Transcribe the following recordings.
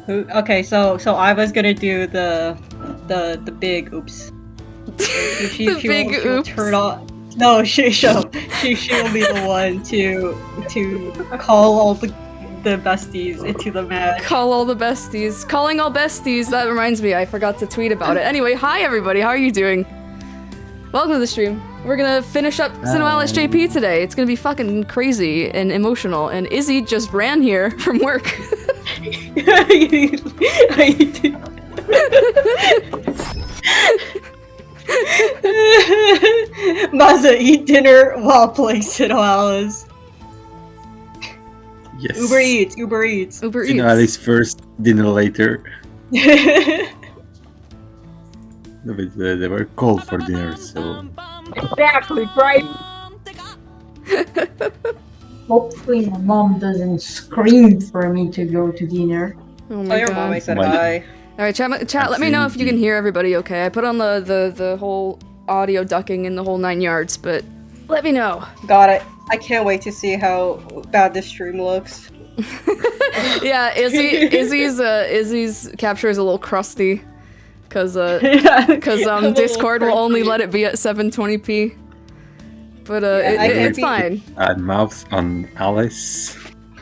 Okay, so I was gonna do the big oops. The big oops. Turn on. No, she'll be the one to call all the besties into the match. Call all the besties. Calling all besties. That reminds me, I forgot to tweet about it. Anyway, hi everybody. How are you doing? Welcome to the stream. We're gonna finish up SINoALICE JP today. It's gonna be fucking crazy and emotional. And Izzy just ran here from work. Maza, eat dinner while playing SINoALICE. Yes. Uber Eats. SINoALICE first, dinner later. No, but they were called for dinner, so... Exactly, right? Hopefully my mom doesn't scream for me to go to dinner. Oh my your god. mom, I said hi. Alright, chat, let me know if you can hear everybody okay. I put on the whole audio ducking in the whole 9 yards, but let me know. Got it. I can't wait to see how bad this stream looks. Yeah, Izzy's capture is a little crusty. Cause Discord will only let it be at 720p. But it's fine. Mouth on Alice.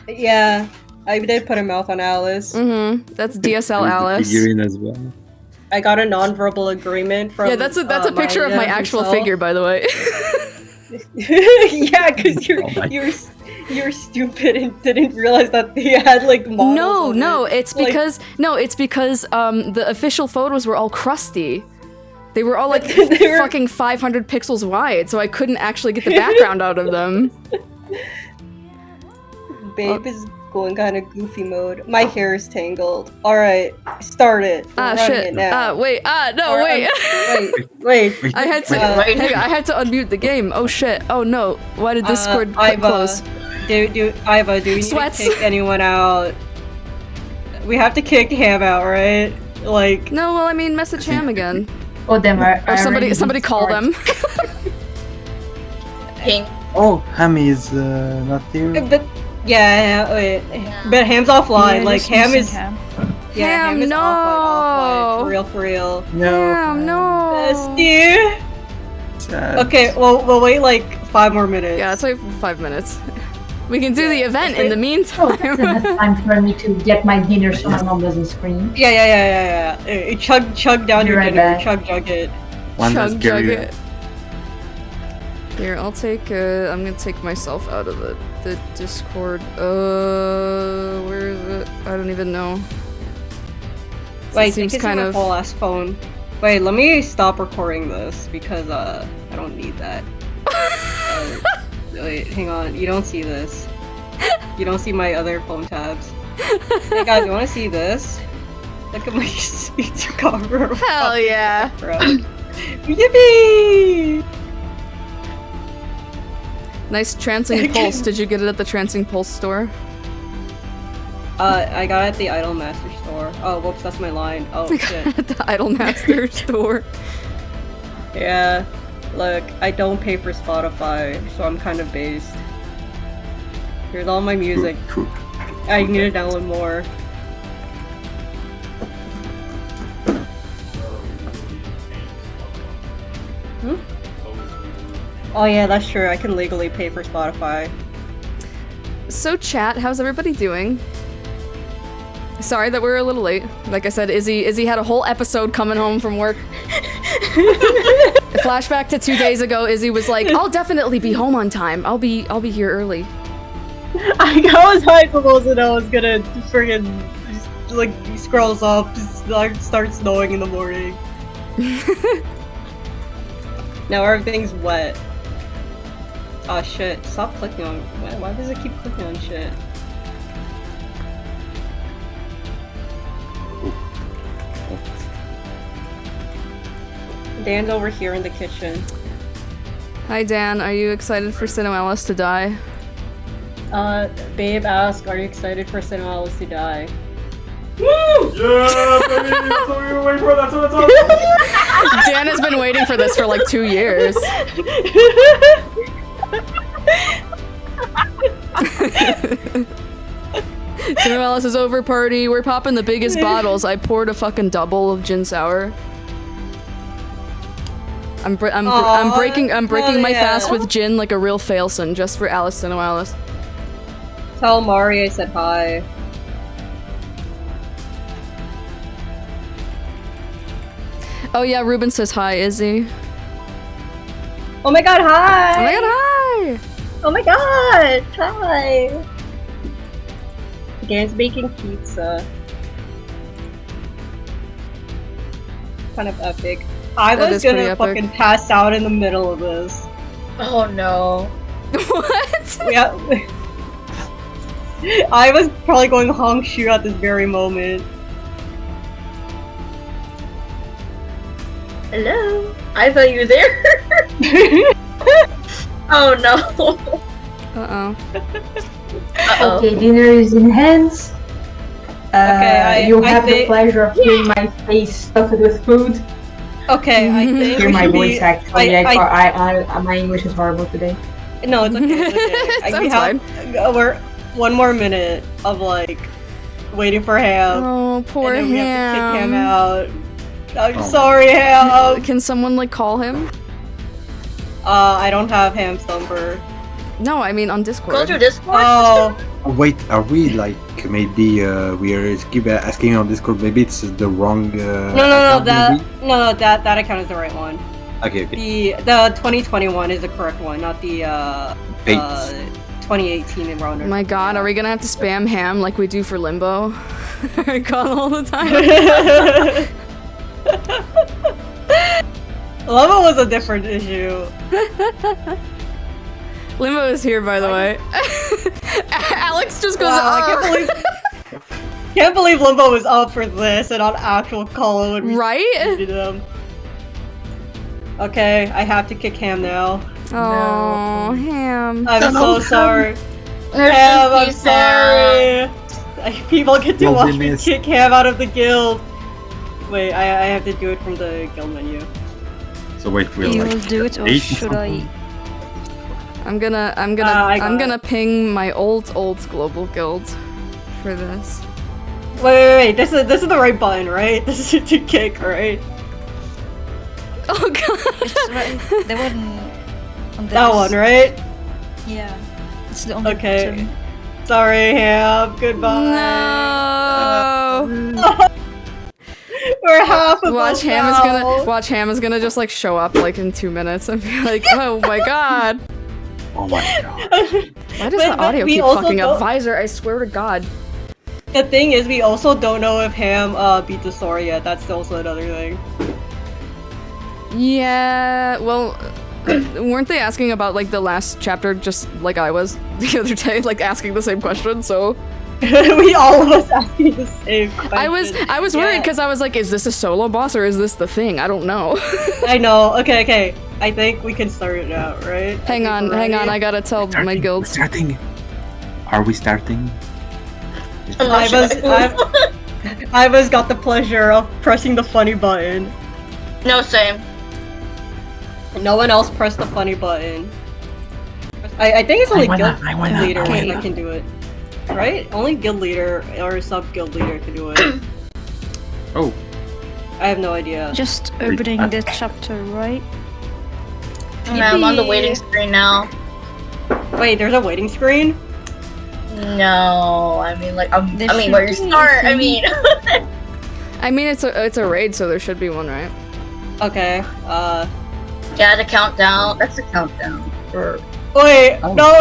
Yeah, I did put a mouth on Alice. Mm-hmm. That's DSL Alice. Figurine as well. I got a non-verbal agreement from. Yeah, that's a picture of my actual figure, by the way. Yeah, because you're stupid and didn't realize that they had like models. No, it's because the official photos were all crusty. They were all like fucking 500 pixels wide, so I couldn't actually get the background out of them. Babe is going kind of goofy mode. My hair is tangled. All right, start it. Shit. It now. Wait. Wait. I had to unmute the game. Oh shit. Oh no. Why did Discord close? Iva, do we need to kick anyone out? We have to kick Ham out, right? Like. No, well, I mean, message Ham again. Oh, them are. Or somebody call them. Pink. Oh, Hammy is not here. But wait. But Ham's offline. Like Ham is. Ham, Ham is no. offline. For real. No. Ham, no. Bestie. Sad. Okay, well, we'll wait like 5 more minutes. Yeah, let's wait for 5 minutes. We can do the event in the meantime. It's enough time for me to get my dinner so my mom doesn't scream. Yeah. Chug down your dinner. Chug it. Chug it. Here, I'll take. I'm gonna take myself out of the Discord. Where is it? I don't even know. Wait, it seems kind of whole ass phone. Wait, let me stop recording this because I don't need that. Wait, hang on. You don't see this. You don't see my other phone tabs. Hey guys, you want to see this? Look at my speech cover. Hell yeah! Yippee! Nice Trancing Pulse. Did you get it at the Trancing Pulse store? I got it at the Idolmaster store. Oh, whoops, that's my line. Oh shit. At the Idolmaster store. Yeah. Look, I don't pay for Spotify, so I'm kind of based. Here's all my music. I need to download more. Oh yeah, that's true. I can legally pay for Spotify. So chat, how's everybody doing? Sorry that we're a little late. Like I said, Izzy had a whole episode coming home from work. Flashback to 2 days ago, Izzy was like, "I'll definitely be home on time. I'll be here early." How was I supposed to know I was gonna friggin' like scrolls up, start snowing in the morning? Now everything's wet. Oh shit! Stop clicking on. Why does it keep clicking on shit? Dan's over here in the kitchen. Hi Dan, are you excited for SINoALICE to die? Babe asked, are you excited for SINoALICE to die? Woo! Yeah, baby! That's what we were waiting for, that's what it's all. Dan has been waiting for this for like 2 years. SINoALICE is over party. We're popping the biggest bottles. I poured a fucking double of gin sour. I'm breaking my fast with gin like a real failson just for Alice SINoALICE. Tell Mari I said hi. Oh yeah, Ruben says hi, Izzy. Oh my god, hi! Oh my god, hi! Oh my god, hi! Dan's baking pizza. Kind of epic. I was gonna fucking pass out in the middle of this. Oh no. What? Yeah. I was probably going honk shoe at this very moment. Hello? I thought you were there. Oh no. Uh-oh. Uh-oh. Okay, dinner is in hands. You I have the think- pleasure of hearing my face stuffed with food. Okay, I think Hear we my should voice be- actually. My English is horrible today. No, it's okay. It's okay. Sounds fine. We're one more minute of like waiting for Ham. Oh, poor and then we have to kick Ham Ham. out. I'm sorry, Ham. Can someone like call him? I don't have Ham's number. No, I mean on Go Discord. to Discord. Oh, Wait, are we like maybe we are keep asking on Discord? Maybe it's the wrong. no, account, maybe? that account is the right one. Okay. The 2021 is the correct one, not the 2018 in Rounder. Oh my god, are we gonna have to spam Ham like we do for Limbo? Call all the time. Lava was a different issue. Limbo is here, by the way. Alex just goes. Wow, I can't believe Limbo was up for this and on actual call when we Right? needed him. Okay, I have to kick Ham now. Oh, Ham. I'm so sorry. There's Ham, some I'm pizza. sorry. People get to Well, watch they me missed. kick Ham out of the guild. Wait, I have to do it from the guild menu. So wait, we'll You like will do it, or 8 should I? I'm gonna I got I'm gonna it. ping my old global guild for this. Wait. This is the right button, right? This is to kick, right? Oh god. It's right. The one on That one, right? Yeah. It's the only Okay. button. Sorry, Ham. Goodbye. No. We're half of Watch us Ham is now. gonna just like show up like in 2 minutes and be like, oh my god. Oh my god. Why does But the audio we keep also fucking up? don't- Visor, I swear to god. The thing is, we also don't know if Ham beat the Sora yet. That's also another thing. Yeah, well, weren't they asking about like the last chapter just like I was the other day, like asking the same question, so We all of us asking the same question. I was worried because I was like, is this a solo boss or is this the thing? I don't know. I know. Okay. I think we can start it now, right? hang on, I gotta tell my guild. We're starting. Are we starting? I'm not sure. I was got the pleasure of pressing the funny button. No, same. No one else pressed the funny button. I think it's only guild leader that can do it. Right? Only guild leader or sub-guild leader can do it. Oh. I have no idea. Just opening the chapter, right? I'm on the waiting screen now. Wait, there's a waiting screen? No, I mean like There I mean should where you be, start. I I mean. I mean, it's a raid, so there should be one, right? Okay, Yeah, the countdown. That's the countdown. For... wait, Oh. no,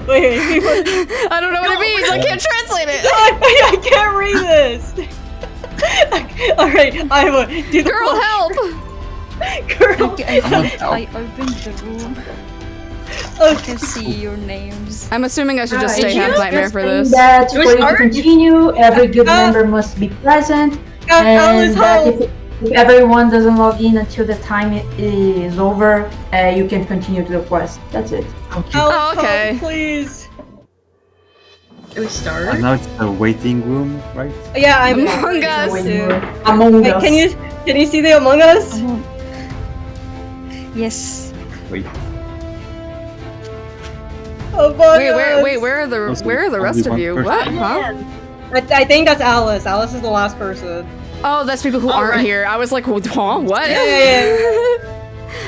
wait. I don't know what it means. I can't translate it. I can't read this. Alright, I will do the Girl, help! Girl, Okay, I think I opened the room. I can see your names. I'm assuming I should just Alright, stay half just nightmare for saying this. That Do we for you to start? continue, every guild member must be present, Alice, and that help! if everyone doesn't log in until the time is over, you can continue to the quest. That's it. Alice, Oh, okay. help, please. Do we start? And now it's the waiting room, right? Yeah, I'm Among Us. Among Wait, Us. can you see the Among Us? Yes. Wait. Among Us. Wait, where are the Also, rest of only you? one What? person. Huh? I think that's Alice. Alice is the last person. Oh, that's people who aren't here. I was like, huh, what? Yeah.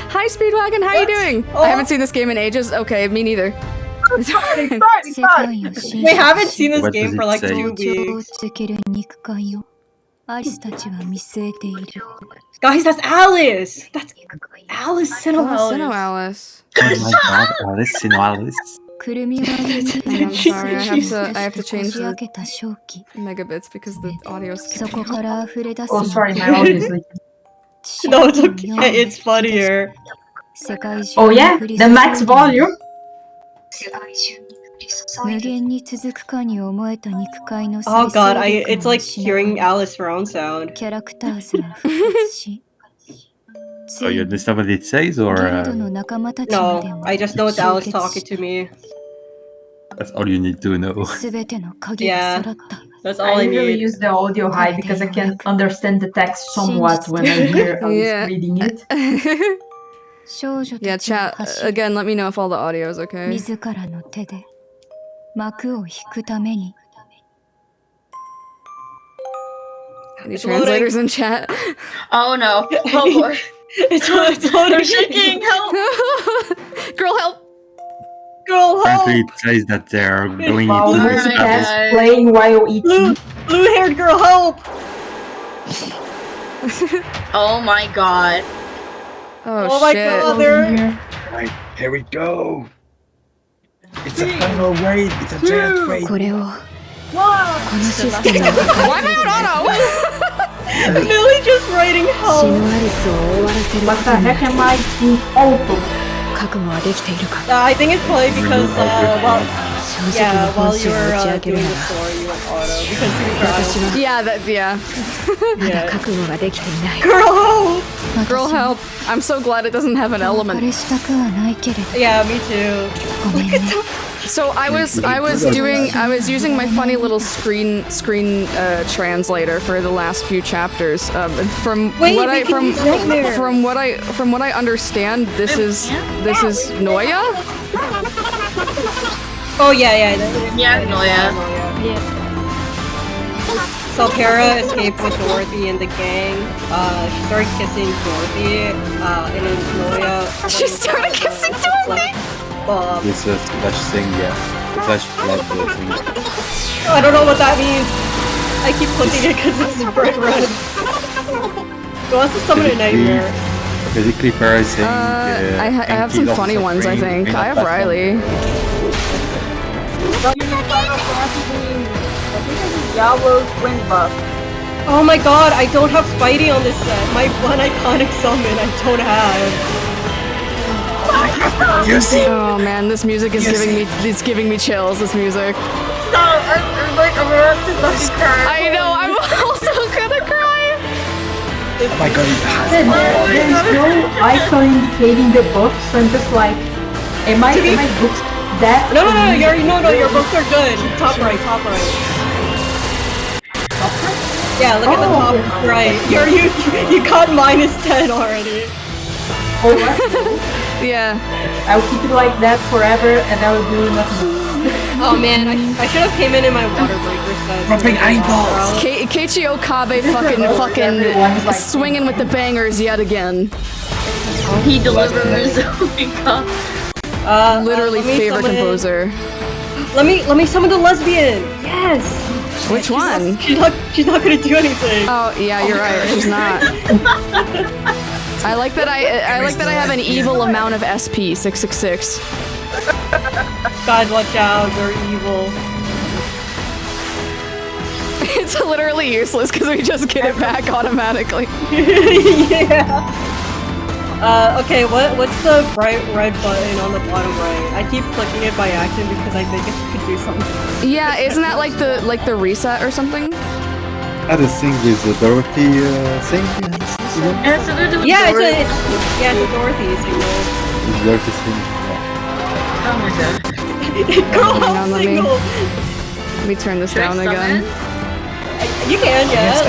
Hi, Speedwagon. How are you doing? Oh. I haven't seen this game in ages. Okay, me neither. We haven't seen this What game does for it like say? 2 weeks. Guys, that's Alice! That's Alice SINoALICE. SINoALICE. Oh my god, Alice, SINoALICE. I'm sorry, I have to change the megabits because the audio's Oh, sorry, my audio is leaking. No, it's okay. It's funnier. Oh yeah, the max volume. Oh god, it's like hearing Alice surround sound. So you understand what it says, or No, I just know it's Alice talking to me. that's all you need to know? Yeah, that's all I I usually need. use the audio high because I can understand the text somewhat when I hear Alice reading it. Yeah, chat. Again, let me know if all the audio is okay. Any It's translators in chat? Oh no. Oh boy. It's loading. I'm shaking. Help. Girl, help! Girl, help! Apparently it says that they're going Wow, into Alright, this guys. abyss. Playing while eating. Blue-haired girl, help! Oh my god. Oh my shit. god, they're... Right, here we go. It's a final raid. It's a giant raid. Why am I on auto? Millie just writing help! What the heck am I in auto? I think it's probably because, while you're doing the story, you went auto. Because to be fair, Yeah. Girl, help! Girl, help. I'm so glad it doesn't have an element. Yeah, me too. Look at the... So I was using my funny little screen translator for the last few chapters. From what I understand, this is Noya. Oh yeah. Yeah, Noya. So Kara escaped with Dorothy and the gang. She started kissing Dorothy, and then Noya... She started kissing Dorothy? This is flash thing, yeah. The flash blood thing. I don't know what that means. I keep clicking it because it's bright red. Go on to summon a nightmare. Basically, parasing. I have some funny ones, I think. I have Riley. Oh my god, I don't have Spidey on this set. My one iconic summon I don't have. Oh man, this music is giving me chills. This music. No, I'm about to fucking cry. I know. I'm also gonna cry. Oh my god, There's no icon indicating the books, so I'm just like, am my books that? No, your books are good. Top right. Yeah, look at the top right. You got -10 already. Oh, what? Yeah. I'll keep it like that forever, and I will do nothing. Oh man, I should have came in my water breaker set. Dropping eyeballs. Keiichi Okabe fucking swinging with the bangers yet again. He delivers. Oh my god. Literally favorite composer. Let me summon the lesbian. Yes. Which one? She's not gonna do anything. Oh yeah, you're right. She's not. I like that I have an evil amount of SP 666. Guys, watch out! We're evil. It's literally useless because we just get it back automatically. Yeah. Okay. What's the bright red button on the bottom right? I keep clicking it by accident because I think it could do something. Yeah, isn't that like the reset or something? The thing with the Dorothy thing? Yeah, it's a Dorothy signal. It's Dorothy thing. Oh my god. Girl, Hang on, help let signal. Let me turn this down again. You can, yeah. Yes, I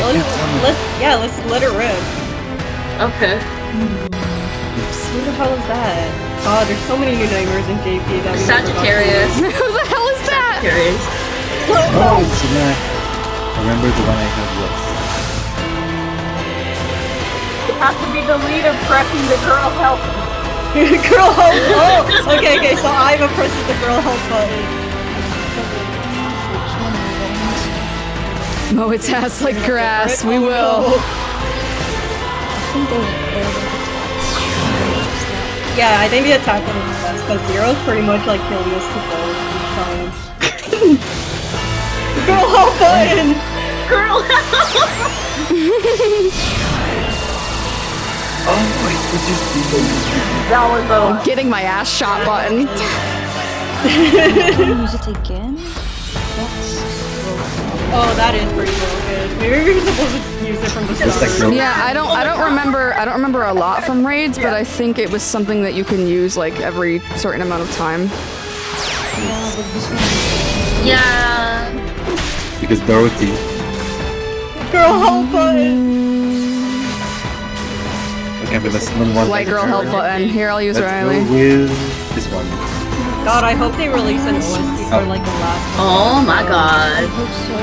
can. Let's let it rip. Okay. Who the hell is that? Oh, there's so many new nightmares in JP that we never got to. Sagittarius. Who the hell is that? Sagittarius. Oh, it's remember the one I had was. You have to be the leader pressing the girl help. Girl help! Oh! Okay, so I'm a pressing the girl help button. Mow its ass like grass, we will. Yeah, I think the attack one is best, because Zero's pretty much like killing us to both each time. Girl help button! Girl help! Oh, wait, what just That was the Getting my ass shot button. Use it again? Oh, that is pretty good. Maybe we were supposed to use it from the start. Yeah, I don't remember a lot from raids, but I think it was something that you can use like every certain amount of time. yeah. Because Dorothy. Girl help button! Okay, but that's not one. White girl help button. Here, I'll use Let's Riley. go with this one. God, I hope they release an OST for like the last one. Oh my god. I hope so.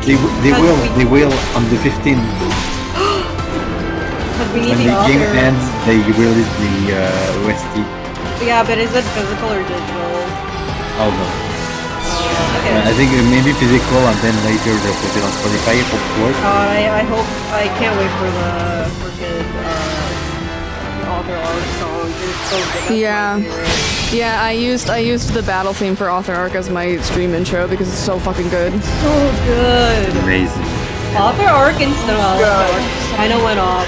They will on the 15th. Because we need When the the game author. ends, they release the OST. Yeah, but is it physical or digital? Oh no. Okay. I think maybe physical and then later they'll put it on Spotify or Ford. I hope, I can't wait for the freaking author art song. It's so good. That's Yeah. my favorite. Yeah, I used the battle theme for Author Arc as my stream intro because it's so fucking good. So good. Amazing. Author arc and SINoALICE kind of went off.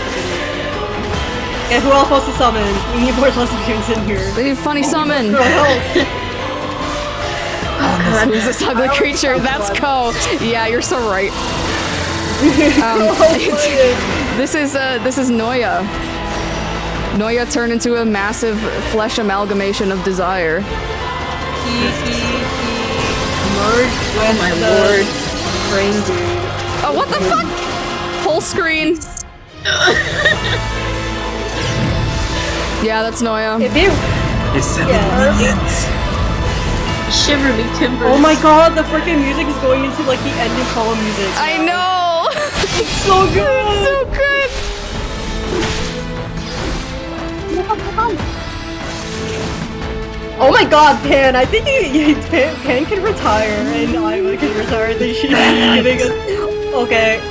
Okay, who else wants to summon? We need more lesbians in here. They need funny summon. Girl, help. Who's this ugly creature? That's Ko. Yeah, you're so right. This is Noya. Noya turned into a massive flesh amalgamation of desire. He merged with my the lord. brain dude. Oh, what the fuck? Whole screen. Yeah, that's Noya. If it, It's 7 Yeah. minutes. Shiver me timbers. oh my god, the freaking music is going into like the ending column music. I know. It's so good. So good. Oh my god, Pan! I think Pan can retire, and I can retire. Then she's giving us. Okay,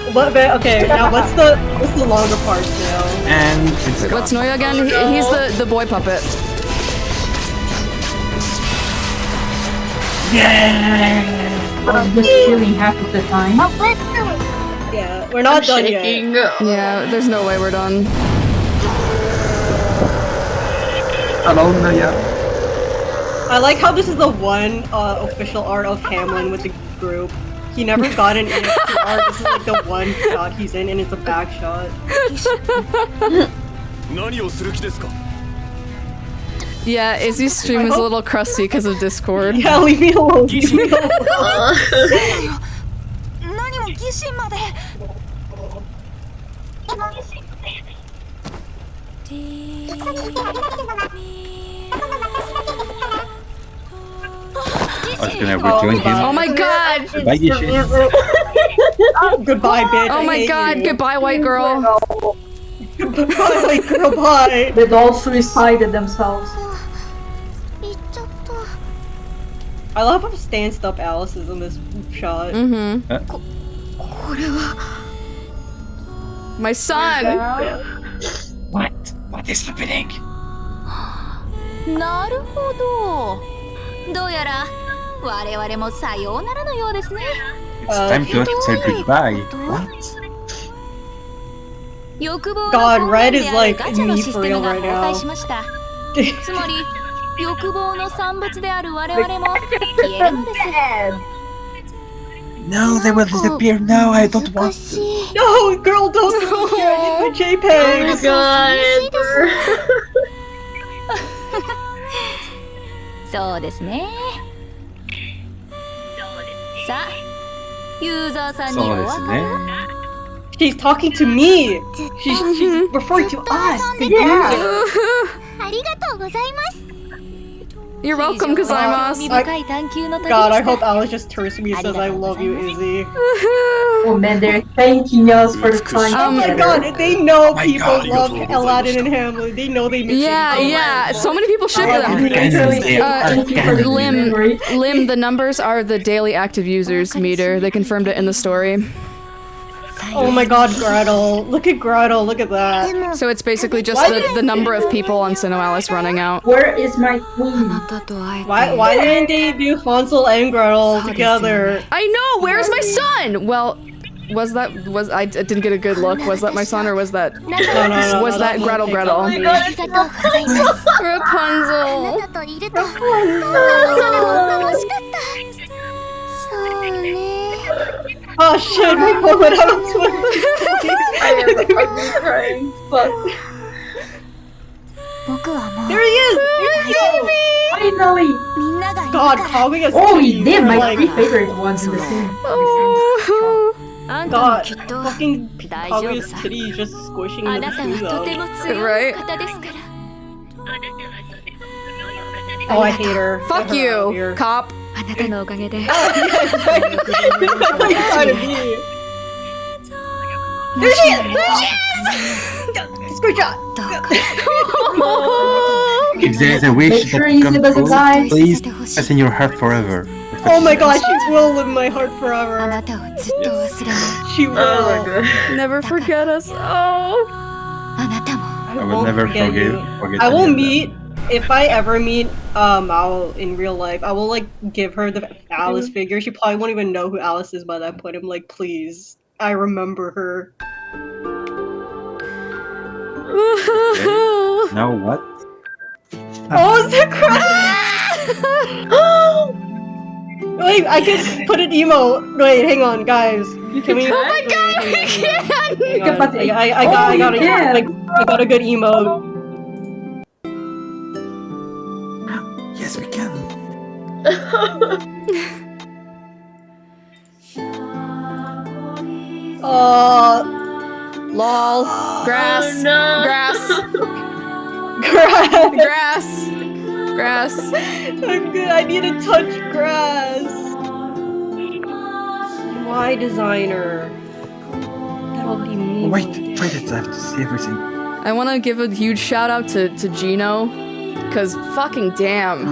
okay. Now what's the longer parts now? And it's gone. What's Noya again? He's the boy puppet. I'm just chilling half of the time. Yeah, we're not done yet. shaking. Yeah, there's no way we're done. Hello, Naya. I like how this is the one official art of Hamlin with the group. He never got an EXP art. This is like the one shot he's in, and it's a back shot. Yeah, Izzy's stream is a little crusty because of Discord. Yeah, leave me alone. Leave me alone. 何も疑心まで I was gonna rejoin him. Oh my god! Bye, Gishin. Goodbye, bitch. Oh I my hate god, you. goodbye, white girl. Goodbye, white girl. Bye. They all suicided themselves. I love how stanced up Alice is in this shot. Mm-hmm. My son! What is happening? なるほど。どうやら我々もさようならのようですね。 It's time to say goodbye. What? 欲望の God, 根 Red 源 is である like ガチャの me シ for ステ real ムが right 崩 now. 壊しました。つまり欲望の産物である我々も消えるのです。 No, they will disappear now. I don't want to. No, girl, don't do it. The JPEG. God. そうですね。さあ、ユーザーさんにお別れ。 She's talking to me. She's referring to us, the user. ありがとうございます。You're welcome, Kazaimasu. God, I hope Alice just turns to me and says, I love you, Izzy. Oh man, they're thanking us for the time. Oh my god, they know people love Aladdin and Hamlet. They know they miss Yeah. So many people ship them. Lim, the numbers are the daily active users meter. They confirmed it in the story. Oh my god, Gretel. Look at Gretel, look at that. So it's basically just the number of people on SINoALICE running out. Where is my queen? Why didn't they do Hansel and Gretel together? I know, where's my son? Well, I didn't get a good look. Was that my son or was that was that Gretel? Rapunzel. Oh shit, my phone went out of Twitter. I'm crying. Fuck. There he is! Finally! God, calming us. Oh, he did my three favorite ones in the same. God, fucking Kaguya's titty is just squishing the food out. Right? Oh, I hate her. Fuck Get her out of you, here. cop. There he is! Screenshot! If there's a wish Make sure that Izzy comes doesn't true, die. please pass in your heart forever. Oh my god, she will live in my heart forever. She will. Never forget us. Oh. I will never forget I will any of meet, if I ever meet Mao in real life, I will like give her the Alice figure. She probably won't even know who Alice is by that point. I'm like, please, I remember her. that. Now what? Oh, it's the credits! Wait, I could put an emote. Wait, hang on, guys. Can we? Oh my god, we can! I got a good emote. Yes, we can. Lol. Grass. Oh, no. Grass. I'm good. I need to touch grass. Why designer? That'll be me. Wait, I have to see everything. I want to give a huge shout out to Gino, cause fucking damn,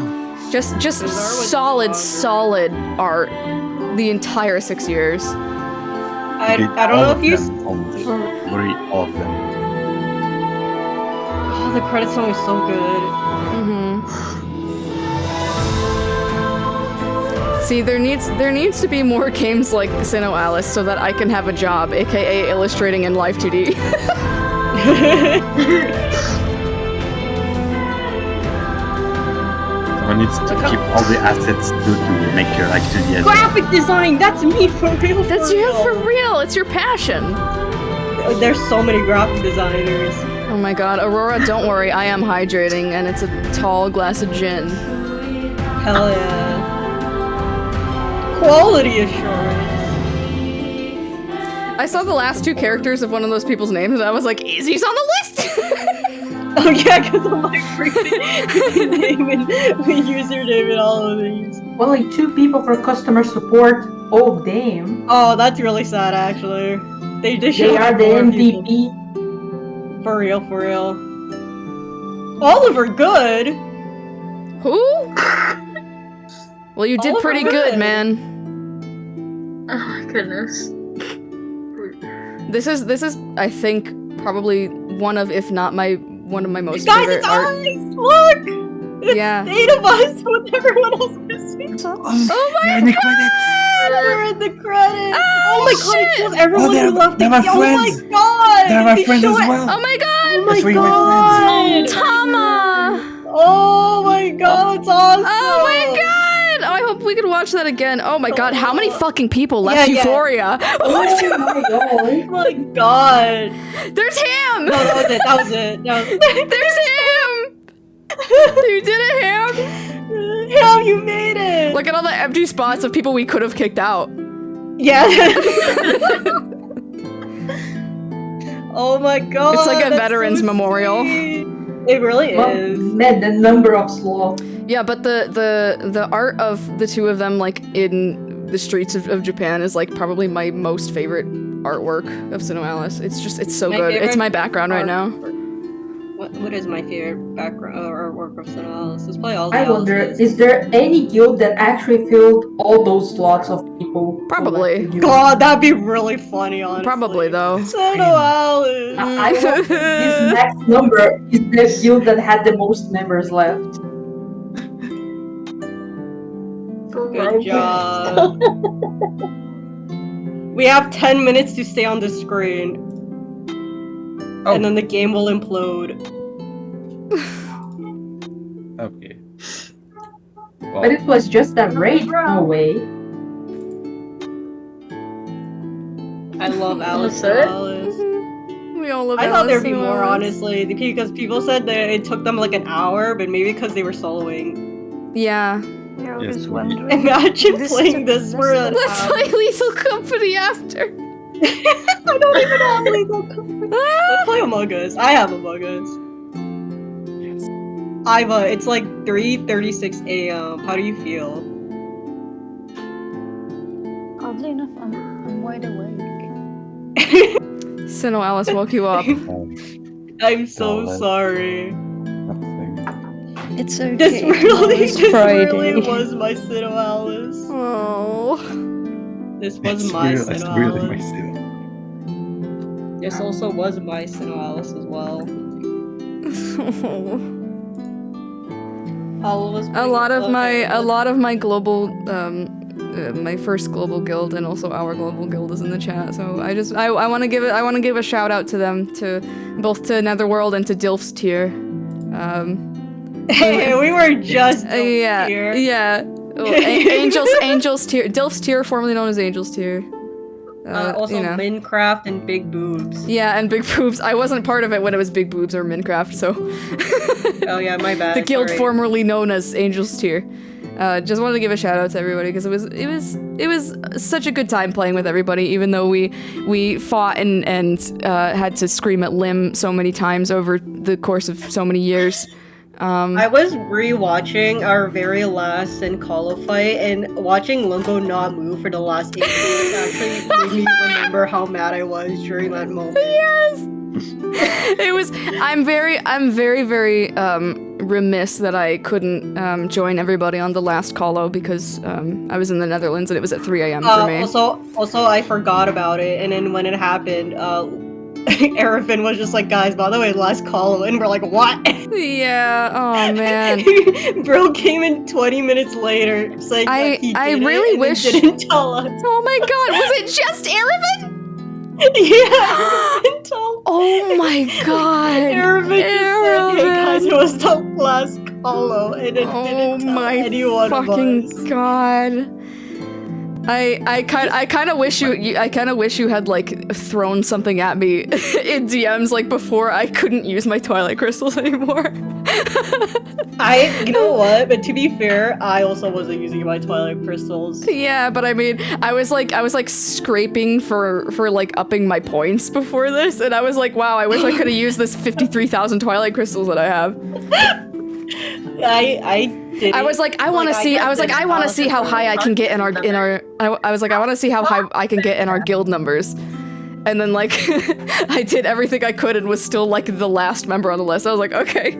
just solid art, the entire 6 years. I don't know if you. Worry all of them. Oh, the credit song is so good. See, there needs to be more games like SINoALICE so that I can have a job, aka illustrating in Live 2D. Someone needs to keep all the assets to make your Live 2D as well. Graphic design. That's me for real. That's you for real. It's your passion. There's so many graphic designers. Oh my god, Aurora, don't worry, I am hydrating, and it's a tall glass of gin. Hell yeah. Quality assurance. I saw the last two characters of one of those people's names, and I was like, Izzy's on the list! Oh yeah, because I'm like freaking name and username and all of these. Only 2 people for customer support. Oh damn. Oh, that's really sad actually. They are the MVP. People. For real. Oliver Good? Who? Well, you did Oliver pretty good, man. Oh my goodness. This is, I think, probably one of my most Guys, favorite it's art. eyes! Look! It's Yeah. 8 of us with everyone else missing. Oh my in the credits! We're in the credits! Oh my god, it shows everyone who left the they're my game. Oh my friends. god! They're my They friend show as it- well. Oh my god! Oh my That's where you god! Tama! Oh my god, it's awesome! Oh my god! Oh, I hope we can watch that again. Oh my god, how many fucking people left Yeah. Euphoria? Oh my god. Oh my god! There's him! No, that was it. There's him! You did it, Ham! Ham, you made it! Look at all the empty spots of people we could have kicked out. Yeah. Oh my god. It's like a that's veterans so memorial. sweet. It really Well, is. man, the number of sloths. Yeah, but the art of the two of them, like, in the streets of Japan is, like, probably my most favorite artwork of SINoALICE. It's so My good. It's favorite my background right now. What is my favorite background or work of SINoALICE? It's probably all the I wonder, Alice's. is there any guild that actually filled all those slots of people? Probably. God, that'd be really funny, honestly. Probably, though. SINoALICE. I want this next number is the guild that had the most members left. Good job. We have 10 minutes to stay on the screen. Oh. And then the game will implode. Okay. But it was just a raid, no way. I love Alice. it? Alice. We all love I thought there'd be Alice more, SINoALICE. honestly, because people said that it took them like an hour, but maybe because they were soloing. Yeah. Yeah, I Yes, was we- wondering. Imagine This playing took this for an Let's hour. play Lethal Company after. I don't even have legal company. Let's play Among Us. I have Among Us. Iva, it's like 3:36 a.m. How do you feel? Oddly enough, I'm wide awake. SINoALICE woke you up. I'm so Oh, sorry. It's okay. This now really, it's this Friday. really was my SINoALICE. Oh. This was It's my really my SINoALICE. sin. This also was my SINoALICE as well. All of us. a lot of my global my first global guild and also our global guild is in the chat, so I want to give a shout out to them, to both to Netherworld and to Dilf's tier. Hey, we were just Yeah, here. yeah. Oh, Angels tier, Dilf's tier, formerly known as Angels tier. Also, you know. Minecraft and big boobs. Yeah, and big boobs. I wasn't part of it when it was big boobs or Minecraft, so Oh yeah, my bad. the guild sorry. formerly known as Angels tier. Just wanted to give a shout out to everybody because it was such a good time playing with everybody, even though we fought and had to scream at Lim so many times over the course of so many years. I was rewatching our very last SINcolo fight, and watching Lungo not move for the last 8 minutes actually made me remember how mad I was during that moment. Yes. It was. I'm very remiss that I couldn't join everybody on the last colo because I was in the Netherlands and it was at 3 a.m. for me. Also, I forgot about it, and then when it happened, Erevin was just like, guys, by the way, last call, and we're like, what? Yeah. Oh man. Bro came in 20 minutes later, saying that he I did really it, and wish- then didn't tell us. Oh my God. Was it just Erevin? Yeah, didn't tell. Oh my God. Erevin just said, hey guys, it was the last call, and it didn't Oh tell my anyone of fucking us. God. I kind of wish you had like thrown something at me in DMs like before I couldn't use my Twilight crystals anymore. You know what? But to be fair, I also wasn't using my Twilight crystals. Yeah, but I mean, I was like scraping for like upping my points before this, and I was like, wow, I wish I could have used this 53,000 Twilight crystals that I have. I didn't. I was like, I want to see how high I can get in our I was like, I want to see how high I can get in our guild numbers. And then like I did everything I could and was still like the last member on the list. I was like, okay.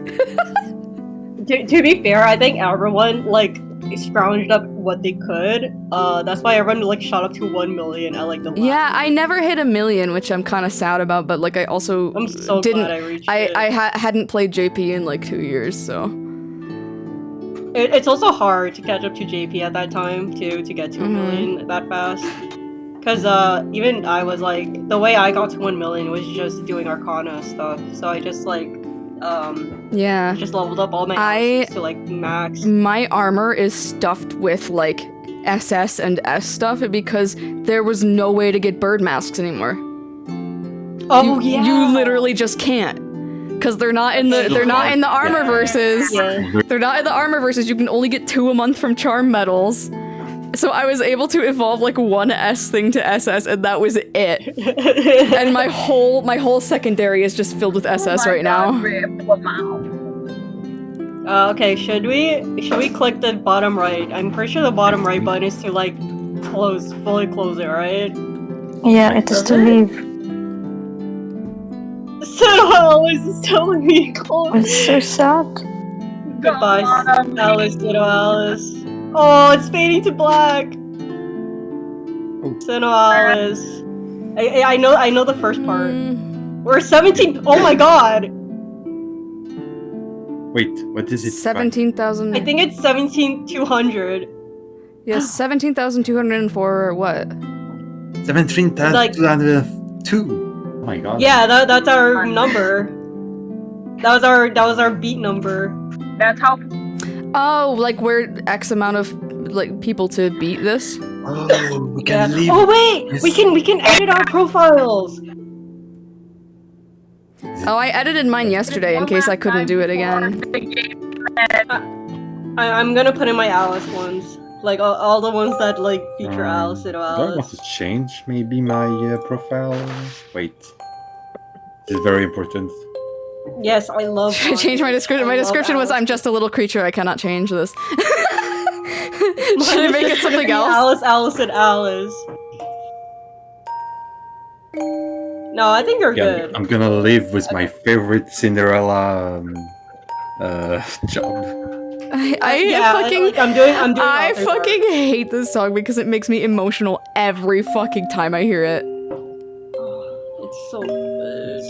To be fair, I think everyone like scrounged up what they could. That's why everyone like shot up to 1 million at like the last. Yeah, I never hit 1 million, which I'm kind of sad about, but like I also I'm so didn't glad I reached it. I hadn't played JP in like 2 years, so It's also hard to catch up to JP at that time too, to get to 1 million that fast. Cause even I was like, the way I got to 1 million was just doing Arcana stuff. So I just like yeah. just leveled up all my houses to like max. My armor is stuffed with like SS and S stuff because there was no way to get bird masks anymore. Oh You literally just can't. Cause they're not in the armor verses. Yeah. They're not in the armor verses. You can only get 2 a month from charm medals. So I was able to evolve like one S thing to SS, and that was it. And my whole secondary is just filled with SS right now. Okay, should we click the bottom right? I'm pretty sure the bottom right button is to like fully close it, right? Yeah, it is to leave. SINoALICE is telling me close. It's so sad. Goodbye, SINoALICE. Oh, it's fading to black. SINoALICE. I know the first part. We're 17. Oh my god. Wait, what is it? 17,000. I think it's 17,200. Yes, 17,204 or what? 17,202. Oh my god. Yeah, that's our number. That was our beat number. That's how. Oh, like we're X amount of like people to beat this. Oh, we can leave. Oh wait, Yes. we can edit our profiles. Oh, I edited mine yesterday in case I couldn't do it again. I'm gonna put in my Alice ones, like all the ones that like feature Alice and Do I want Alice. to change maybe my profile? Wait. This is very important. Yes, I love. Should I change my description? My description was I'm just a little creature, I cannot change this. Should I make it something else? Alice, and Alice. No, I think you're good. I'm gonna live with my favorite Cinderella job. I'm doing. I fucking hate this song because it makes me emotional every fucking time I hear it. It's so good.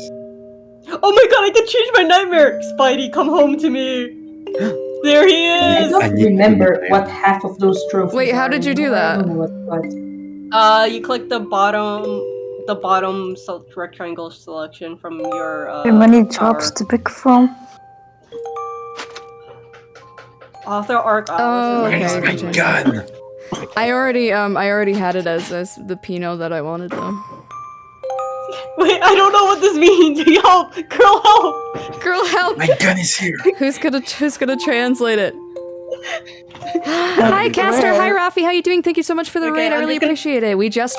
Oh my god, I can change my nightmare! Spidey, come home to me! There he I is! don't remember what half of those trophies Wait, how are did you do anymore. I that? don't know what. You click the bottom rectangle selection from your, How many tower. jobs to pick from? Author arc Oh, Alice. okay. Where's my gun? I already had it as the Pinot that I wanted though. Wait, I don't know what this means! Help! Girl, help! Girl, help! My gun is here. Who's gonna translate it? Hi Caster, hi Rafi, how you doing? Thank you so much for the Okay, raid. I I'm really just gonna- appreciate it. We just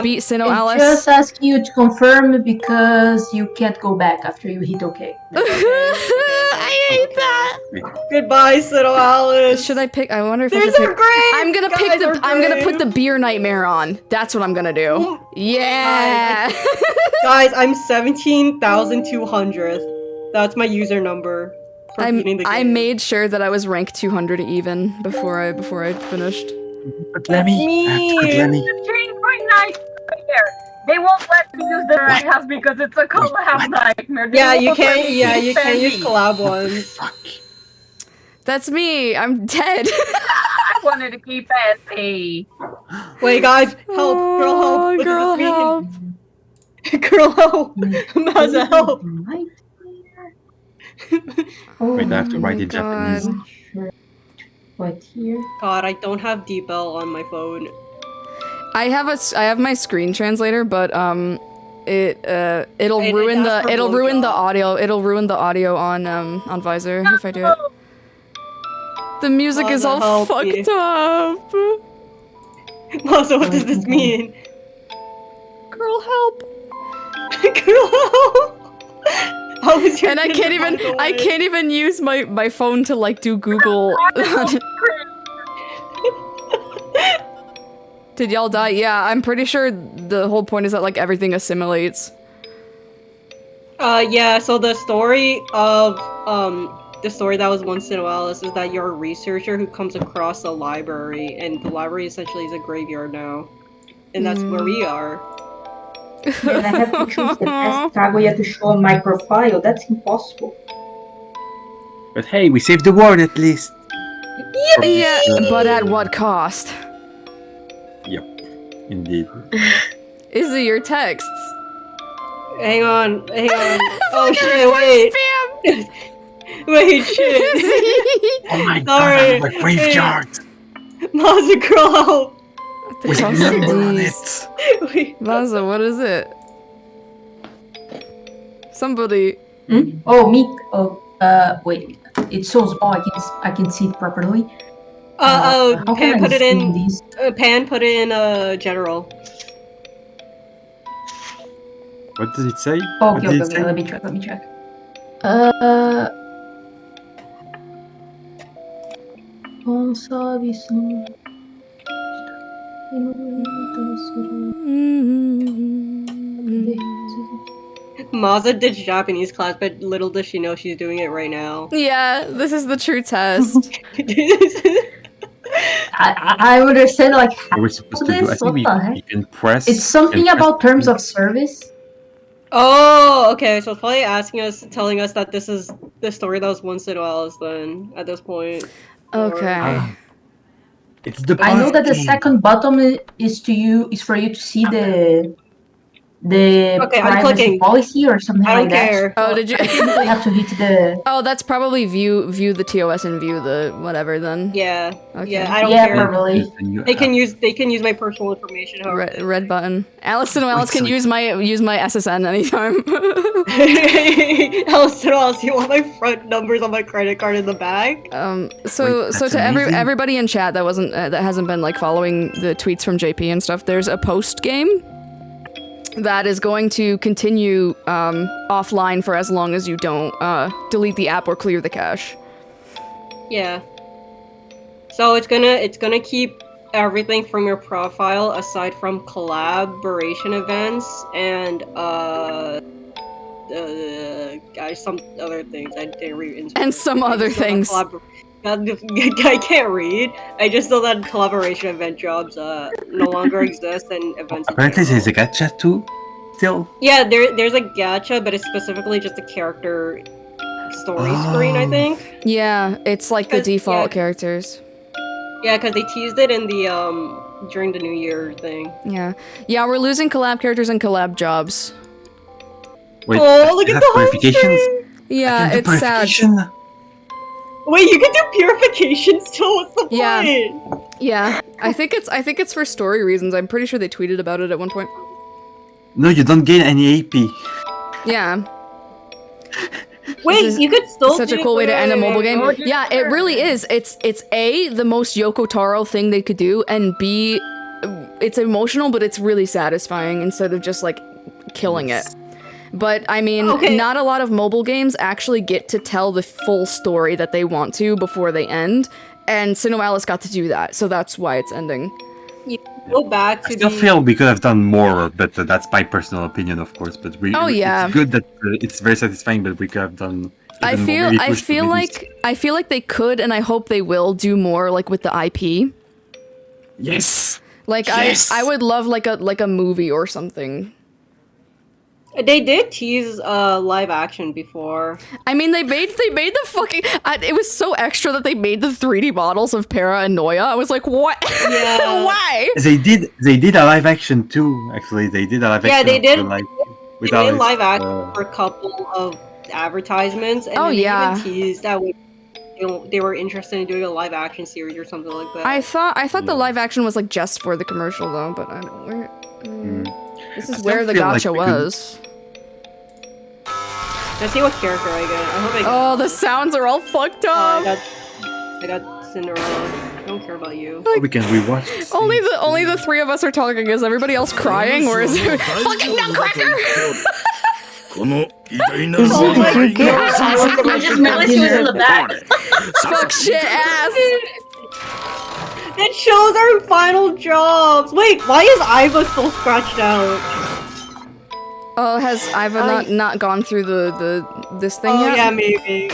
beat I'm SINoALICE. just asking you to confirm because you can't go back after you hit OK. I hate that. Goodbye, SINoALICE! Should I pick? I wonder if I These should are pick. great! I'm gonna Guys pick the. are I'm gonna great! put the beer nightmare on. That's what I'm gonna do. Yeah. Guys, I'm 17,200. That's my user number. For beating the game. I made sure that I was rank 200 even before I finished. But Lemmy. Lemmy. They won't let me use the right house because it's a collab nightmare. They Yeah, you won't let can't. me Yeah, use you can't use Sandy. collab ones. Fuck. That's me. I'm dead. I wanted to keep Fancy. Wait, guys, help! Girl, help! What Girl, does this help. mean? Girl, help! Maza, help! Wait, I have to Oh write my in Japanese. God. Right here. God, I don't have DeepL on my phone. I have my screen translator, but it'll It ruin asks for the blowjob. audio. It'll ruin the audio on Visor if I do it. The music is all Help fucked me. up. Maza, what does this mean? Girl, help. Girl, help! How is your And I can't Tinder, by the way? even use my phone to like do Google. Did y'all die? Yeah, I'm pretty sure the whole point is that like everything assimilates. Yeah, so the story of, the story that was once SINoALICE is that you're a researcher who comes across a library, and the library essentially is a graveyard now. And that's where we are. And I have to choose the best Kaguya to show on my profile. That's impossible. But hey, we saved the world at least. Yeah, but at what cost? Yep, indeed. Izzy, your texts. Hang on. Oh shit, wait. Wait, shit. Oh my Sorry. god, I'm a graveyard. Maza, girl, help. The With a cost number of on these. it. Wait. Vaza, what is it? Somebody. Oh, me. Oh, wait. It's so small. I can see it properly. How Pan can I put it see in. this? Pan put it in general. What does it say? Oh, What okay, did okay, it say? let me check. Não sabe som. Maza did Japanese class, but little does she know she's doing it right now. Yeah, this is the true test. I understand like What half we're supposed of to do? I this. think What the heck? you can press. It's something you can press about terms of service. Oh, okay. So it's probably telling us that this is the story that was once SINoALICE then, at this point. Okay. It's the I know that the game. second button is for you to see the Okay, I'm privacy clicking. policy or something I don't like that. care. Oh, did you? I think we have to hit the. Oh, that's probably view the TOS and view the whatever then. Yeah. Okay. Yeah, I don't Yeah, care. probably. They can use my personal information. however they- Red button. Alice can use my SSN anytime. SINoALICE, you want my front numbers on my credit card in the back? So Wait, to that's amazing. everybody in chat that hasn't been like following the tweets from JP and stuff, there's a post game that is going to continue offline for as long as you don't delete the app or clear the cache. Yeah. So it's gonna keep everything from your profile aside from collaboration events and guys, some other things I didn't read. And some other things. I can't read. I just know that collaboration event jobs no longer exist and events. Apparently, there's a gacha too. Still. Yeah, there's a gacha, but it's specifically just a character story screen, I think. Yeah, it's like the 'Cause- default yeah. characters. Yeah, because they teased it in the during the New Year thing. Yeah, we're losing collab characters and collab jobs. Wait, Oh, look is at that the home purifications? screen! Yeah, I can do it's sad. purification. Wait, you can do purification still? What's the Yeah. point? Yeah, I think it's for story reasons. I'm pretty sure they tweeted about it at one point. No, you don't gain any AP. Yeah. Wait, This is you could still Such a do- cool way to end a wait, mobile wait, game. wait. Yeah, it really is. It's A, the most Yoko Taro thing they could do, and B, it's emotional, but it's really satisfying instead of just like killing it. But I mean, Okay. not a lot of mobile games actually get to tell the full story that they want to before they end, and SINoALICE got to do that, so that's why it's ending. Go back I to still the feel we could have done more, but that's my personal opinion, of course. But Oh, yeah. it's good that it's very satisfying, but we could have done. I even more. feel Maybe I push the feel release. like they could, and I hope they will do more like with the IP. Yes. Like Yes! I would love like a movie or something. They did tease live action before. I mean, they made the fucking. It was so extra that they made the 3D models of Para and Noya. I was like, what? Yeah. Why? They did a live action too. Actually, they did a live Yeah, action. they did. of, like, with They did Alice, live action for a couple of advertisements, and Oh, then they yeah. even teased that they were interested in doing a live action series or something like that. I thought the live action was like just for the commercial though, but I don't. This I is still where the feel like gacha we could- was. Let's see what character I get. I hope I get. Oh, the sounds are all fucked up. I got Cinderella. I don't care about you. we can rewatch. this Only thing. the three of us are talking. Is everybody else crying, or is it fucking Nutcracker? Oh my god! I just realized he was in the back. Fuck shit ass. It shows our final jobs. Wait, why is Iva still scratched out? Oh, has Iva not gone through this thing Oh yet? yeah, maybe.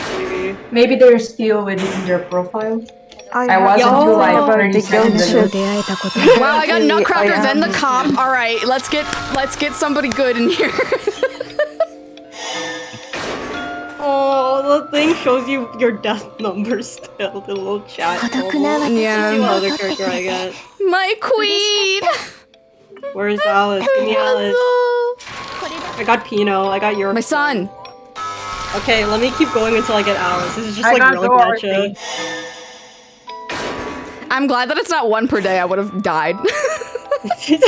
Maybe they're still within their profile. I wasn't Yo, too like about 30 seconds ago. Wow, I got Nutcracker, then the cop. All right, let's get somebody good in here. Oh, the thing shows you your death number still. The little chat. bubble. Let's see Yeah. what other character I get. My queen. Where's Alice? Give me Alice. I got Pino. I got your. My son. Okay, let me keep going until I get Alice. This is just I like got really Dorothy. gacha. I'm glad that it's not one per day. I would have died. You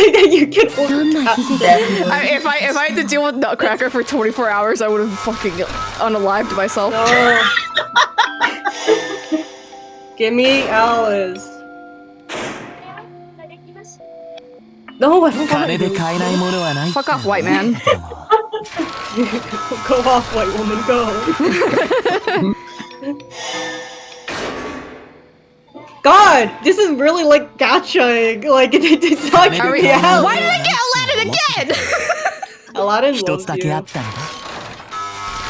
can If I had to deal with Nutcracker for 24 hours, I would have fucking unalived myself. No. Give me Alice. No, I don't want you. Fuck off, white man. Go off, white woman, go. God, this is really like gacha. Like it's not gonna be Alice. Why did I get Aladdin again? Aladdin loves you.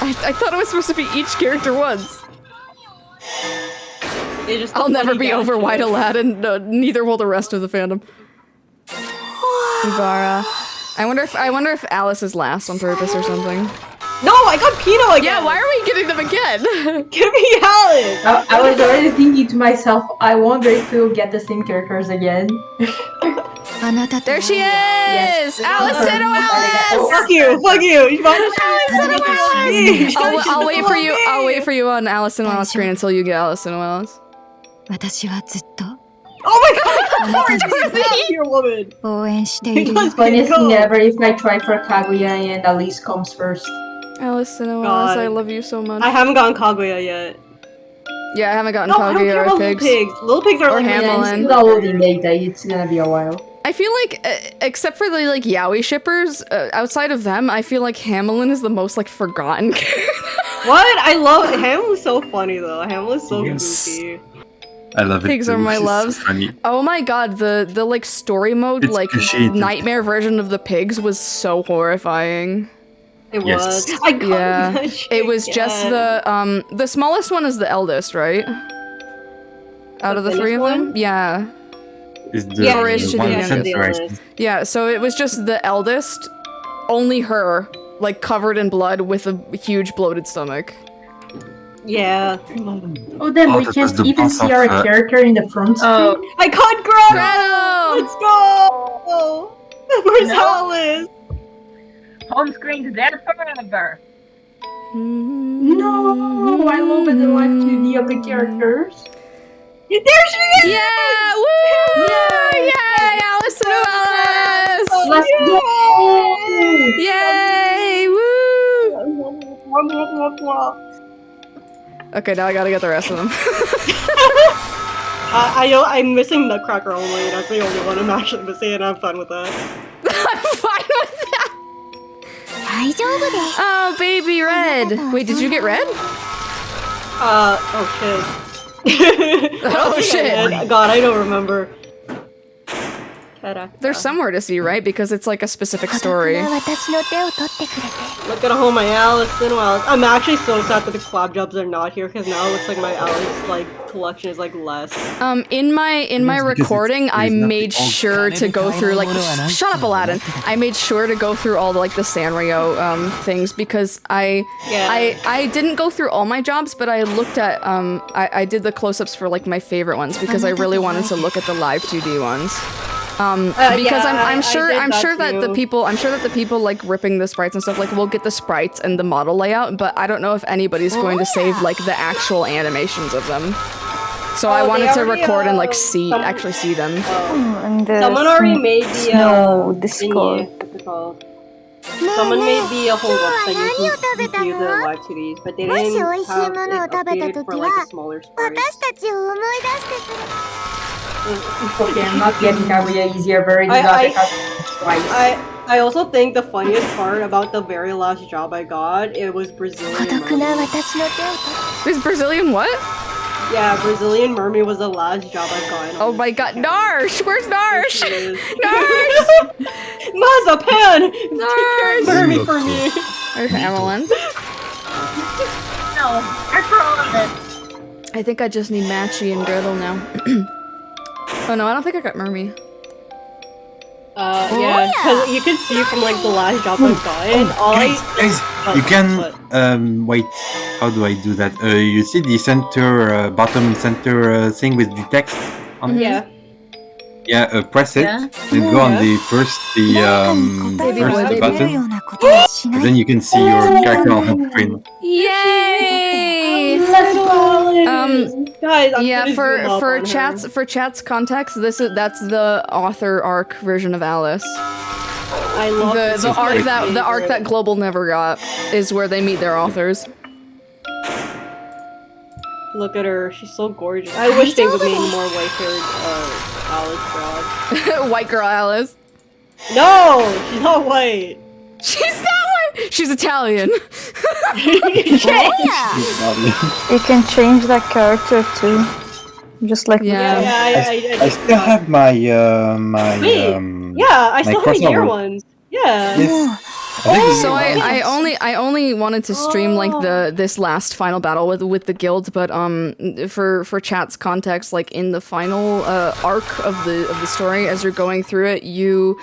I thought it was supposed to be each character once. It's just I'll a never funny be over gacha. white Aladdin. No, neither will the rest of the fandom. Ibarra. I wonder if Alice is last on purpose or something. No, I got Pino again. Yeah, why are we getting them again? Give me Alice. I was already thinking to myself, I wonder if we'll get the same characters again. There she is! Alice, SINoALICE! Fuck you, fuck you. I'll wait for you. I'll wait for you on Alice SINoALICE screen until you get Alice SINoALICE. Oh my god! Here, woman. Funniest thing ever if I try for Kaguya and Alice comes first. Alice SINoALICE, God. I love you so much. I haven't gotten Kaguya yet. Yeah, I haven't gotten No, I don't care Kaguya or about Pigs. Little Pigs. Little Pigs are Or like Hamelin. It's loading data, it's gonna be a while. I feel like, except for the like yaoi shippers, outside of them, I feel like Hamelin is the most like forgotten. What? I love Hamelin's so funny though. Hamelin's so goofy. I love it. Pigs too. are my It's loves. funny. Oh my god, the like story mode, It's like appreciated. nightmare version of the pigs was so horrifying. It Yes. was. I got Yeah, that shit it was just again. the smallest one is the eldest, right? Out of the three of them, yeah. Is the Yeah, or is she the one youngest? censorized? Yeah, so it was just the eldest, only her, like covered in blood with a huge bloated stomach. Yeah. Oh damn, Oh, we that can't was the even boss see of, our character in the front screen. Oh, I caught Grotto! Gretel! Let's go! Where's No. Alice? home screen's there forever. No, I love it. I like to the other characters. There she is! Yeah! Woo! Yay! Alice SINoALICE! Let's go! Yay! Woo! Okay, now I gotta get the rest of them. I'm missing Nutcracker only. That's the only one I'm actually missing, and I'm fine with that. I'm fine with that! Oh, baby Red! Wait, did you get Red? Oh shit. Oh shit! God, I don't remember. There's somewhere to see, right? Because it's like a specific story. Look at all my Alice SINoALICE. I'm actually so sad that the collab jobs are not here because now it looks like my Alice like collection is like less. In my Because recording, I there's made nothing- sure to go through like shut up, Aladdin. I made sure to go through all the like the Sanrio things because I didn't go through all my jobs, but I looked at I did the close-ups for like my favorite ones because I really wanted to look at the live 2D ones. Because I'm sure that the people like ripping the sprites and stuff like will get the sprites and the model layout, but I don't know if anybody's going to save like the actual animations of them. So I wanted to record and like actually see them. Someone already made the Discord. thingy, what's it called? Someone made the whole website you can view the live 2Ds, but they didn't have it updated for like the smaller sprites. Okay, I'm not getting Kaguya easier, very twice. I also think the funniest part about the very last job I got, it was Brazilian Mermaid. There's Brazilian what? Yeah, Brazilian Mermaid was the last job I got. Oh my god, Narsh! Where's Narsh? Narsh! Mazapan! Narsh! Mermaid for me! There's Hamelin. No, that's for all of it. I think I just need Matchy and Gretel now. Oh no, I don't think I got Mermy. Yeah, because you can see from like the last job I've gotten, Guys, you can wait. How do I do that? You see the center, bottom center thing with the text on it? Yeah. Yeah, press it. Yeah. Then go on the first button, and then you can see your character on the screen. Yay! Guys, I'm Yeah, gonna zoom up for on chat's context, that's the author arc version of Alice. I love The arc that Global never got is where they meet their authors. Look at her. She's so gorgeous. I wish they would make more white-haired Alice jobs. White girl Alice. No, she's not white. She's not white. She's Italian. You can change that character too. Just like I still have my Wait, yeah, I still have the year ones. Yeah. Yes. So I only wanted to stream like this last final battle with the guild, but for chat's context, like in the final arc of the story, as you're going through it, you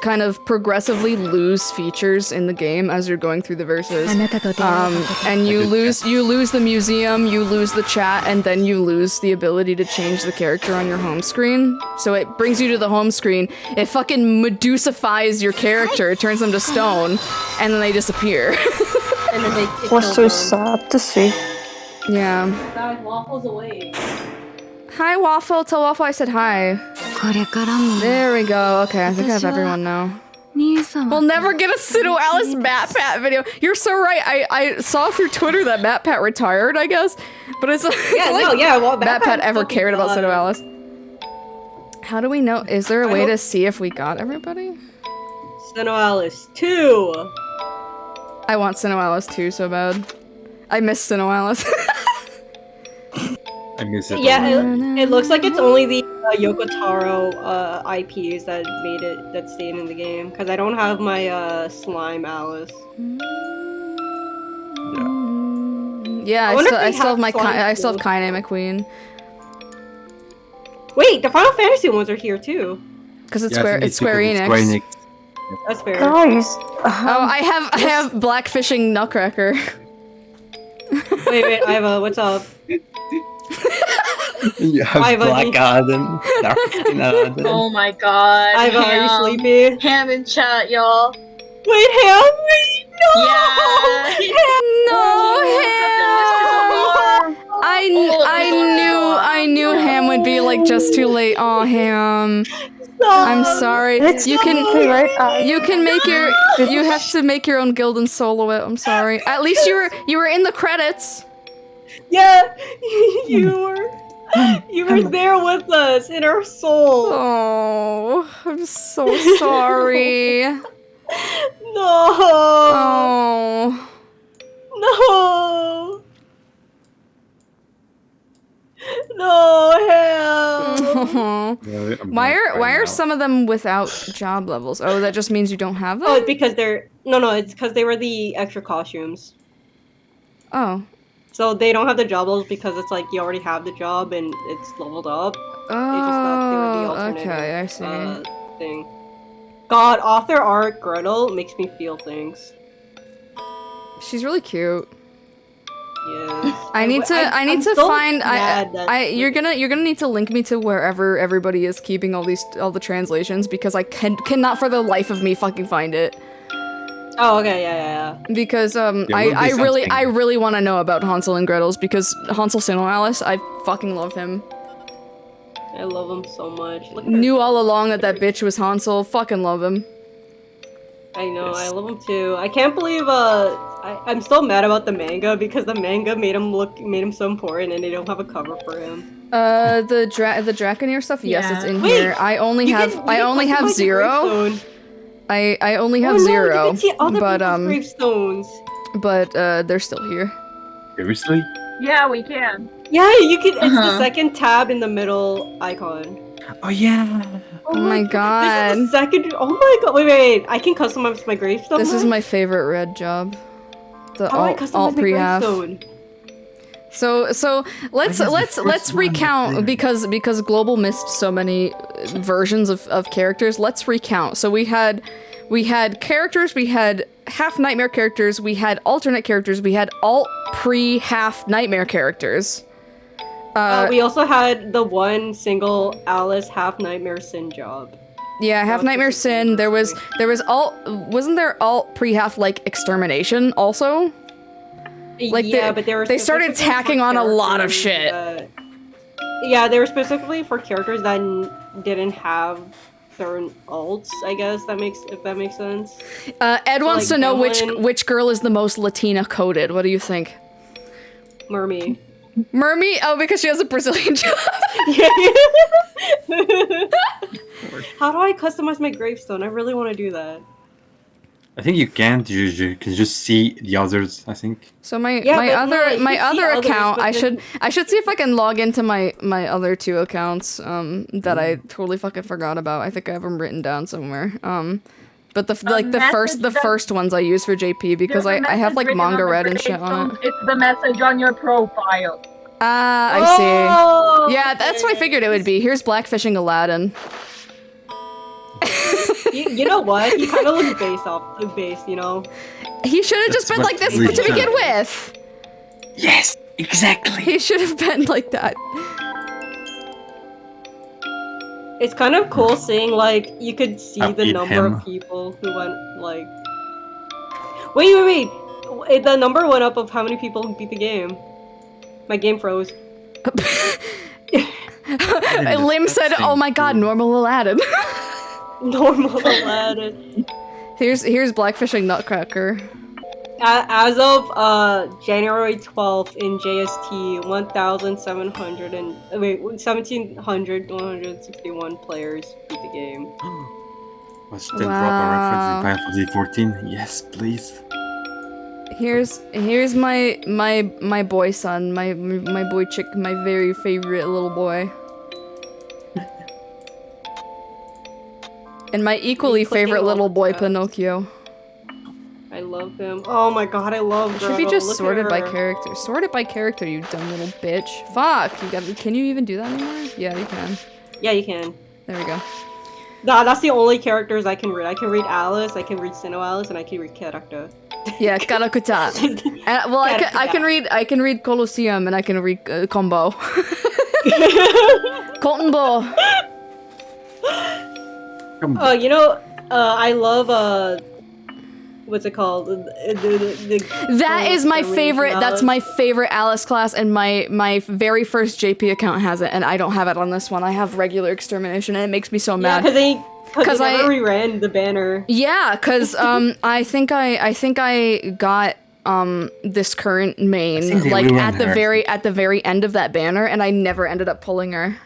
kind of progressively lose features in the game as you're going through the verses. And you lose the museum, you lose the chat, and then you lose the ability to change the character on your home screen. So it brings you to the home screen, it fucking Medusifies your character, it turns them to stone, and then they disappear. And then they was so sad to see. Yeah. Guys, Waffle's away. Hi, Waffle. Tell Waffle I said hi. There we go. Okay, I think I have everyone now. We'll never get a SINoALICE MatPat video. You're so right. I saw through Twitter that MatPat retired, I guess. But it's, well, MatPat ever cared about SINoALICE. How do we know? Is there a way to see if we got everybody? SINoALICE 2. I want SINoALICE 2 so bad. I miss SINoALICE. I miss it. Yeah, it looks like it's only the Yoko Taro IPs that stayed in the game, because I don't have my Slime Alice. Yeah, I still have Kaine McQueen. Wait, the Final Fantasy ones are here too. Because it's Square Enix. That's fair. Guys. Oh, I have Blackfishing Nutcracker. Wait, I have what's up? You have Black Adam, Dark Skin Adam. Oh my god. Are you sleepy? Ham in chat, y'all. Wait, Ham? Wait, no! Yeah! No, Ham! I knew Ham would be like just too late. Oh, Ham. I'm sorry. You have to make your own guild and solo it. I'm sorry. At least you were in the credits. Yeah, you were there with us in our soul. Oh, I'm so sorry. No. Oh. No. No, Ham. Why are some of them without job levels? Oh, that just means you don't have them? Oh, it's because it's because they were the extra costumes. Oh. So they don't have the job levels because it's like you already have the job and it's leveled up. Oh, okay, I see. Thing. God, author art Gretel makes me feel things. She's really cute. Yes. You're gonna need to link me to wherever everybody is keeping all the translations, because I cannot for the life of me fucking find it. Oh, okay, yeah. Because I really want to know about Hansel and Gretel's, because Hansel SINoALICE, I fucking love him. I love him so much. Knew all along that bitch was Hansel. Fucking love him. I know, I love him too. I can't believe I'm still mad about the manga, because the manga made him so important and they don't have a cover for him. The Draconeer stuff? Yes, it's in here. I only have zero. I only have zero. But they're still here. Seriously? Yeah, we can. Yeah, you can. It's the second tab in the middle icon. Oh yeah. Oh my god. This is the second. Oh my god. Wait. I can customize my gravestone. This is my favorite red job. The alt prehab. So let's recount, because Global missed so many versions of characters. Let's recount. So we had characters, we had half nightmare characters, we had alternate characters, we had alt pre-half nightmare characters. We also had the one single Alice half nightmare sin job. Yeah, half nightmare sin. There was alt. Wasn't there alt pre-half like extermination also? Like yeah, but they started tacking on a lot of shit. Yeah, they were specifically for characters that didn't have certain alts, I guess, if that makes sense. Ed wants to know which girl is the most Latina coded. What do you think? Mermy. Mermy? Oh, because she has a Brazilian job. How do I customize my gravestone? I really want to do that. I think you can't. You can just see the others. I think. So my Yeah, but other you can see others, account, but I then- should see if I can log into my other 2 accounts that I totally fucking forgot about. I think I have them written down somewhere. But the first ones I use for JP because I have like manga red and shit on it. It's the message on your profile. Ah, I see. Yeah, that's what I figured it would be. Here's Blackfishing Aladdin. You know what? He kind of looks based, you know? He should have just That's been what like this we to should. begin with. Yes, exactly. He should have been like that. It's kind of cool seeing, like, you could see I'll the eat number him. of people who went, like... Wait. The number went up of how many people beat the game. My game froze. Lim said, "Oh my god, normal Aladdin." Normal Aladdin. Here's Blackfishing Nutcracker. As of January 12th in JST, 1,161 players beat the game. Was still drop a reference in Final Fantasy 14? Yes, please. Here's my boy son, my boy chick, my very favorite little boy. And my equally favorite little boy, Pinocchio. I love him. Oh my god, I love It should be just sorted by character. Sorted by character, you dumb little bitch. Fuck, can you even do that anymore? Yeah, you can. Yeah, you can. There we go. Nah, that's the only characters I can read. I can read Alice, I can read SINoALICE, and I can read Character. Yeah, Karakuta. Well, I can read Colosseum, and I can read Combo. Colton Ball. You know, I love what's it called? That is my favorite. That's my favorite Alice class, and my very first JP account has it, and I don't have it on this one. I have regular extermination, and it makes me so mad. Because I never reran the banner. Yeah, because I think I got this current main like at the very end of that banner, and I never ended up pulling her.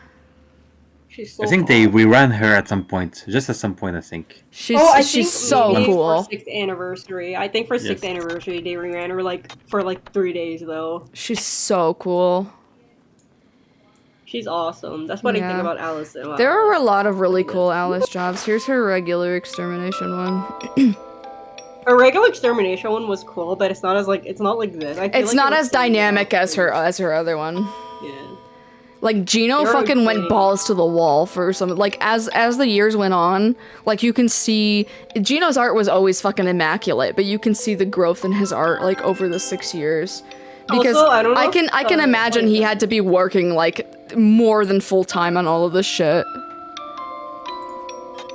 She's so I think cool. we ran her at some point. Just at some point, I think. She's so cool. For 6th anniversary. I think for 6th anniversary they reran her for 3 days though. She's so cool. She's awesome. That's what I think about Alice. There are a lot of really cool Alice jobs. Here's her regular extermination one. Her regular extermination one was cool, but it's not as it's not like this. I feel It's not as dynamic as her other one. Yeah. Like Gino fucking went balls to the wall for some as the years went on, you can see Gino's art was always fucking immaculate, but you can see the growth in his art over the 6 years. Because also, I don't know I can imagine he had to be working more than full time on all of this shit.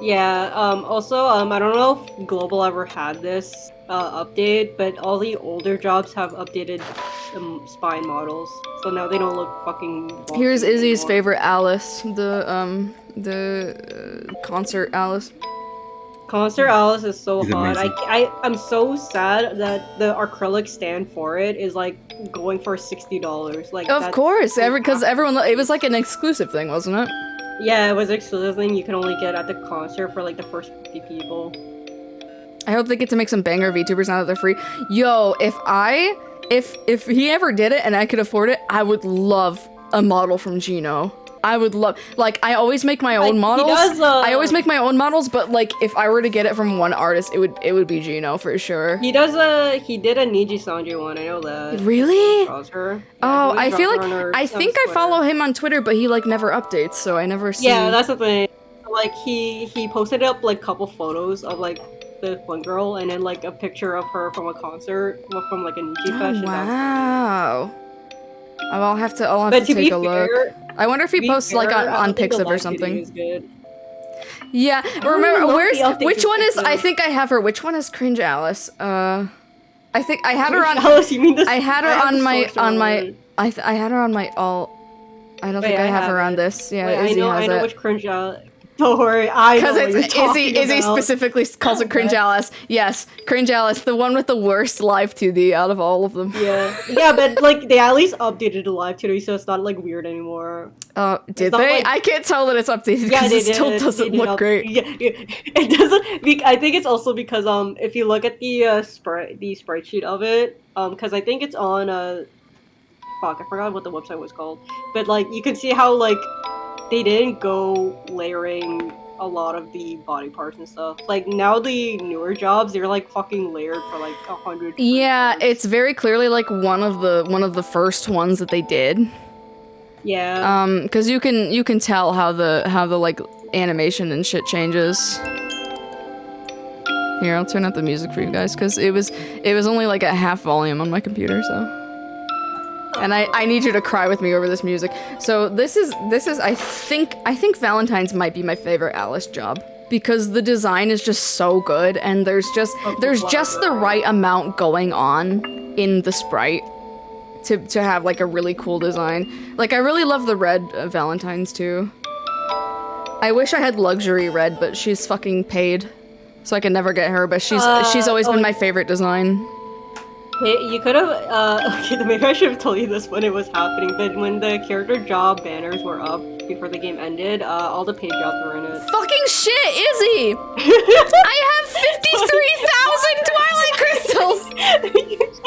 Yeah, also, I don't know if Global ever had this update, but all the older jobs have updated spine models, so now they don't look fucking wonky Here's Izzy's anymore. favorite Alice, the concert Alice. Concert Alice is so He's hot. amazing. I'm so sad that the acrylic stand for it is going for $60. Of course, because everyone, it was an exclusive thing, wasn't it? Yeah, it was an exclusive thing you can only get at the concert for the first 50 people. I hope they get to make some banger VTubers now that they're free. Yo, if he ever did it and I could afford it, I would love a model from Gino. I would love, I always make my own models. I always make my own models, but if I were to get it from one artist, it would be Gino for sure. He did a Niji Sanji one, I know that. Really? Draws her. Oh, Yeah, I feel draws her on her- I on think I Twitter. follow him on Twitter, but he never updates, so I never see. Yeah, that's the thing. He posted up couple photos of the one girl and then a picture of her from a concert from a Niji Fest. Wow. I'll have to But to take be a look. fair, I wonder if he posts on Pixiv or something. Yeah, remember which one is? I think I have her. Which one is Cringe Alice? I think I had her on. Alice, you mean this? I had her on my I had her on my alt. I don't think I have her on this. Yeah, Wait, Izzy has I know it. which Cringe Alice. Don't worry, I know Because what you're it's talking Izzy about. specifically calls it Cringe Alice. Yes, Cringe Alice, the one with the worst live 2D out of all of them. Yeah, but like they at least updated the live 2D, so it's not like weird anymore. Did not they? like- I can't tell that it's updated Yeah, because they it still did. doesn't They did look great. Yeah, it doesn't. I think it's also because if you look at the sprite sheet of it, because I think it's on fuck, I forgot what the website was called, but like you can see how like they didn't go layering a lot of the body parts and stuff. Like now the newer jobs, they're like fucking layered for like 100. Yeah, it's very clearly like one of the first ones that they did. Yeah. Because you can tell how the like animation and shit changes. Here, I'll turn up the music for you guys because it was only like at half volume on my computer, so. And I need you to cry with me over this music. So this is I think Valentine's might be my favorite Alice job because the design is just so good and there's just the right amount going on in the sprite to have like a really cool design. Like I really love the red Valentine's too. I wish I had luxury red, but she's fucking paid, so I can never get her. But she's always been my favorite design. Hey, you could have, okay, maybe I should have told you this when it was happening, but when the character job banners were up before the game ended, all the paid jobs were in it. Fucking shit, Izzy! I have 53,000 Twilight Crystals! 53,000!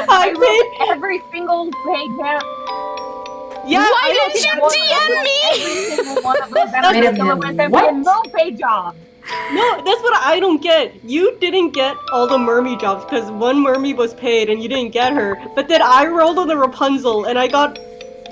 I paid every single paid job. Yeah, why didn't you DM me? Every single one of those no paid job. No, that's what I don't get. You didn't get all the Mermy jobs because one Mermy was paid and you didn't get her. But then I rolled on the Rapunzel and I got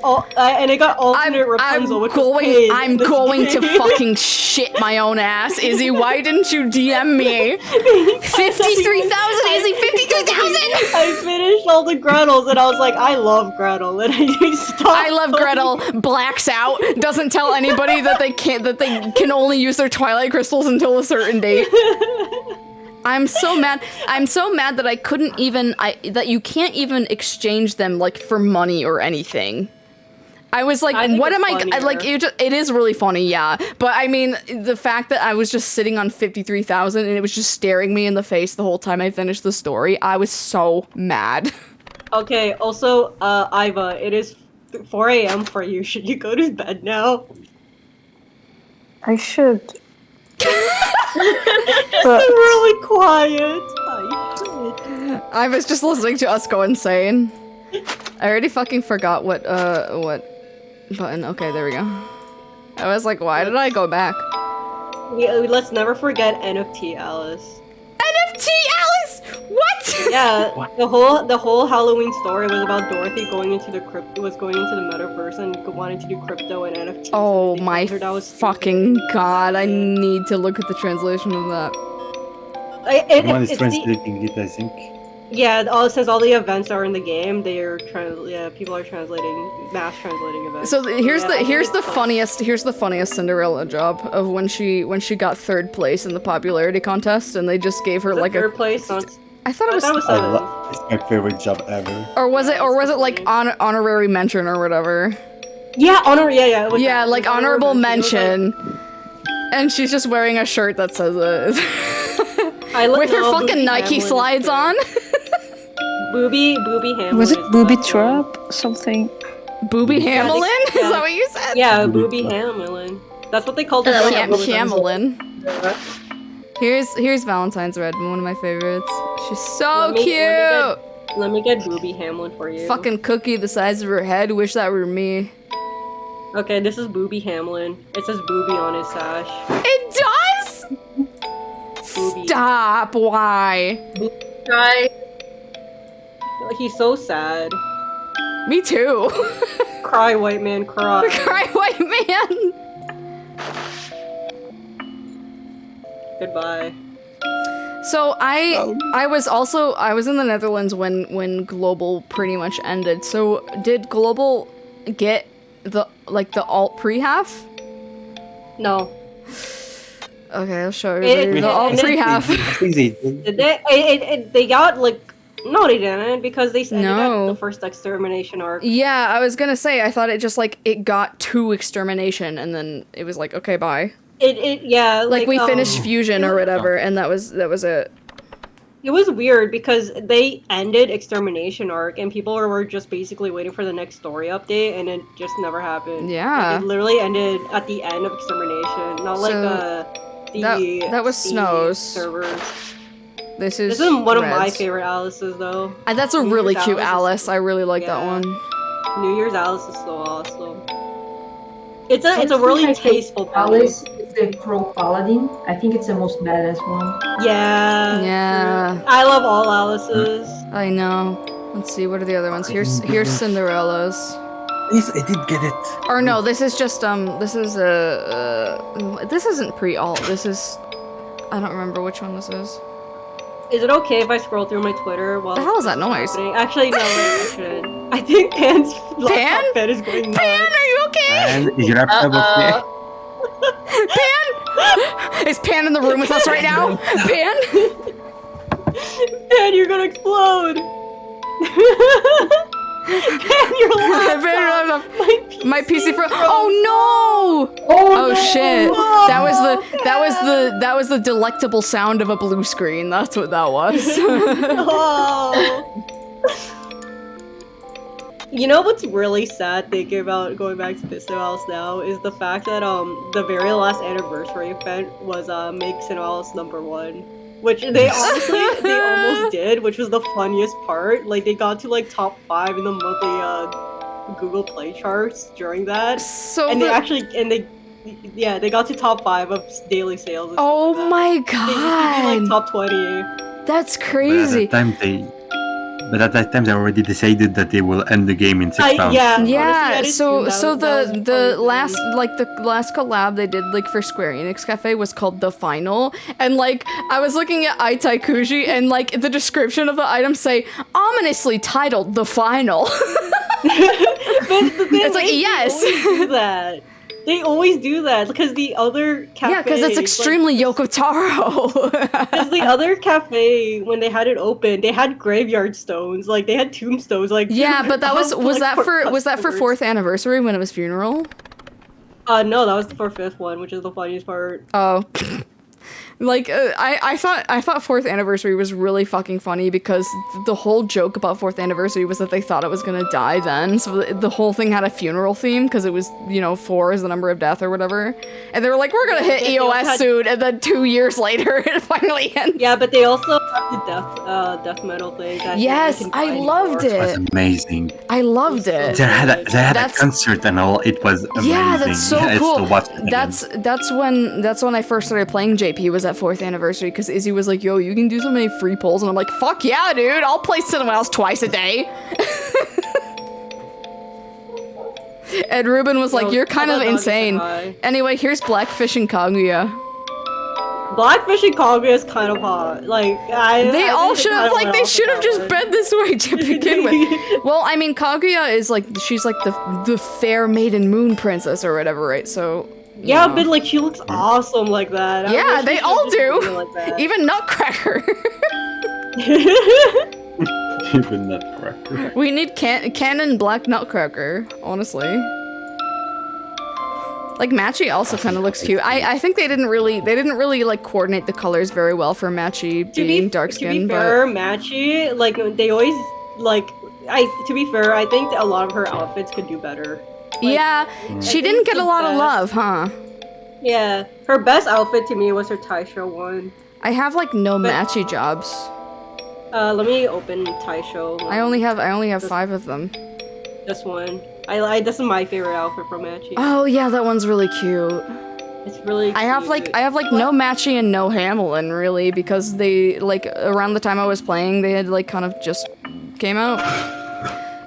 alternate Rapunzel, which was paid. I'm going to fucking shit my own ass, Izzy. Why didn't you DM me? 53,000, Izzy, 53,000! I finished all the Gretels and I was like, I love Gretel, and I just stopped. I love Gretel. Blacks out. Doesn't tell anybody that they can only use their Twilight Crystals until a certain date. I'm so mad. I'm so mad that I couldn't even. that you can't even exchange them like for money or anything. I was like, what am I like? It is really funny, yeah. But I mean, the fact that I was just sitting on 53,000 and it was just staring me in the face the whole time I finished the story, I was so mad. Okay. Also, Iva, it is 4 a.m. for you. Should you go to bed now? I should. It's really quiet. I should. I was just listening to us go insane. I already fucking forgot what button. Okay, there we go. I was like, why did I go back? Let's never forget NFT Alice. NFT Alice! What? Yeah, the whole Halloween story was about Dorothy going into the metaverse and wanting to do crypto and NFTs. Oh my fucking god! I need to look at the translation of that. One is translating it, I think. Yeah, since all the events are in the game, people are mass translating events. So here's the funniest Cinderella job of when she got 3rd place in the popularity contest and they just gave her like 3rd place. I thought it was 7th. It's my favorite job ever. Or was it like honorary mention or whatever? Yeah, like honorable mention. And she's just wearing a shirt that says it. With her fucking Nike slides on. Booby Hamlin. Was it Booby Trap? Something. Booby Hamlin? Is that what you said? Yeah, Booby Hamlin. That's what they called it. Hamlin. Here's Valentine's Red, one of my favorites. She's so cute! Let me get Booby Hamlin for you. Fucking cookie the size of her head. Wish that were me. Okay, this is Booby Hamlin. It says Booby on his sash. It does? Booby. Stop, why? Try. He's so sad. Me too. Cry, white man, cry. Cry, white man. Goodbye. So I was in the Netherlands when Global pretty much ended. So did Global get the alt pre-half? No. Okay, I'll show you the alt pre-half. They got like No, they didn't, because they said No. the first extermination arc. Yeah, I was gonna say, I thought it just, like, it got to extermination, and then it was like, okay, bye. Yeah, Like, we finished fusion or whatever, and that was it. It was weird because they ended extermination arc, and people were just basically waiting for the next story update, and it just never happened. Yeah. Like, it literally ended at the end of extermination, not like that was Snow's servers. This is one of my Red's. favorite Alice's, though. And that's a New really Year's cute Alice Alice. I really like that yeah. one. New Year's Alice is so awesome. It's a really tasteful Alice is the Crow Paladin. I think it's the most badass one. Yeah. Yeah. I love all Alice's. I know. Let's see, what are the other ones? Here's Cinderella's. Yes, I did get it. Or no, this is just this is this isn't pre-alt. This is, I don't remember which one this is. Is it okay if I scroll through my Twitter while The hell is that this noise? happening? Actually, no, I shouldn't. I think Pan's laptop bed is going nuts. Pan, are you okay? And is your laptop okay? Pan? Is Pan in the room with us right now? Pan? Pan, you're gonna explode! Pan, your laptop! My PC for oh no! Oh shit! That was the delectable sound of a blue screen. That's what that was. Oh. You know what's really sad thinking about going back to SINoALICE now is the fact that the very last anniversary event was make SINoALICE #1. Which they honestly they almost did, which was the funniest part. Like they got to like top 5 in the monthly Google Play charts during that. So and they got to top 5 of daily sales. And oh stuff like my that. god! They used to be, like top 20. That's crazy. But at that time they already decided that they will end the game in 6 rounds. Yeah. Honestly, So the last collab they did like for Square Enix Cafe was called The Final, and like I was looking at Itai Kuji and like the description of the item say ominously titled The Final. It's like yes. They always do that because the other cafe. Yeah, because it's extremely Yoko Taro. Because the other cafe, when they had it open, they had graveyard stones. Like they had tombstones. Like yeah, but that was that for customers. 4th anniversary when it was funeral? No, that was for 5th one, which is the funniest part. Oh. Like, I thought 4th anniversary was really fucking funny because the whole joke about 4th anniversary was that they thought it was gonna die then, so the whole thing had a funeral theme because it was, 4 is the number of death or whatever, and they were like, we're gonna hit EOS soon, and then 2 years later it finally ends. Yeah, but they also have the death metal thing. That yes, I loved It was it. amazing. I loved it. They had a concert and all. It was amazing. Yeah, that's so cool. I still watched it again. That's when I first started playing JP was at 4th anniversary because Izzy was like, yo, you can do so many free polls, and I'm like, fuck yeah, dude, I'll play SINoALICE twice a day. And Ruben was like, you're kind of insane. Anyway, here's Blackfish and Kaguya. Blackfish and Kaguya is kind of hot. Like they all should have they should have just been this way to begin with. Well, I mean, Kaguya is like she's like the fair maiden moon princess or whatever, right? So yeah, but like she looks awesome like that. Yeah, they all do. Like even Nutcracker. Even Nutcracker. We need canon Black Nutcracker, honestly. Like Matchy also kind of looks cute. I think they didn't really like coordinate the colors very well for Matchy being dark skinned. To be fair, Matchy, like they always like to be fair, I think a lot of her outfits could do better. Like, yeah, she didn't get a lot of love, huh? Yeah, her best outfit to me was her Taisho one. I have like no Matchy jobs. Let me open Taisho. I only have 5 of them. This one. This is my favorite outfit from Matchy. Oh yeah, that one's really cute. It's really cute. I have like no Matchy and no Hamlin really because they like around the time I was playing they had like kind of just came out.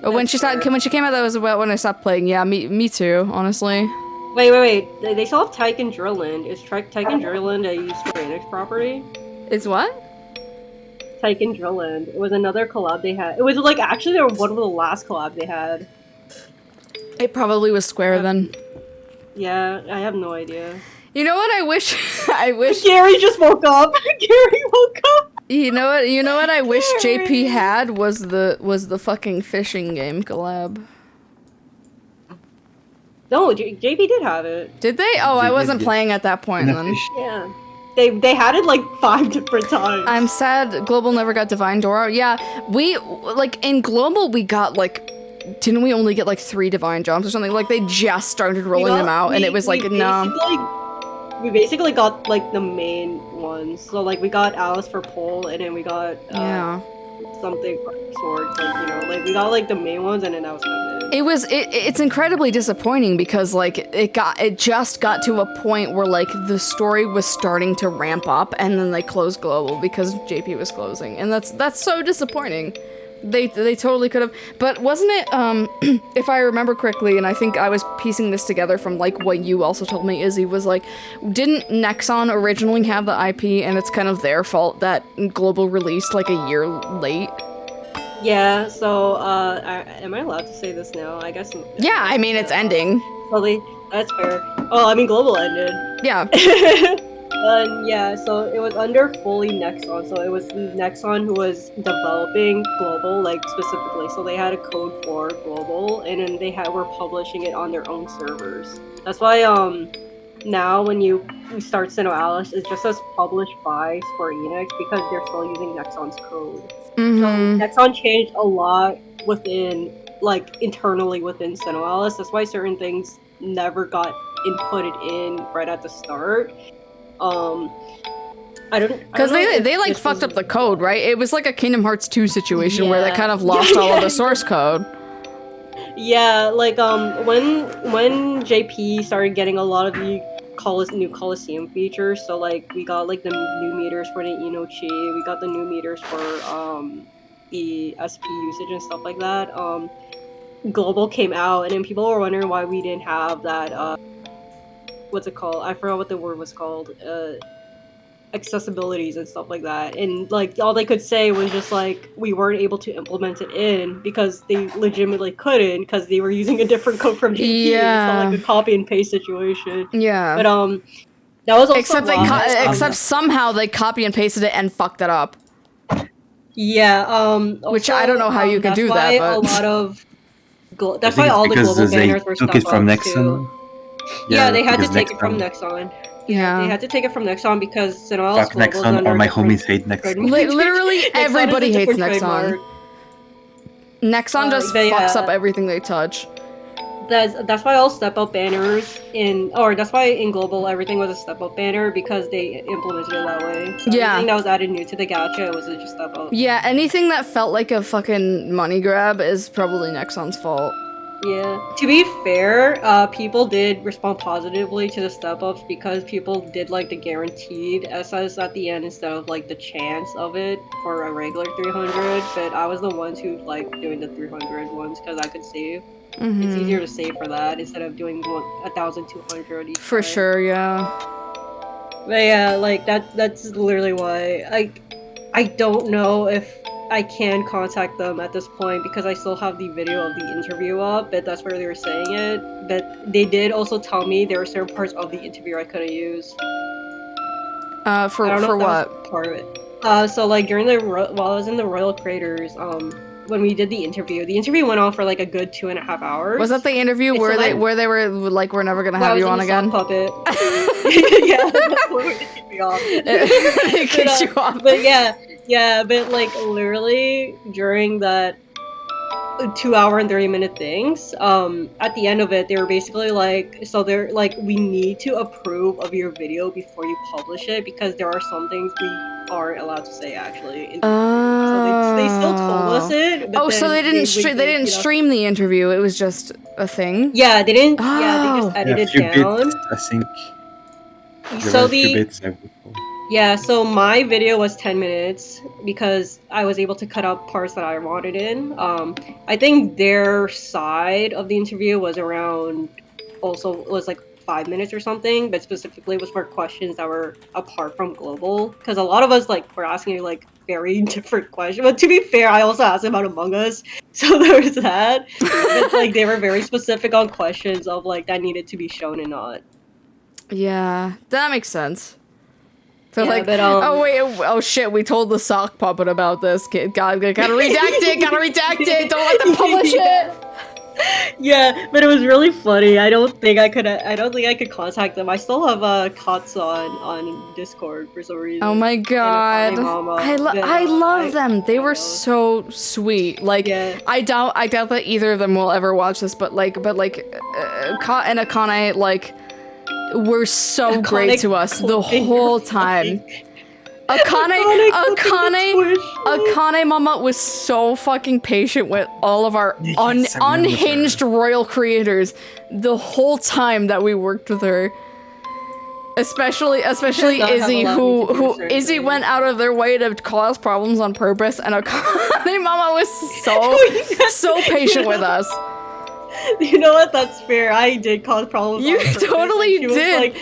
When she came out, that was about when I stopped playing. Yeah, me too, honestly. Wait. They still have Tycoon Drillland. Is Tycoon Drillland a Square Enix property? It's what? Tycoon Drillland. It was another collab they had. It was like actually they were one of the last collabs they had. It probably was Square then. Yeah, I have no idea. You know what I wish? I wish Gary just woke up. Gary woke up. You know what? You know what I wish JP had was the fucking fishing game collab. No, JP did have it. Did they? Oh, I wasn't playing at that point then. Yeah. They had it like 5 different times. I'm sad Global never got Divine Door. Yeah, we, like, in Global we got, like, didn't we only get, like, 3 Divine Jumps or something? Like, they just started rolling them out, and it was like, no. We basically got, like, the main ones. So, like, we got Alice for pole, and then we got, something for swords, like, you know, like, we got, like, the main ones, and then that was kind of it. It's incredibly disappointing because, like, it just got to a point where, like, the story was starting to ramp up, and then they closed Global because JP was closing, and that's so disappointing. They totally could have, but wasn't it, if I remember correctly, and I think I was piecing this together from, like, what you also told me, Izzy, was, like, didn't Nexon originally have the IP, and it's kind of their fault that Global released, like, a year late? Yeah, so, am I allowed to say this now? I guess. Yeah, I mean, it's ending. Probably, that's fair. Oh, I mean, Global ended. Yeah. Yeah, so it was under fully Nexon, so it was Nexon who was developing Global, like, specifically, so they had a code for Global, and then they were publishing it on their own servers. That's why, now when you start SINoALICE, it just says published by Square Enix, because they're still using Nexon's code. Mm-hmm. So Nexon changed a lot within, like, internally within SINoALICE, that's why certain things never got inputted in right at the start. Because they like fucked up the code, right? It was like a Kingdom Hearts 2 situation where they kind of lost all of the source code. Yeah, like when JP started getting a lot of the new Coliseum features, so like we got like the new meters for the Inochi, we got the new meters for the SP usage and stuff like that. Global came out, and then people were wondering why we didn't have that what's it called? I forgot what the word was called. Accessibilities and stuff like that. And like all they could say was just like we weren't able to implement it in because they legitimately couldn't because they were using a different code from GP. Yeah. It's not like a copy and paste situation. Yeah. But that was also except somehow they copy and pasted it and fucked it up. Yeah. Which I don't know how you could do that. But a lot of that's why all the global banners were took it from Nexon. Yeah, they had to take it from Nexon. Yeah, they had to take it from Nexon because SINoALICE Fuck Nexon, or my homies hate Nexon. Literally everybody hates Nexon. Nexon just fucks up everything they touch. That's why all step-up banners that's why in Global everything was a step-up banner because they implemented it that way. So anything that was added new to the gacha was just step-up. Yeah, anything that felt like a fucking money grab is probably Nexon's fault. Yeah. To be fair, people did respond positively to the step-ups because people did like the guaranteed SS at the end instead of like the chance of it for a regular 300, but I was the ones who like doing the 300 ones because I could save. Mm-hmm. It's easier to save for that instead of doing 1,200 each For sure, yeah. But yeah, like that's literally why I don't know if I can contact them at this point because I still have the video of the interview up, but that's where they were saying it. But they did also tell me there were certain parts of the interview I couldn't use. For what? Part of it. So like during while I was in the Royal Craters, when we did the interview went on for like a good 2.5 hours. Was that the interview where they were like, we're never gonna have you on again? Puppet. Yeah, that's where it kicked me off. It kicked you off. But yeah, but like literally during that 2 hour and 30-minute things, at the end of it, they were basically like, so they're like, we need to approve of your video before you publish it because there are some things we aren't allowed to say actually. So they still told us it. But so they didn't stream the interview. It was just a thing. Yeah, they didn't. Yeah, they just edited it down. Bits, I think. So so my video was 10 minutes because I was able to cut out parts that I wanted in. I think their side of the interview was like 5 minutes or something, but specifically was for questions that were apart from Global. Because a lot of us like were asking like very different questions. But to be fair, I also asked about Among Us, so there was that. But like they were very specific on questions of like that needed to be shown and not. Yeah, that makes sense. So Yeah, like, but, oh wait, oh shit, we told the sock puppet about this. Kid, gotta redact it, gotta redact it. Don't let them publish it. Yeah, but it was really funny. I don't think I could contact them. I still have Katsu on Discord for some reason. Oh my god, I love them. They were so sweet. Like, yeah. I doubt that either of them will ever watch this, but Ka and Akane like were so great to us the whole time. Akane Mama was so fucking patient with all of our unhinged royal creators the whole time that we worked with her. Especially Izzy, who Izzy went out of their way to cause problems on purpose, and Akane Mama was so patient with us. You know what? That's fair. I did cause problems. You totally did.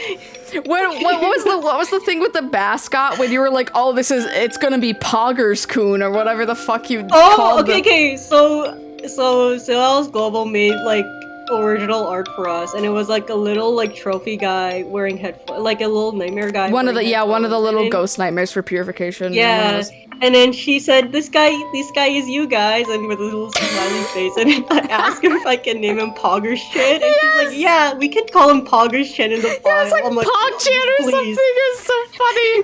What was the thing with the mascot when you were like, oh, it's gonna be Poggers-kun or whatever the fuck you called okay. So SINoALICE Global made like original art for us, and it was like a little like trophy guy wearing headphones, like a little nightmare guy. One of the little ghost nightmares for purification. Yeah. And then she said, this guy is you guys, and with a little smiley face, and I asked her if I can name him Poggers-chan, and she's like, yeah, we can call him Poggers-chan in the file. Yeah, it's like Pog-chan or something, it's so funny.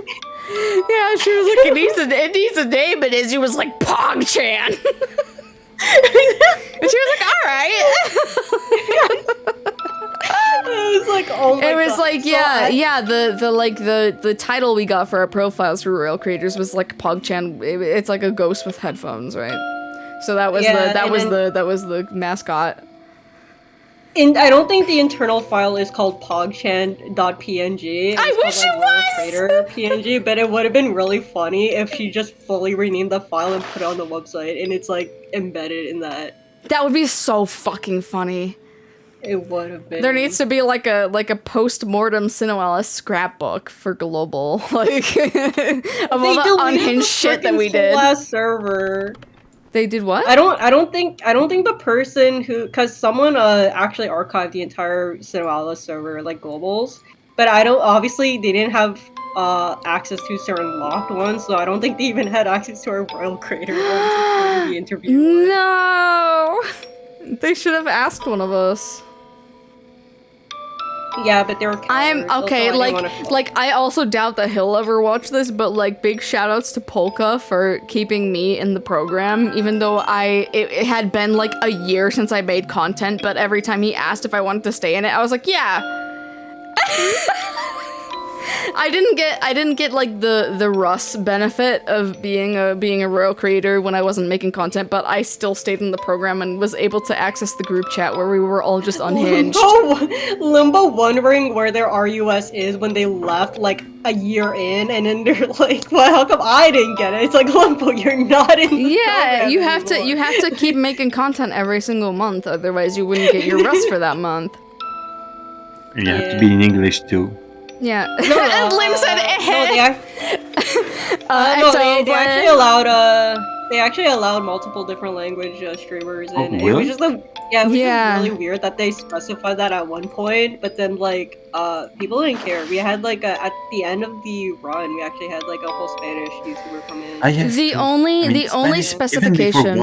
Yeah, she was like, it needs a name, and Izzy was like, Pog-chan. And she was like, alright. It was like, oh my god. It was like, the title we got for our profiles for Royal Creators was like Pog-chan. It's like a ghost with headphones, right? So that was the mascot. And I don't think the internal file is called pogchan.png. I wish it was! PNG, but it would have been really funny if she just fully renamed the file and put it on the website, and it's like embedded in that. That would be so fucking funny. It would have been. There needs to be like a postmortem SINoALICE scrapbook for global, like of all the unhinged shit that we did. Last server. They did what? I don't think the person because someone actually archived the entire SINoALICE server, like globals, but obviously they didn't have access to certain locked ones, so I don't think they even had access to our royal creator ones for the interview. No, they should have asked one of us. Yeah, but they were cowards. I'm okay, like I also doubt that he'll ever watch this, but like big shoutouts to Polka for keeping me in the program, even though it had been like a year since I made content, but every time he asked if I wanted to stay in it, I was like, yeah. I didn't get like the Russ benefit of being a royal creator when I wasn't making content, but I still stayed in the program and was able to access the group chat where we were all just unhinged. Limbo wondering where their RUS is when they left like a year in, and then they're like, well, how come I didn't get it? It's like, Limbo, you're not in the program you have anymore. to keep making content every single month, otherwise you wouldn't get your Russ for that month. You have to be in English too. Yeah. And Lim said, they actually allowed multiple different language streamers, and really? it was just just really weird that they specified that at one point, but then like people didn't care. We had like at the end of the run, we actually had like a whole Spanish YouTuber come in. The only specification.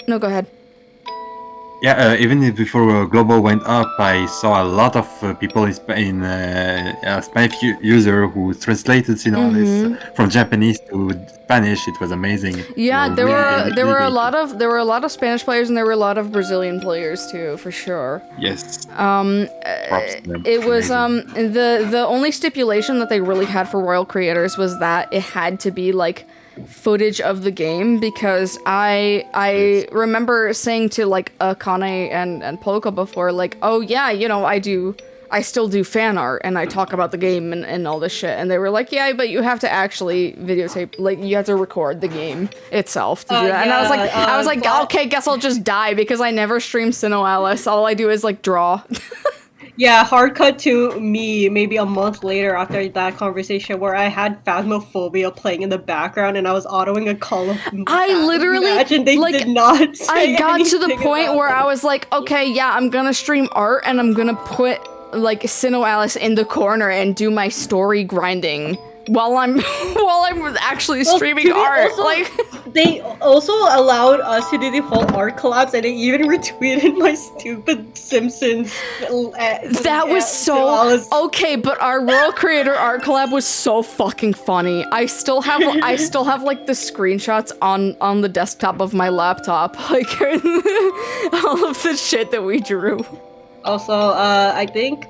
No, go ahead. Yeah, even before Global went up, I saw a lot of people in Spanish user who translated SINoALICE from Japanese to Spanish. It was amazing. Yeah, there were a lot of Spanish players, and there were a lot of Brazilian players too, for sure. Yes. It was the only stipulation that they really had for royal creators was that it had to be like footage of the game, because I remember saying to like Akane and Polka before, like, oh yeah, you know, I still do fan art and I talk about the game and all this shit, and they were like, yeah, but you have to actually videotape, like you have to record the game itself to do that. And I was like, okay, guess I'll just die, because I never stream SINoALICE. All I do is like draw. Yeah, hard cut to me maybe a month later after that conversation where I had Phasmophobia playing in the background and I was autoing a Call of Duty. I literally, they like, did not say I got to the anything point about where that. I was like, okay, yeah, I'm gonna stream art and I'm gonna put like SINoALICE in the corner and do my story grinding while I'm actually streaming art. Also, like they also allowed us to do the whole art collapse, and they even retweeted my stupid Simpsons. that was so okay, but our World Creator art collab was so fucking funny. I still have like the screenshots on the desktop of my laptop, like all of the shit that we drew. Also, I think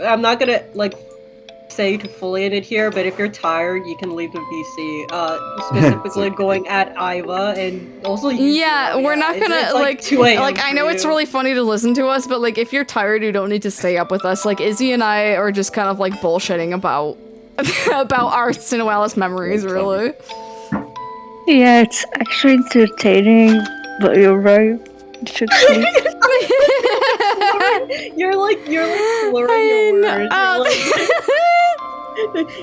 I'm not gonna like say to fully edit here, but if you're tired, you can leave the VC. Specifically going at Iva, and also we're not gonna it's like 2 a.m. like I know it's really funny to listen to us, but like if you're tired, you don't need to stay up with us. Like Izzy and I are just kind of like bullshitting about our SINoALICE memories, really. Yeah, it's actually entertaining, but you're right. You should sleep. you're like slurring your words.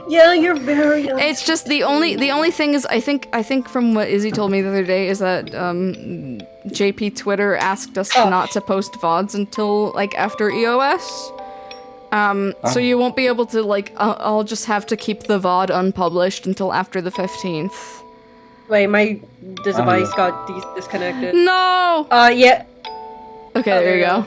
Yeah, you're very. It's just the only thing is I think from what Izzy told me the other day is that JP Twitter asked us not to post VODs until like after EOS. So you won't be able to like. I'll just have to keep the VOD unpublished until after the 15th. Wait, my device got disconnected. No. Yeah. Okay, there you go.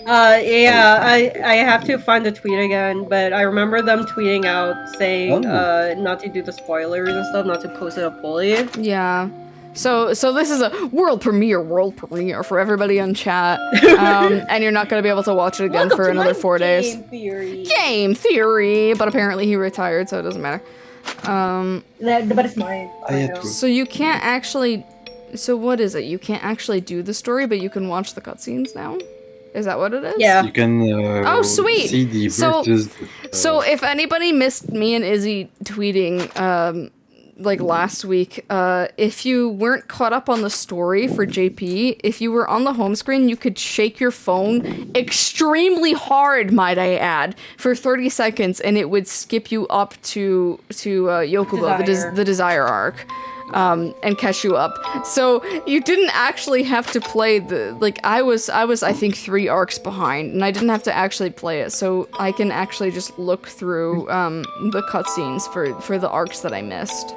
Yeah, I have to find the tweet again, but I remember them tweeting out saying not to do the spoilers and stuff, not to post it up fully. Yeah. So this is a world premiere for everybody on chat, and you're not gonna be able to watch it again for another 4 days. Game theory, but apparently he retired, so it doesn't matter. But it's mine. So you can't actually. So what is it? You can't actually do the story, but you can watch the cutscenes now. Is that what it is? Yeah. You can oh, sweet. see the versus. So if anybody missed me and Izzy tweeting like last week, if you weren't caught up on the story for JP, if you were on the home screen, you could shake your phone extremely hard, might I add, for 30 seconds, and it would skip you up to Yokubo, the Desire arc. And catch you up. So you didn't actually have to play the I was I think 3 arcs behind, and I didn't have to actually play it. So I can actually just look through the cutscenes for the arcs that I missed,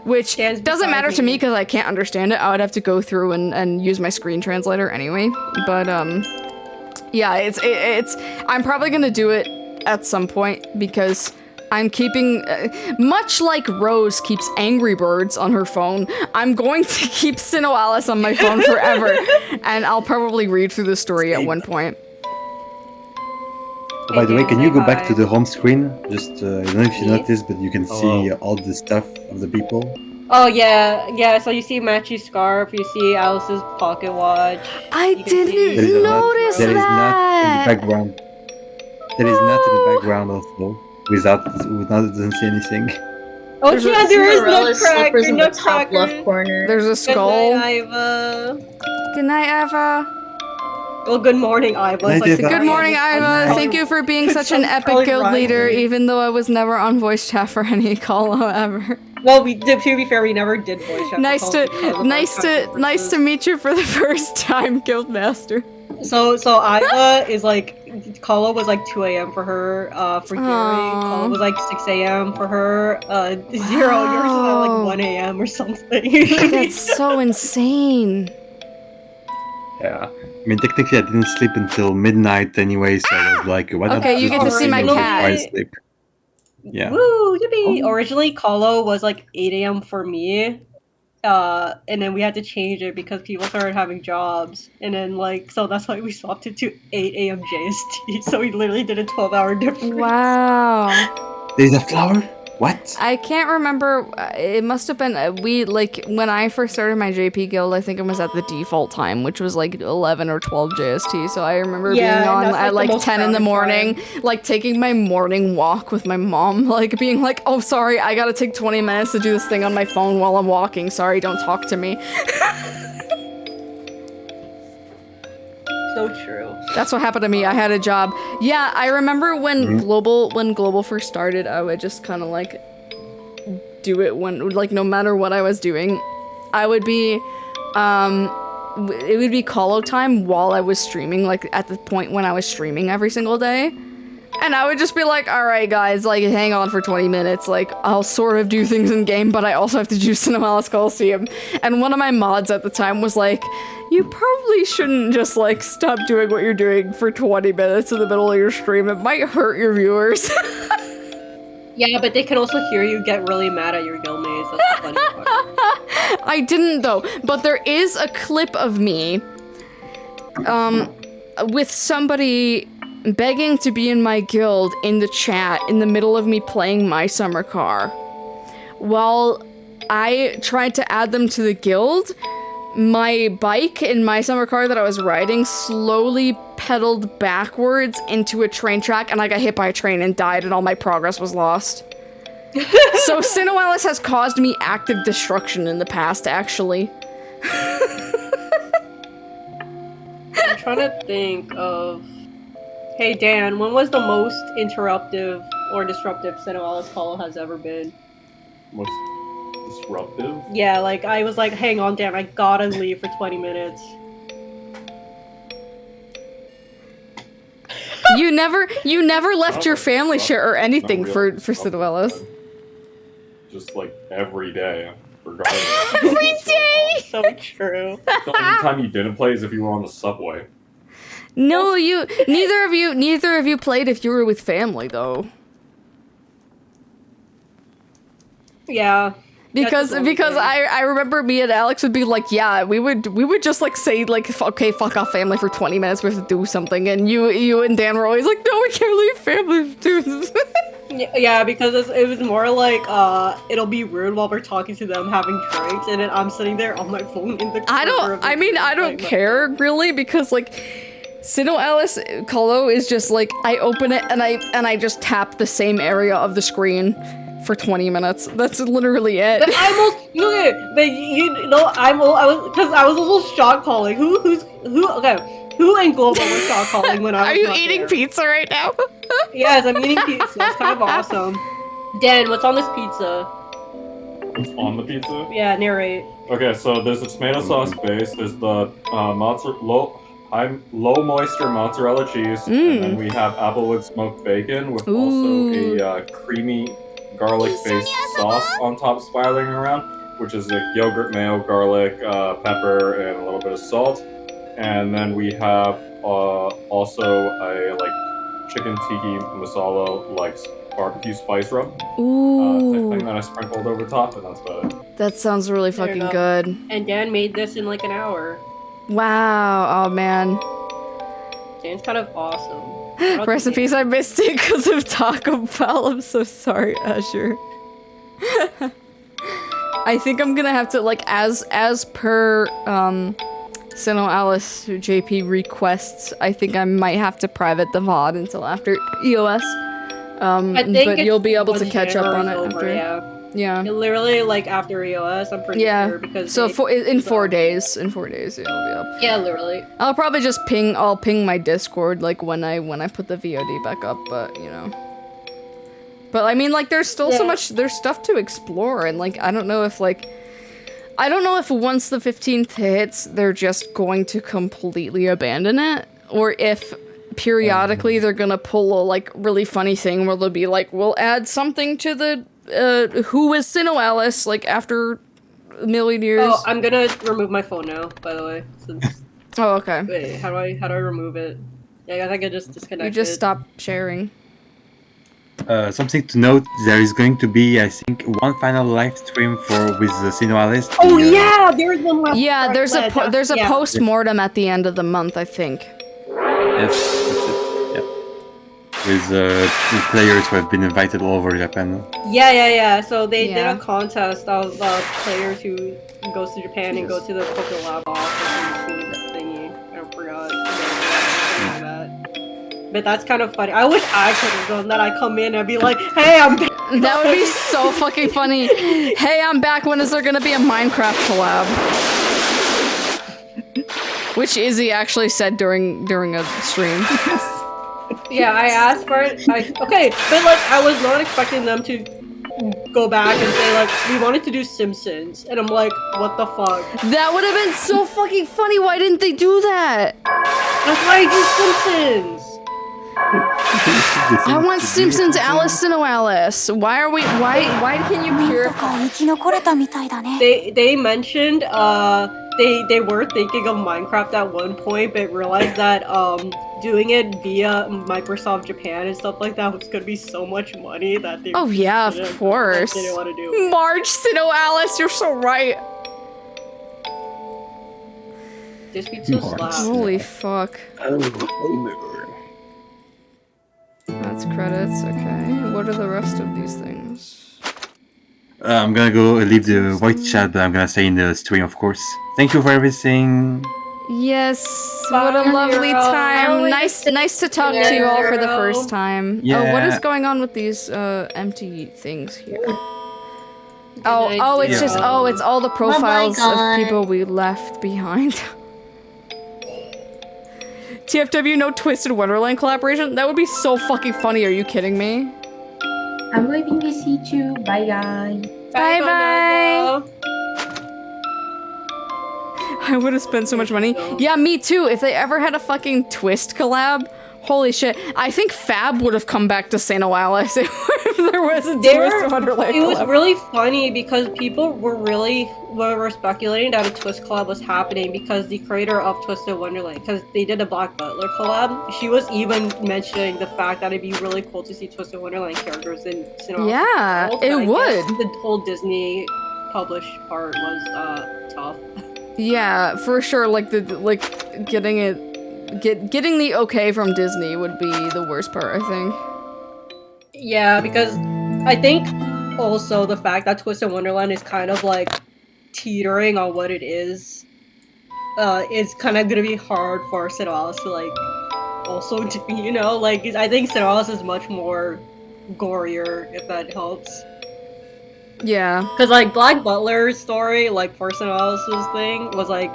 which doesn't matter to me because I can't understand it. I would have to go through and use my screen translator anyway. But yeah, it's I'm probably gonna do it at some point because I'm keeping, much like Rose keeps Angry Birds on her phone, I'm going to keep SINoALICE on my phone forever, and I'll probably read through the story at one point. By the way, can you go back to the home screen? Just, I don't know if you noticed, but you can see all the stuff of the people. Oh yeah. So you see Matchy's scarf, you see Alice's pocket watch. I didn't notice that. There is not in the background. There is not in the background also. Without doesn't see anything. Oh yeah, there is Nutcracker in the top left corner. There's a skull. Good night, Iva. Good night, Eva. Well, good morning, Iva. Good morning, Iva. Thank you for being such an epic guild leader, even though I was never on voice chat for any call ever. Well, to be fair, we never did voice chat. Nice to meet you for the first time, Guildmaster. So Iva is like, Kala was like 2 a.m. for her. For Gary, Kala was like 6 a.m. for her. Zero, yours was like 1 a.m. or something. That's so insane. Yeah, I mean technically I didn't sleep until midnight anyway, so I was like, why not? Okay, you get to see my cat. Sleep. Yeah. Woo, yippee! Originally, Kala was like 8 a.m. for me. And then we had to change it because people started having jobs, and then so that's why we swapped it to 8 a.m. JST. So we literally did a 12-hour difference. Wow. There's a flower? What? I can't remember. It must have been when I first started my JP guild. I think it was at the default time, which was like 11 or 12 JST. So I remember being on at like 10 in the morning, like taking my morning walk with my mom, like being like, "Oh, sorry, I gotta take 20 minutes to do this thing on my phone while I'm walking. Sorry, don't talk to me." So true. That's what happened to me. I had a job. Yeah, I remember when Global first started, I would just kind of like do it when no matter what I was doing. I would be it would be call-out time while I was streaming, like at the point when I was streaming every single day. And I would just be like, alright guys, like hang on for 20 minutes, like I'll sort of do things in game, but I also have to do SINoALICE Coliseum. And one of my mods at the time was like, you probably shouldn't just like stop doing what you're doing for 20 minutes in the middle of your stream, it might hurt your viewers. Yeah, but they can also hear you get really mad at your guildmates. That's the funny part. I didn't though, but there is a clip of me, with somebody begging to be in my guild in the chat in the middle of me playing My Summer Car. While I tried to add them to the guild, my bike in My Summer Car that I was riding slowly pedaled backwards into a train track, and I got hit by a train and died, and all my progress was lost. So SINoALICE has caused me active destruction in the past, actually. I'm trying to think of... Hey Dan, when was the most interruptive or disruptive SINoALICE call has ever been? Most disruptive? Yeah, like I was like, hang on Dan, I gotta leave for 20 minutes. You never left your family share or anything for SINoALICE. Just like every day, regardless. Every day! So true. The only time you didn't play is if you were on the subway. No, neither of you played if you were with family though. Yeah. Because I remember me and Alex would be like, yeah, we would just like say like, okay, fuck off family for 20 minutes, we have to do something, and you and Dan were always like, no, we can't leave family to do this. Yeah, because it was more like, it'll be rude while we're talking to them having drinks, and then I'm sitting there on my phone in the corner I don't care really, because like SINoALICE Colo is just like, I open it and I just tap the same area of the screen for 20 minutes. That's literally it. But I was also shot calling. Who in Global was shot calling when I was Are you not eating there? pizza right now? Yes, I'm eating pizza. It's kind of awesome. Dan, what's on this pizza? What's on the pizza? Yeah, narrate. Okay, so there's a tomato sauce base, there's the low moisture mozzarella cheese, and then we have applewood smoked bacon with also a creamy garlic-based sauce on top spiraling around, which is like yogurt, mayo, garlic, pepper, and a little bit of salt. And then we have also a like chicken tiki masala like barbecue spice rub thing that I sprinkled over top, and that's about it. That sounds really fucking good. And Dan made this in like an hour. Wow. Oh man. Dan's kind of awesome. Recipes, I missed it because of Taco Bell. I'm so sorry, Asher. I think I'm gonna have to, like, as per SINoALICE JP requests, I think I might have to private the VOD until after EOS. But you'll be able to catch up on it after. Yeah. Literally, like, after EOS, I'm pretty sure, because so in 4 days, yeah, it'll be up. Yeah, literally. I'll probably just ping my Discord, like, when I put the VOD back up, but, you know. But, I mean, like, there's still so much, there's stuff to explore, and, like, I don't know if once the 15th hits, they're just going to completely abandon it, or if periodically they're gonna pull a, like, really funny thing where they'll be like, we'll add something to the who is SINoALICE, like, after a million years. Oh, I'm gonna remove my phone now, by the way. Since... Oh, okay. Wait, how do I remove it? Yeah, I think I just disconnected. You just stop sharing. Something to note, there is going to be, I think, one final live stream with SINoALICE. Oh yeah, there's one last. Yeah, there's a postmortem at the end of the month, I think. Yes, that's it. Yeah, with players who have been invited all over Japan. Yeah. So they did a contest of players who goes to Japan and go to the Poké Lab office and thingy. I forgot. But that's kind of funny. I wish I could have done that. I come in and be like, hey, I'm back. That would be so fucking funny. Hey, I'm back. When is there gonna be a Minecraft collab? Which Izzy actually said during a stream. Yeah, I asked for it. Okay, but like I was not expecting them to go back and say like, we wanted to do Simpsons, and I'm like, what the fuck? That would have been so fucking funny. Why didn't they do that? That's why I do Simpsons. I want Simpsons Alice SINoALICE. Why can you purify? They mentioned they were thinking of Minecraft at one point, but realized that doing it via Microsoft Japan and stuff like that was gonna be so much money that they Oh yeah, of course. didn't want to do it. March SINoALICE, you're so right. This beats so slap. Holy fuck. That's credits, okay. What are the rest of these things? I'm gonna go leave the voice chat, but I'm gonna say in the stream, of course. Thank you for everything. Yes, what a lovely Hero. time. Nice to talk to you all for the first time. Yeah. Oh, what is going on with these empty things here? Oh, it's just it's all the profiles of people we left behind. TFW, no Twisted Wonderland collaboration? That would be so fucking funny. Are you kidding me? I'm leaving this too. Bye, guys. Bye bye. I would have spent so much money. Yeah, me too. If they ever had a fucking Twist collab, holy shit. I think Fab would have come back to SINoALICE if there was a Twist Wonderland It was collab. really funny because people were speculating that a Twist collab was happening because the creator of Twisted Wonderland, because they did a Black Butler collab, she was even mentioning the fact that it'd be really cool to see Twisted Wonderland characters in SINoALICE. Yeah, world, it but I would. guess the whole Disney published part was tough. Yeah, for sure. Like getting the okay from Disney would be the worst part, I think. Yeah, because I think also the fact that Twisted Wonderland is kind of like teetering on what it is kind of gonna be hard for SINoALICE to like also do, you know, like I think SINoALICE is much more gorier, if that helps. Yeah. Because like Black Butler's story, like for SINoALICE's thing, was like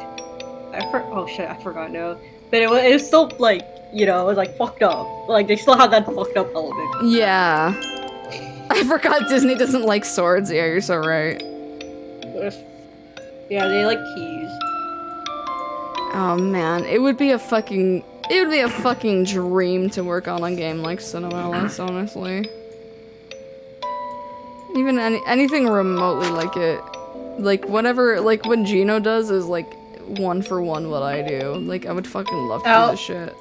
oh shit, I forgot now. But it was still like, you know, it was like fucked up. Like they still have that fucked up element. Yeah. I forgot Disney doesn't like swords. Yeah, you're so right. Yeah, they like keys. Oh man, it would be a fucking dream to work on a game like SINoALICE, honestly. Even anything remotely like it. Like whatever, like what Gino does is like 1-for-1 what I do. Like I would fucking love to do this shit.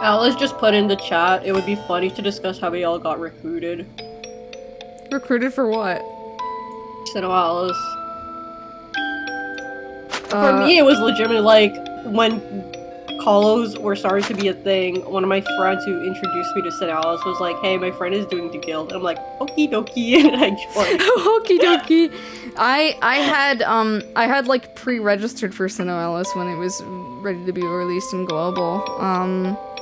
Alice just put in the chat, it would be funny to discuss how we all got recruited. Recruited for what? SINoALICE. For me, it was legitimately like when Colos were starting to be a thing. One of my friends who introduced me to SINoALICE was like, "Hey, my friend is doing the guild." And I'm like, "Okie dokie," and I joined. Okie dokie. I had like pre-registered for SINoALICE when it was ready to be released in global.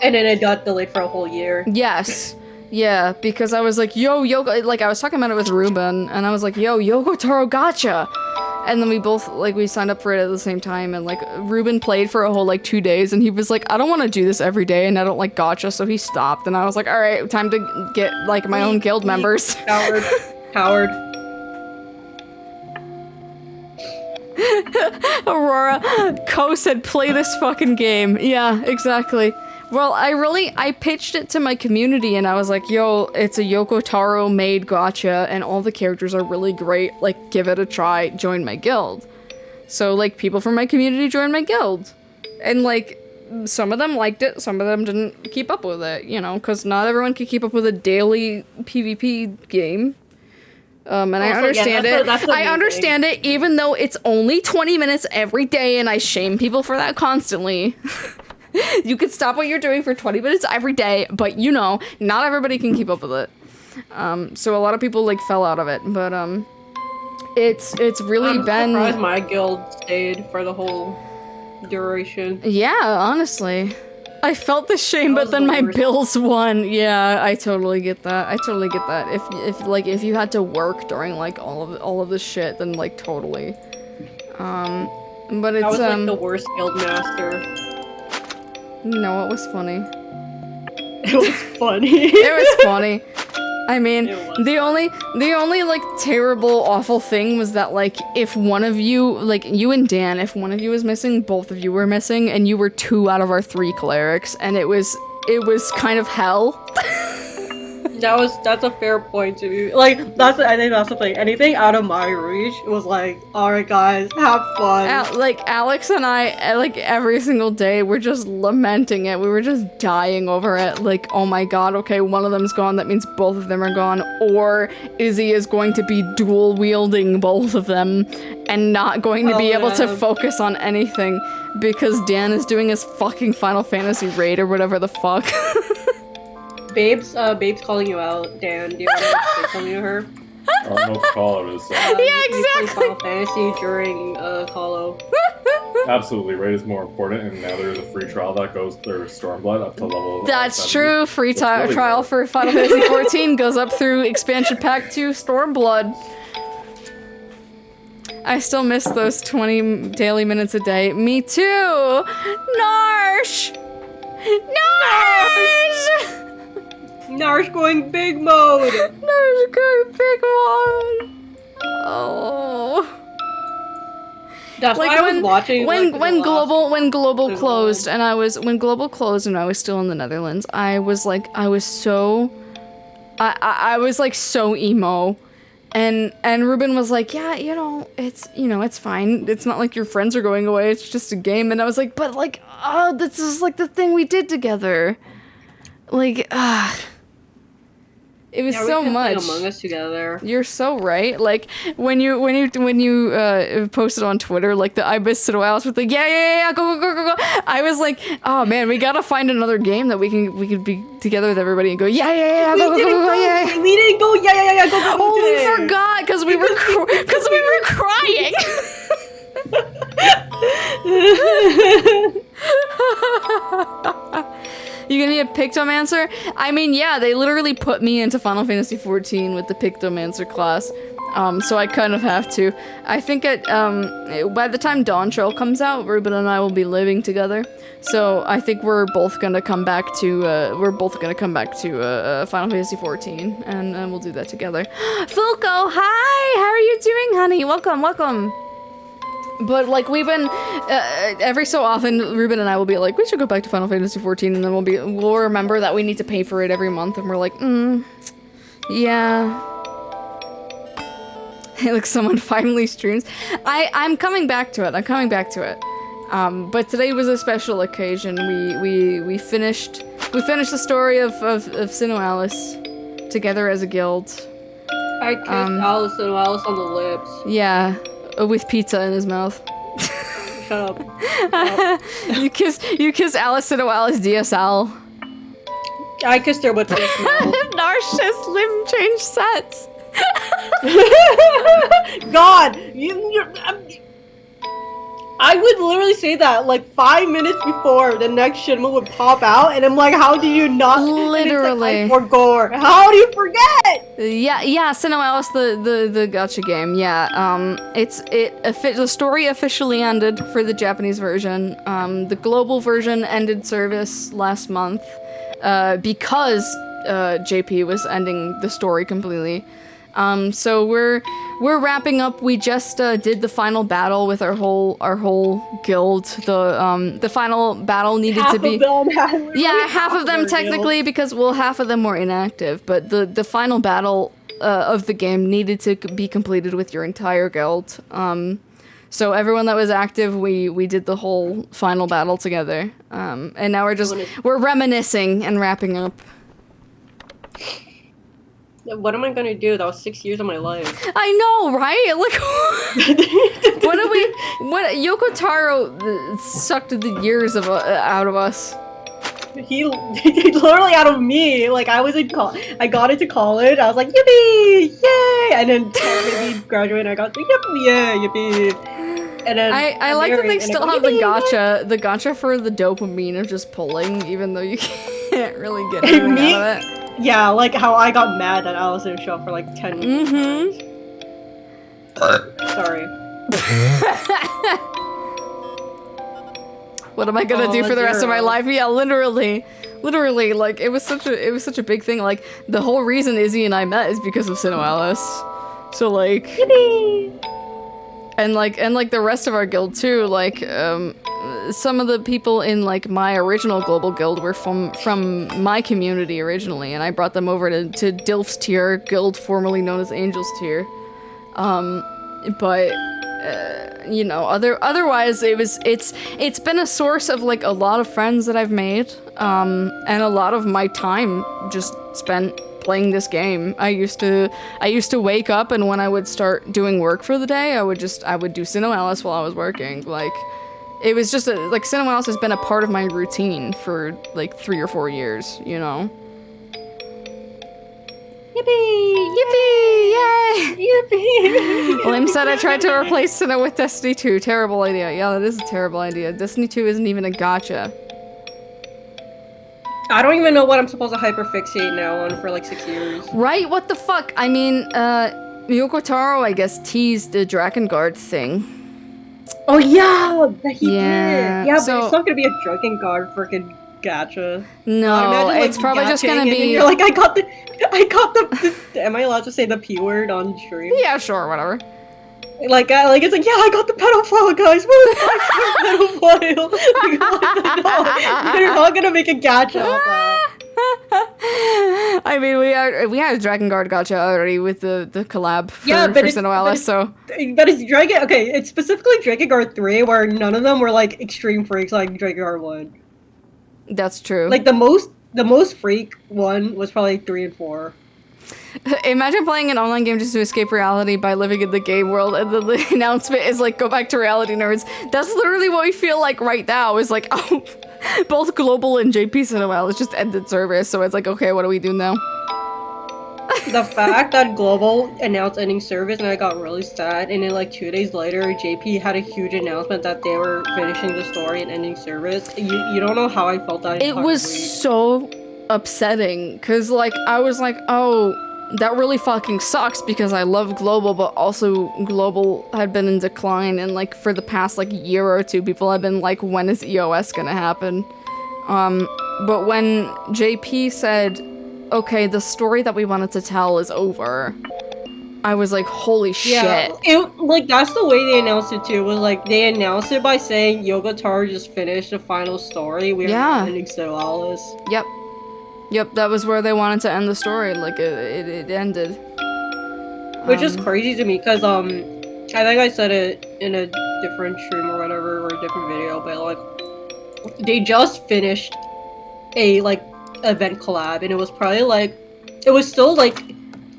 And then it got delayed for a whole year. Yes. Yeah, because I was like, yo, like, I was talking about it with Ruben, and I was like, yo, Yoko Taro gotcha! And then we both, like, we signed up for it at the same time, and, like, Ruben played for a whole, like, 2 days, and he was like, I don't want to do this every day, and I don't like gotcha, so he stopped, and I was like, alright, time to get, like, my own guild members. Howard. Aurora, Ko said, play this fucking game. Yeah, exactly. Well, I pitched it to my community and I was like, yo, it's a Yoko Taro made gacha and all the characters are really great. Like, give it a try, join my guild. So, like, people from my community joined my guild. And, like, some of them liked it, some of them didn't keep up with it, you know, because not everyone can keep up with a daily PvP game. And I understand it. I understand it, even though it's only 20 minutes every day and I shame people for that constantly. You could stop what you're doing for 20 minutes every day, but you know, not everybody can keep up with it. So a lot of people like fell out of it, but it's really been. I'm surprised my guild stayed for the whole duration. Yeah, honestly, I felt the shame, but then my bills won. Yeah, I totally get that. I totally get that. If you had to work during like all of this shit, then like totally. But it's I was like the worst guild master. No, it was funny. It was funny. It was funny. I mean, the only like terrible, awful thing was that like if one of you, like you and Dan, if one of you was missing, both of you were missing, and you were 2 out of our 3 clerics, and it was kind of hell. That's a fair point to be like. I think that's the thing. Anything out of my reach was like, all right, guys, have fun. Like Alex and I, like every single day, we're just lamenting it. We were just dying over it. Like, oh my god, okay, one of them's gone. That means both of them are gone. Or Izzy is going to be dual wielding both of them and not going to be able to focus on anything because Dan is doing his fucking Final Fantasy raid or whatever the fuck. Babes calling you out. Dan, do you want to say something to her? I don't know what to call it. Yeah, exactly. You play Final Fantasy during Colo. Absolutely, raid is more important, and now there's a free trial that goes through Stormblood up to level. That's 70. true. Free Really trial for Final Fantasy 14 goes up through expansion pack 2 Stormblood. I still miss those 20 daily minutes a day. Me too! Narsh! Narsh! Narsh going big mode! Narsh going big mode! Oh. That's like why I was watching when global closed and I was still in the Netherlands, I was so emo. And Ruben was like, yeah, it's fine. It's not like your friends are going away. It's just a game. And I was like, but like, oh, this is like the thing we did together. Like, it was so much. Among Us together. You're so right. Like when you posted on Twitter like the I miss SINoALICE with like yeah go. I was like, oh man, we gotta find another game that we could be together with everybody and go yeah go yeah. We didn't go yeah go. Oh, we forgot because we were crying. You gonna be a Pictomancer? I mean, yeah, they literally put me into Final Fantasy 14 with the Pictomancer class, so I kind of have to. I think by the time Dawn Trail comes out, Ruben and I will be living together, so I think we're both gonna come back to Final Fantasy 14, and we'll do that together. Fulco, hi! How are you doing, honey? Welcome. But like we've been every so often, Ruben and I will be like, we should go back to Final Fantasy 14, and then we'll remember that we need to pay for it every month, and we're like, yeah. Hey, look, someone finally streams. I'm coming back to it. But today was a special occasion. We finished the story of SINoALICE together as a guild. I kissed Alice on the lips. Yeah. With pizza in his mouth. Shut up. You kissed Alice SINoALICE DSL. I kissed her with this mouth. Narcissus limb change sets. God, I would literally say that like 5 minutes before the next Shinma would pop out, and I'm like, how do you not? Literally. Like, gore. How do you forget? Yeah. SINoALICE, the gacha game. Yeah. The story officially ended for the Japanese version. The global version ended service last month, because JP was ending the story completely. So we're wrapping up. We just did the final battle with our whole guild. The final battle needed to be half of them technically because half of them were inactive, but the final battle of the game needed to be completed with your entire guild. So everyone that was active, we did the whole final battle together. And now we're reminiscing and wrapping up. What am I gonna do? That was 6 years of my life. I know, right? Like, what Yoko Taro sucked the years out of us. He literally out of me. Like, I got into college. I was like, yippee, yay! And then maybe graduated. I got the yippee. And then I like that they still have the gacha for the dopamine of just pulling, even though you can't really get anything out of it. Yeah, like how I got mad that Alice didn't show up for like 10 minutes. Sorry. What am I gonna do for the rest of my life? Yeah, literally. Literally, like it was such a big thing. Like the whole reason Izzy and I met is because of SINoALICE. So like, and like the rest of our guild too. Like some of the people in like my original global guild were from my community originally, and I brought them over to Dilf's tier guild, formerly known as Angel's tier. But you know, otherwise it's been a source of like a lot of friends that I've made, and a lot of my time just spent playing this game. I used to wake up, and when I would start doing work for the day, I would do SINoALICE while I was working. Like it was just like SINoALICE has been a part of my routine for like 3 or 4 years, you know. Yippee! Yippee! Yay! Yippee! Lim said I tried to replace Sinnoh with Destiny 2. Terrible idea. Yeah, that is a terrible idea. Destiny 2 isn't even a gacha. I don't even know what I'm supposed to hyperfixate now on for like 6 years. Right? What the fuck? I mean, Yoko Taro, I guess, teased the Drakengard thing. Oh yeah! He did! Yeah, so, but it's not gonna be a Drakengard freaking gacha. No, imagine, like, it's probably just gonna be... You're like, I got the am I allowed to say the P word on stream? Yeah, sure, whatever. Like it's like, yeah, I got the pedophile, guys! Pedophile! Like, you're not gonna make a gacha of that. I mean, we had a Drakengard gacha already with the collab for SINoALICE, so... But it's okay, it's specifically Drakengard 3, where none of them were, like, extreme freaks like Drakengard 1. That's true. Like, the most freak one was probably 3 and 4. Imagine playing an online game just to escape reality by living in the game world, and the announcement is like, go back to reality, nerds. That's literally what we feel like right now, is like, oh, both Global and JP SINoALICE just ended service, so it's like, okay, what do we do now? The fact that Global announced ending service and I got really sad, and then like 2 days later, JP had a huge announcement that they were finishing the story and ending service. You don't know how I felt that It was so upsetting, because like, I was like, oh, that really fucking sucks, because I love Global, but also Global had been in decline, and like for the past like year or two, people have been like, when is EOS gonna happen? But when JP said, okay, the story that we wanted to tell is over, I was like, holy shit. Like, that's the way they announced it too, was like, they announced it by saying Yoko Taro just finished the final story. We are ending SINoALICE. Yep, that was where they wanted to end the story, like, it ended. Which is crazy to me, because, I think I said it in a different stream or whatever, or a different video, but, like, they just finished a, like, event collab, and it was probably, like, it was still, like,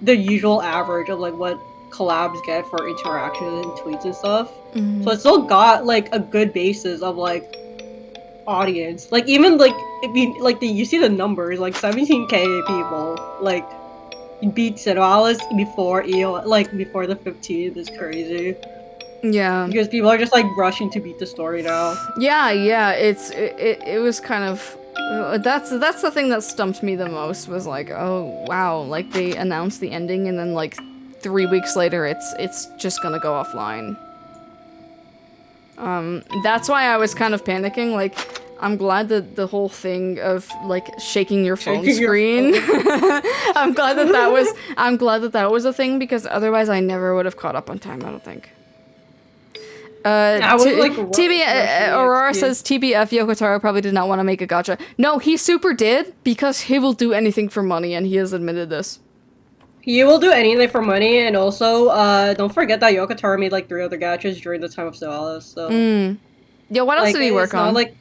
the usual average of, like, what collabs get for interactions and tweets and stuff. So it still got, like, a good basis of, like, audience. Like, even, like, I mean, like, you see the numbers, like, 17k people, like, beat SINoALICE before before the 15th is crazy. Yeah. Because people are just, like, rushing to beat the story now. Yeah, it was kind of... That's the thing that stumped me the most, was like, oh, wow, like, they announced the ending, and then, like, 3 weeks later, it's just gonna go offline. That's why I was kind of panicking, like, I'm glad that the whole thing of, like, shaking your phone screen, I'm glad that was a thing, because otherwise I never would have caught up on time, I don't think. Aurora says TBF Yoko Taro probably did not want to make a gacha. No, he super did, because he will do anything for money, and he has admitted this. He will do anything for money, and also, don't forget that Yoko Taro made like 3 other gachas during the time of SINoALICE, so... Yeah, what else did he work on? Like,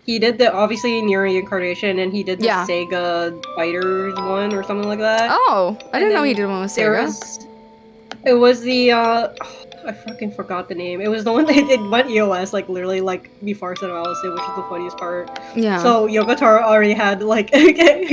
he did obviously Near Reincarnation, and he did the Sega Fighters one, or something like that. Oh, I didn't know he did one with Sega. It was the, I fucking forgot the name. It was the one that went EOS, like, literally, like, before SINoALICE, which is the funniest part. Yeah. So, Yoko Taro already had, like,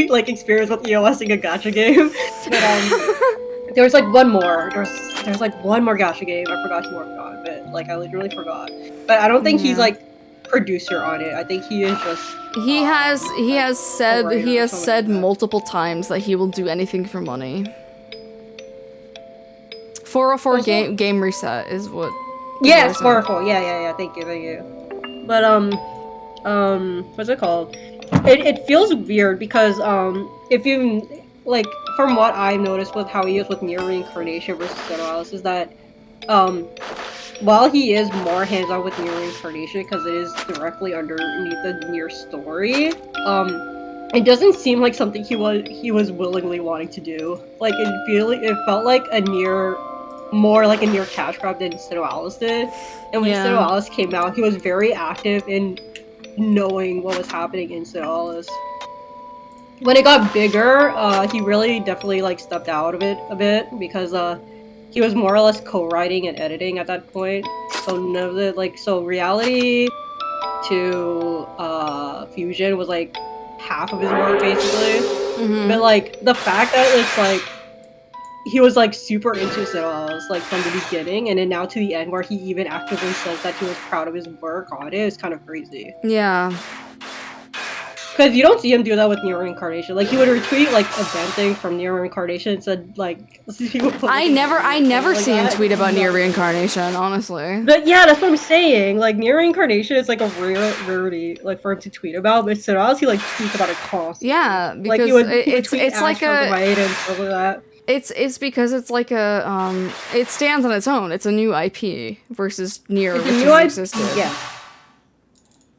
like, experience with EOSing a gacha game. But, there was, like, one more. There's, like, one more gacha game I forgot to work on, but, like, I literally forgot. But I don't think he's, like, producer on it. I think he is just... He has said multiple times that he will do anything for money. 404 game reset is what... Yes, 404. Yeah. Thank you. But, what's it called? it feels weird because if you like from what I noticed with how he is with Near Reincarnation versus SINoALICE is that while he is more hands-on with Near Reincarnation because it is directly underneath the Near story, it doesn't seem like something he was willingly wanting to do. Like it felt like more like a Near cash grab than SINoALICE did. And when SINoALICE came out, he was very active in knowing what was happening in SINoALICE. When it got bigger, he really definitely like stepped out of it a bit because he was more or less co-writing and editing at that point. So none of the so Reality to Fusion was like half of his work basically. But like the fact that it's like he was like super into SINoALICE like from the beginning, and then now to the end where he even actively says that he was proud of his work on it is kind of crazy. Yeah. Because you don't see him do that with Near Reincarnation. Like he would retweet like event thing from Near Reincarnation and said like I never see him tweet about Near Reincarnation, honestly. But yeah, that's what I'm saying. Like Near Reincarnation is like a rarity like for him to tweet about, but SINoALICE he like tweets about it constantly. Yeah, because like, it's like a right and stuff like that. It's because it's like a it stands on its own. It's a new IP versus Near, which has existed.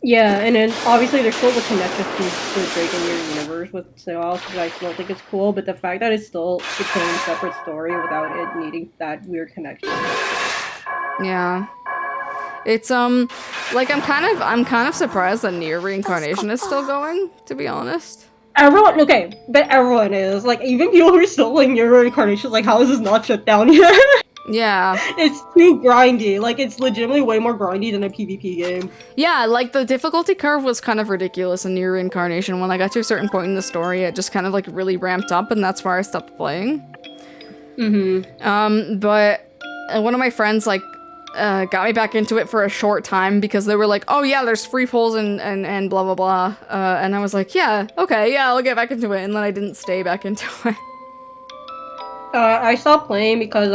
Yeah, and then obviously there's still the connection to the Drake and Near universe with SINoALICE, which I still think is cool. But the fact that it's still its own separate story without it needing that weird connection. Yeah, it's like I'm kind of surprised that Near Reincarnation is still going. To be honest. Everyone, okay, but everyone is. Like, even people who are still like Near Reincarnation, like, how is this not shut down yet? Yeah. It's too grindy. Like, it's legitimately way more grindy than a PvP game. Yeah, like, the difficulty curve was kind of ridiculous in Near Reincarnation. When I got to a certain point in the story, it just kind of, like, really ramped up, and that's where I stopped playing. But one of my friends, like, got me back into it for a short time because they were like, oh yeah, there's free pulls and blah blah blah, and I was like, yeah, okay, yeah, I'll get back into it, and then I didn't stay back into it. I stopped playing because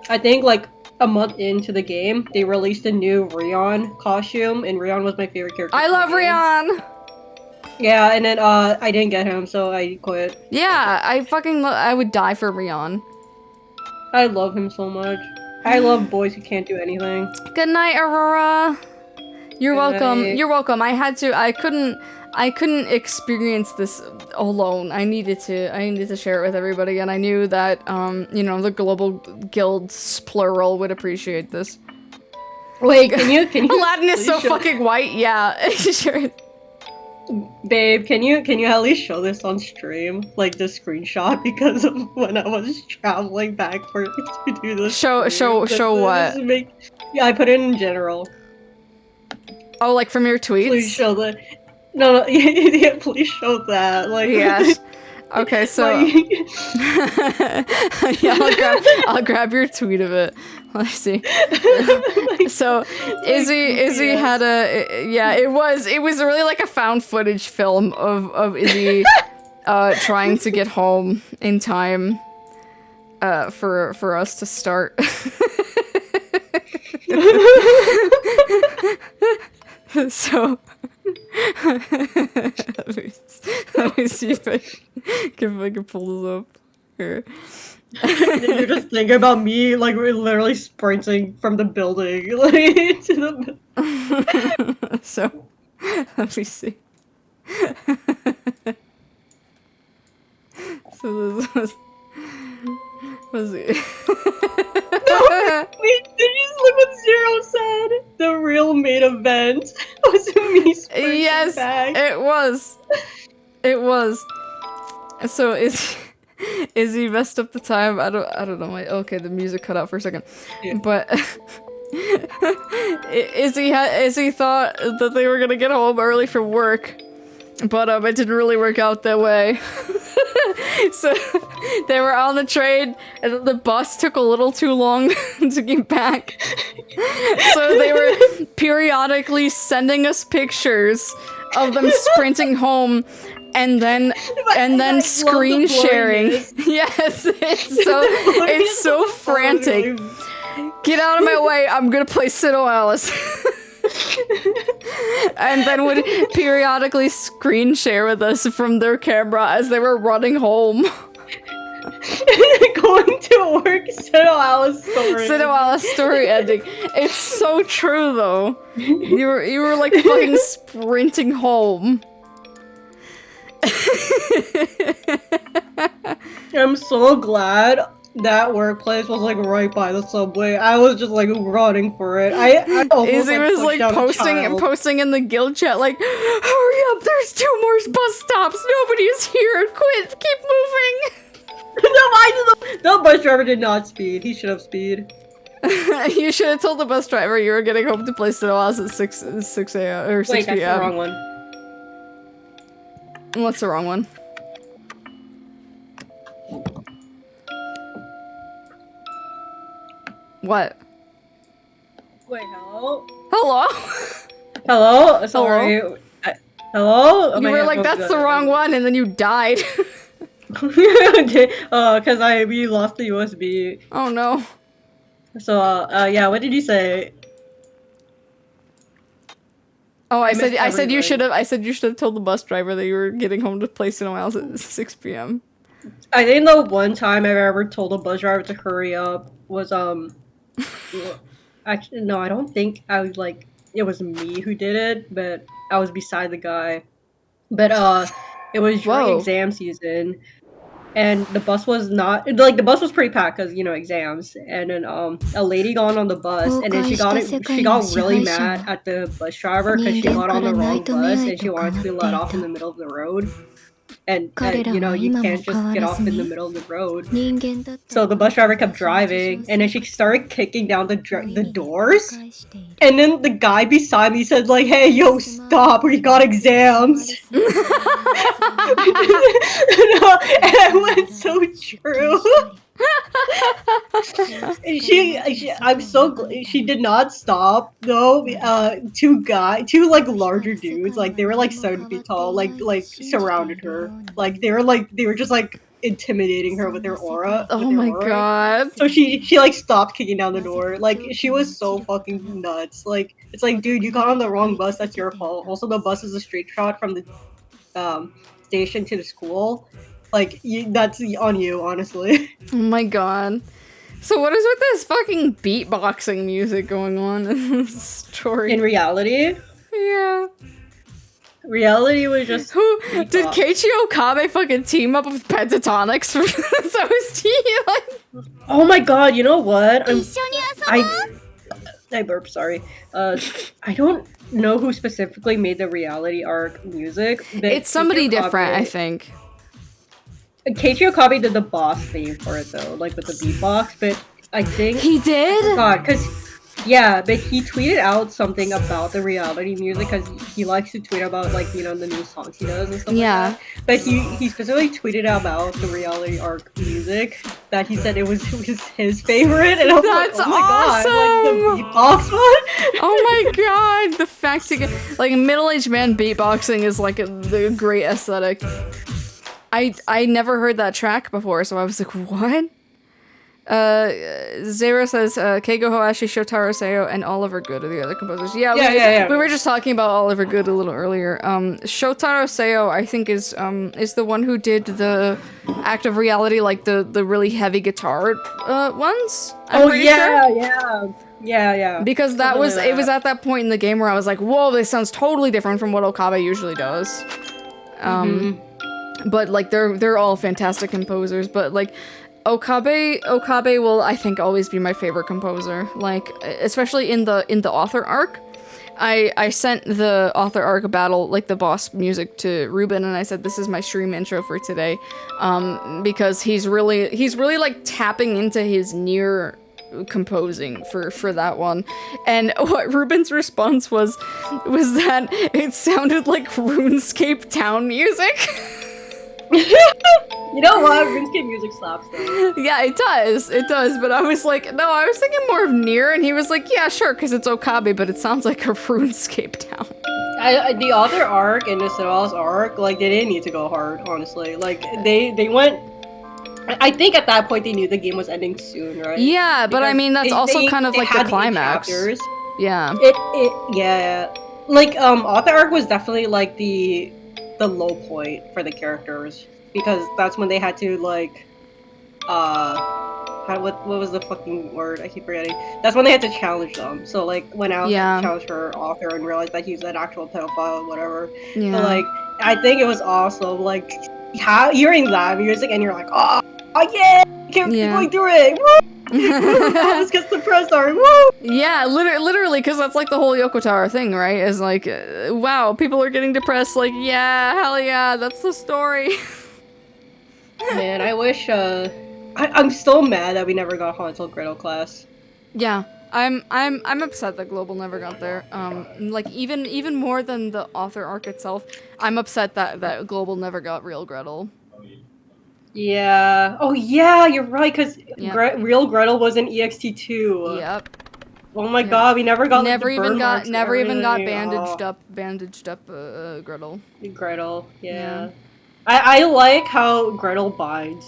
I think like a month into the game they released a new Rion costume, and Rion was my favorite character. I love Rion! Yeah, and then I didn't get him, so I quit. Yeah, I would die for Rion. I love him so much. I love boys who can't do anything. Good night, Aurora. You're welcome. Night. You're welcome. I couldn't experience this alone. I needed to share it with everybody, and I knew that you know, the global guilds plural would appreciate this. Wait, can you Aladdin is so fucking white. Yeah. Sure. Babe, can you at least show this on stream? Like the screenshot, because of when I was traveling back to do this. Show what? Yeah, I put it in general. Oh, like from your tweets? Please show that. No, yeah, please show that. Like, yes. Okay, so yeah, I'll grab your tweet of it. Let's see. So Izzy had it was really like a found footage film of Izzy trying to get home in time for us to start. So let me see if I can pull this up here. You're just thinking about me, like, we're literally sprinting from the building, like, to the... So, let me see. So this was it. No, wait, did you just look what Zero said? The real main event was me sprinting back. It was. So Izzy messed up the time. I don't know. Okay, the music cut out for a second. Yeah. But Izzy thought that they were gonna get home early from work, but it didn't really work out that way. So they were on the train, and the bus took a little too long to get back. So they were periodically sending us pictures of them sprinting home, and then screen sharing. Yes, it's so frantic. Get out of my way! I'm gonna play SINoALICE. And then would periodically screen share with us from their camera as they were running home. Going to work, SINoALICE story. SINoALICE story ending. It's so true though. You were like fucking sprinting home. I'm so glad that workplace was like right by the subway. I was just like running for it. I almost, Izzy was like posting in the guild chat like, hurry up, there's 2 more bus stops, nobody is here, quit, keep moving. No, the bus driver did not speed. He should have speed. You should have told the bus driver you were getting home to play SINoALICE at 6 a.m. or 6 Wait, p.m. that's the wrong one. What's the wrong one? What? Wait, hello? Hello? Hello? Sorry. Hello? You were like, that's the wrong one, and then you died. Because we lost the USB. Oh no. So, yeah, what did you say? Oh, I said you should have told the bus driver that you were getting home to play SINoALICE at 6 p.m. I think the one time I've ever told a bus driver to hurry up was, actually, no, I don't think I was, like, it was me who did it, but I was beside the guy. But, it was during exam season, and the bus was not, like, the bus was pretty packed, because, you know, exams, and then, a lady got on the bus, and then she got really mad at the bus driver, because she got on the wrong bus, and she wanted to be let off in the middle of the road. And you know, you can't just get off in the middle of the road. So the bus driver kept driving, and then she started kicking down the doors. And then the guy beside me said, like, "Hey, yo, stop! We got exams." And I went, "So true." She did not stop though. Two like larger dudes, like they were like 7 feet tall, like surrounded her. Like they were just like intimidating her with their aura. Oh my god. So she like stopped kicking down the door. Like she was so fucking nuts. Like it's like, dude, you got on the wrong bus, that's your fault. Also the bus is a straight shot from the station to the school. Like, that's on you, honestly. Oh my god. So what is with this fucking beatboxing music going on in this story? In reality? Yeah. Reality was just... Did Keiichi Okabe fucking team up with Pentatonics for this OST? Like... Oh my god, you know what? I burped, sorry. I don't know who specifically made the reality arc music. But it's somebody different, I think. Keiichi Okabe did the boss theme for it though, like with the beatbox, but I think... He did? God, because... Yeah, but he tweeted out something about the reality music because he likes to tweet about, like, you know, the new songs he does and stuff like that. But he specifically tweeted out about the reality arc music that he said it was his favorite, and I was like, oh my awesome! God, like the beatbox one? Oh my god, the fact to get, like, middle-aged man beatboxing is like the great aesthetic. I never heard that track before, so I was like, what? Zero says, Keigo Hoashi, Shotaro Seo, and Oliver Good are the other composers. Yeah, we were just talking about Oliver Good a little earlier. Shotaro Seo, I think, is the one who did the Act of Reality, like the really heavy guitar ones. I'm pretty sure. Yeah. Because it was at that point in the game where I was like, whoa, this sounds totally different from what Okabe usually does. But like they're all fantastic composers, but like Okabe will, I think, always be my favorite composer. Like, especially in the author arc. I sent the author arc battle, like the boss music, to Ruben, and I said this is my stream intro for today, because he's really like tapping into his near composing for that one. And what Ruben's response was that it sounded like RuneScape town music. You know what? RuneScape music slaps though. Yeah, it does, but I was like, no, I was thinking more of Nier, and he was like, yeah, sure, because it's Okabe, but it sounds like a RuneScape town. The other arc and the SINoALICE arc, like, they didn't need to go hard, honestly. Like, they went... I think at that point they knew the game was ending soon, right? Yeah, but I mean, that's also kind of like the climax. Yeah. Yeah. Like, author arc was definitely like the low point for the characters because that's when they had to like, what was the fucking word? I keep forgetting. That's when they had to challenge them. So like when Alice had to challenge her author and realized that he's an actual pedophile, whatever. Yeah. But like, I think it was awesome. Like, hearing that music and you're like, oh yeah, keep going through it. Woo! Alice gets the press art. Woo! Yeah, literally, because that's like the whole Yoko Tower thing, right? Is like, wow, people are getting depressed. Like, yeah, hell yeah, that's the story. Man, I wish. I'm still mad that we never got Hansel Gretel class. Yeah, I'm upset that Global never got there. Like even more than the author arc itself, I'm upset that Global never got real Gretel. Yeah. Oh yeah, you're right. Cause real Gretel was in EXT2. Yep. Oh my god, we never got never even got bandaged up Gretel. Gretel, yeah. I like how Gretel binds.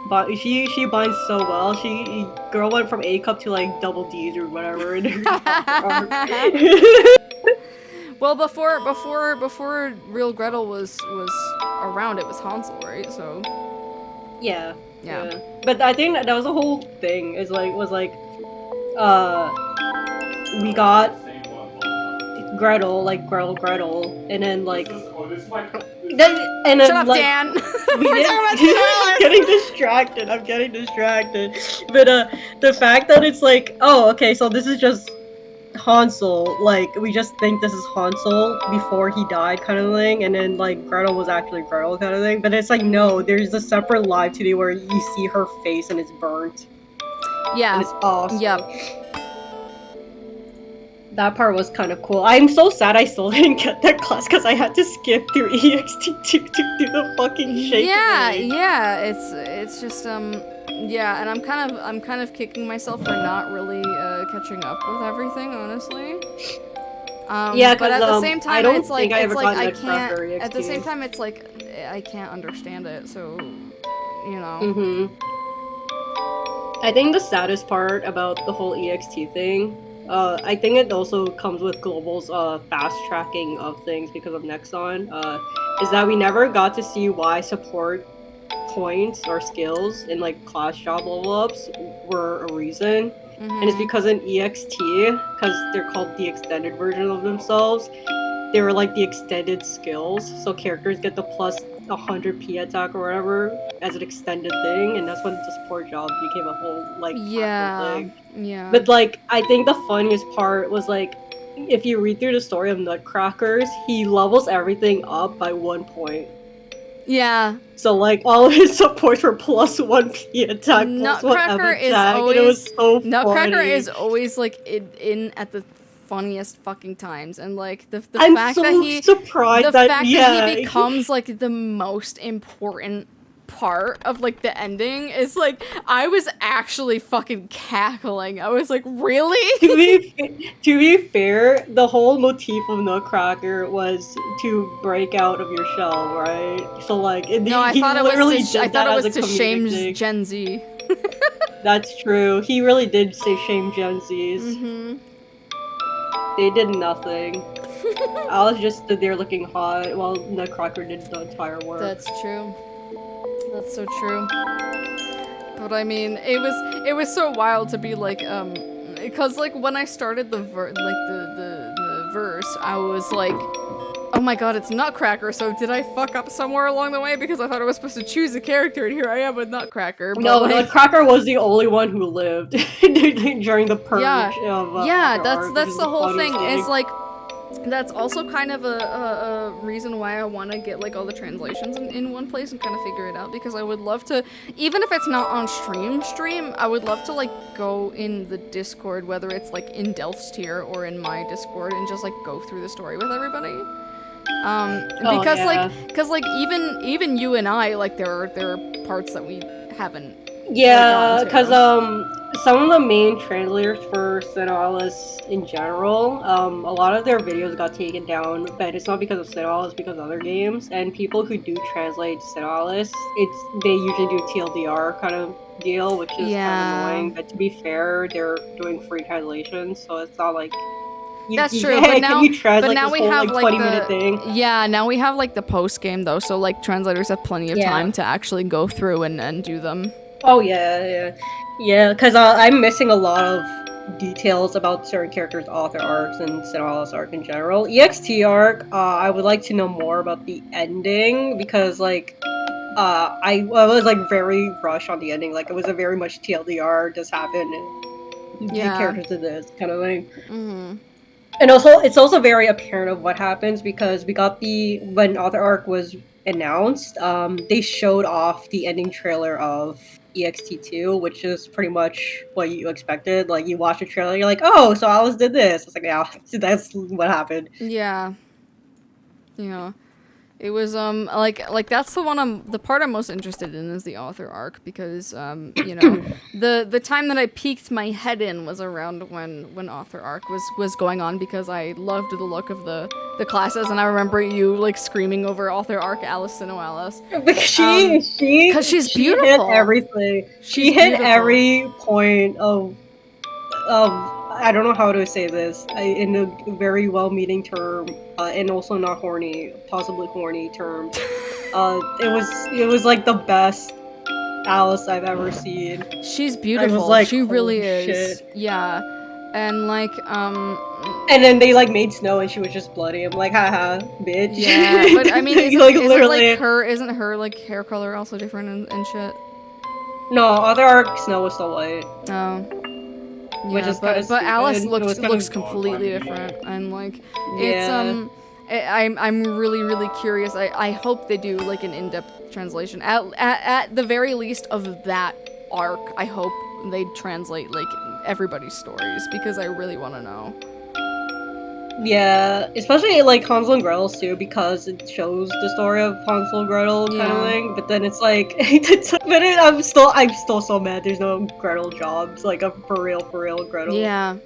But she binds so well. Girl went from A cup to like double D's or whatever in her Well, before real Gretel was around, it was Hansel, right? So yeah. But I think that was the whole thing. We got Gretel, like Gretel, and then like shut up, like, Dan. I'm getting distracted. But the fact that it's like, oh, okay, so this is just Hansel, like we just think this is Hansel before he died kind of thing, and then like Gretel was actually Gretel kind of thing, but it's like no, there's a separate live 2D where you see her face and it's burnt. Yeah. And it's awesome. Yep. That part was kind of cool. I'm so sad I still didn't get that class because I had to skip through EXT2 to do the fucking shake. Yeah, it's just yeah, and I'm kind of kicking myself for not really catching up with everything, honestly. Yeah, but at the same time, I it's like can't. At the same time, it's like I can't understand it, so you know. Mm-hmm. I think the saddest part about the whole EXT thing, I think it also comes with Global's fast tracking of things because of Nexon, is that we never got to see why support points or skills in like class job level ups were a reason. And it's because in EXT, because they're called the extended version of themselves, they were like the extended skills, so characters get the plus 100 P attack or whatever as an extended thing, and that's when the support job became a whole like thing. Yeah. But like, I think the funniest part was like, if you read through the story of Nutcrackers, he levels everything up by 1 point. Yeah. So like all of his supports were plus 1 P attack, Nutcracker is always and it was so Nutcracker funny. is always like in at the funniest fucking times, and like the I'm fact so that he surprised that yeah. he becomes like the most important part of like the ending is like I was actually fucking cackling. I was like, really? To be fair, the whole motif of Nutcracker was to break out of your shell, right? So like, I thought it was to shame Gen Z. That's true. He really did say shame Gen Zs. They did nothing. Alice just stood there looking hot while Nutcracker did the entire work. That's true. That's so true. But I mean, it was so wild to be like, because like when I started the verse, I was like, oh my god, it's Nutcracker, so did I fuck up somewhere along the way? Because I thought I was supposed to choose a character, and here I am with Nutcracker. But no, like, Nutcracker was the only one who lived during the purge of that's the whole thing. It's like, that's also kind of a reason why I want to get like all the translations in one place and kind of figure it out, because I would love to, even if it's not on stream, I would love to like go in the Discord, whether it's like in Delph's tier or in my Discord, and just like go through the story with everybody. Because like even you and I, like there are parts that we haven't. Yeah, because some of the main translators for SINoALICE in general, a lot of their videos got taken down, but it's not because of SINoALICE, it's because of other games. And people who do translate SINoALICE, they usually do TLDR kind of deal, which is kind of annoying. But to be fair, they're doing free translations, so it's not like That's true. Hey, but can you translate but now this we whole, have like, 20-minute thing? Yeah, now we have like the post game though, so like translators have plenty of time to actually go through and do them. Oh yeah. Because I'm missing a lot of details about certain characters' author arcs and SINoALICE arc in general. EXT arc, I would like to know more about the ending because like. I was like very rushed on the ending. Like it was a very much TLDR. This happened, and the characters did this kind of thing. Mm-hmm. And also, it's also very apparent of what happens because we got when author arc was announced. They showed off the ending trailer of EXT2, which is pretty much what you expected. Like you watch a trailer, you're like, oh, so Alice did this. It's like, yeah, that's what happened. Yeah. Yeah. It was like that's the part I'm most interested in is the author arc because you know the time that I peeked my head in was around when author arc was going on because I loved the look of the classes and I remember you like screaming over author arc Alice SINoALICE. Because she's beautiful. She hit everything. She hit every point of I don't know how to say this in a very well-meaning term, and also not horny, possibly horny term. It was like the best Alice I've ever seen. She's beautiful. I was like, she really is. shit. Yeah, and like And then they like made Snow and she was just bloody. I'm like, haha, bitch. Yeah, but I mean, like literally, isn't her like hair color also different and shit? No, other arc Snow was still white. Oh. Which Yeah, is but Alice looks kind of completely different, and like it's I'm really curious. I hope they do like an in-depth translation at the very least of that arc. I hope they translate like everybody's stories because I really want to know. Yeah, especially like Hansel and Gretel's too, because it shows the story of Hansel and Gretel kind of thing. But then it's like, but I'm still so mad. There's no Gretel jobs, like a for real Gretel. Yeah.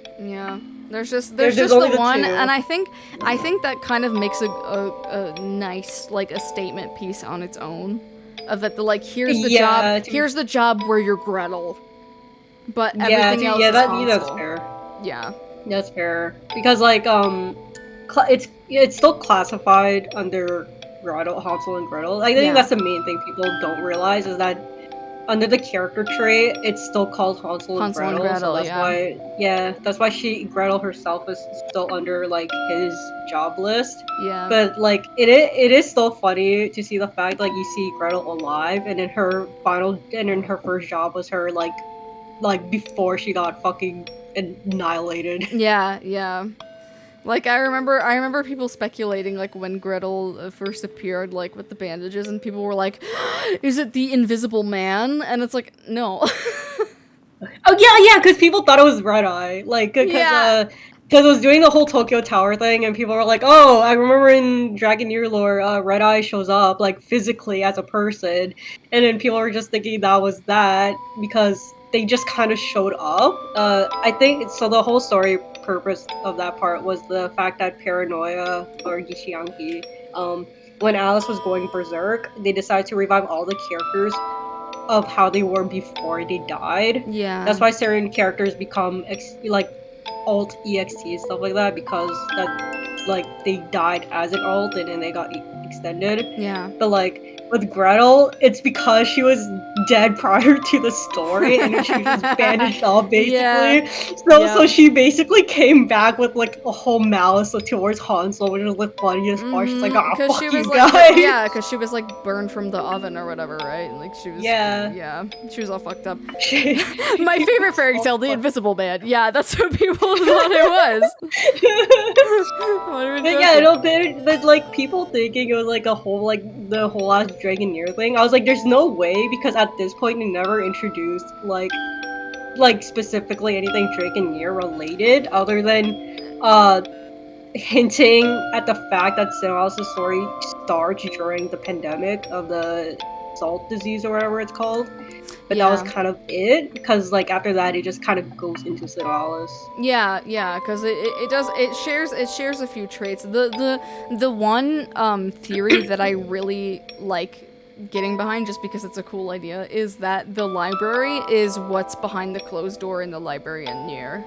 There's just the one, and I think that kind of makes a nice like a statement piece on its own, of that here's the job where you're Gretel, but everything else is Hansel. That's fair. Yeah. That's fair because like it's still classified under Hansel and Gretel. I think that's the main thing people don't realize is that under the character trait, it's still called Hansel and Gretel. So that's why Gretel herself is still under like his job list. Yeah. But like it is still funny to see the fact like you see Gretel alive, and then her first job was her like before she got fucking annihilated. Yeah. Like I remember people speculating like when Gretel first appeared like with the bandages and people were like, is it the Invisible Man? And it's like, no. Oh yeah, because people thought it was Red Eye. Like because it was doing the whole Tokyo Tower thing and people were like, oh, I remember in Dragoneer lore, Red Eye shows up like physically as a person, and then people were just thinking that was that because they just kind of showed up. I think so. The whole story purpose of that part was the fact that Paranoia or Gishianki, when Alice was going berserk, they decided to revive all the characters of how they were before they died. Yeah, that's why certain characters become like alt EXT stuff like that because that like they died as an alt and then they got extended. Yeah, but like. With Gretel, it's because she was dead prior to the story and she was bandaged up basically. So she basically came back with like a whole malice towards Hansel, which was the funniest part. She's like, oh, fuck you guys. Yeah, because she was like burned from the oven or whatever, right? Like she was. Yeah, she was all fucked up. My favorite fairy tale, The Invisible Man. Yeah, that's what people thought it was. But like people thinking it was like a whole like the whole ass Dragoneer thing. I was like, there's no way because at this point they never introduced like specifically anything Dragoneer related other than hinting at the fact that SINoALICE's story starts during the pandemic of the salt disease or whatever it's called. But that was kind of it, because like after that it just kind of goes into SINoALICE. Yeah, because it shares a few traits. The one theory that I really like getting behind, just because it's a cool idea, is that the library is what's behind the closed door in the library in Nier.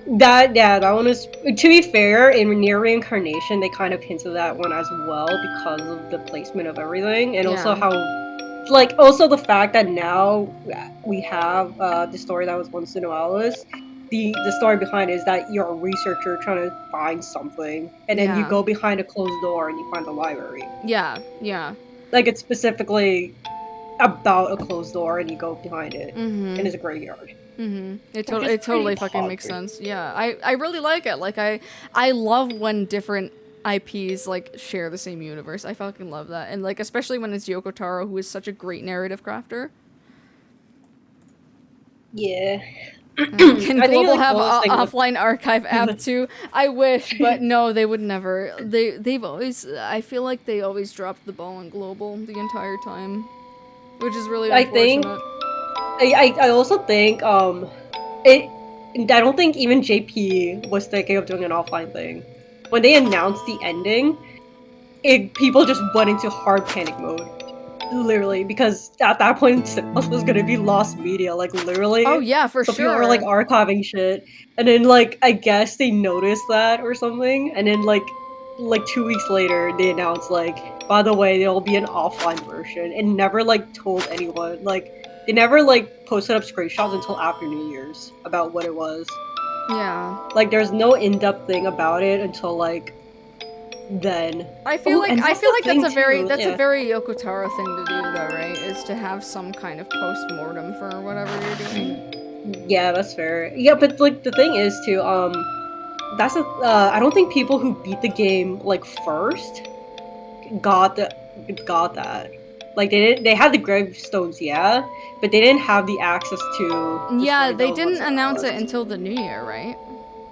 That one is, to be fair, in Near Reincarnation they kind of hinted that one as well because of the placement of everything, and also how, like, also the fact that now we have the story that was once SINoALICE. The story behind it is that you're a researcher trying to find something, and then you go behind a closed door and you find the library. Yeah. Like, it's specifically about a closed door and you go behind it, and it's a graveyard. It totally fucking makes sense. Yeah, I really like it. Like, I love when different IPs like share the same universe. I fucking love that, and like especially when it's Yoko Taro, who is such a great narrative crafter. Yeah. Can Global have an offline archive app too? I wish, but no, they would never. They've always. I feel like they always dropped the ball on Global the entire time, which is really unfortunate. I also think I don't think even JP was thinking of doing an offline thing. When they announced the ending, people just went into hard panic mode. Literally, because at that point it was gonna be lost media, like literally. Oh yeah, for sure. People were like archiving shit, and then like I guess they noticed that or something, and then like 2 weeks later they announced like, by the way, there'll be an offline version, and never like told anyone. Like they never like posted up screenshots until after New Year's about what it was. Yeah. Like there's no in-depth thing about it until like then. I feel like that's a very Yoko Taro thing to do though, right? Is to have some kind of post-mortem for whatever you're doing. Yeah, that's fair. Yeah, but like the thing is too, that's I don't think people who beat the game like first got that. Like they had the gravestones, yeah, but they didn't have the access to. Yeah, they didn't announce it until the new year, right?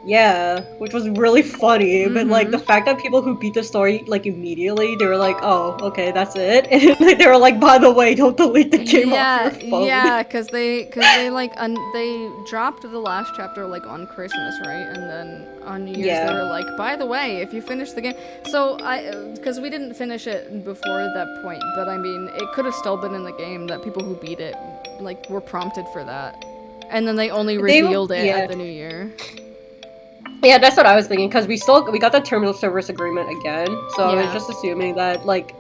Yeah, which was really funny, but like the fact that people who beat the story like immediately, they were like, "Oh, okay, that's it," and like, they were like, "By the way, don't delete the game off your phone." Yeah, because they like they dropped the last chapter like on Christmas, right? And then on New Year's they were like, "By the way, if you finish the game," so because we didn't finish it before that point, but I mean, it could have still been in the game that people who beat it like were prompted for that, and then they only revealed it at the New Year. Yeah, that's what I was thinking, because we got the terminal service agreement again, so I was just assuming that, like,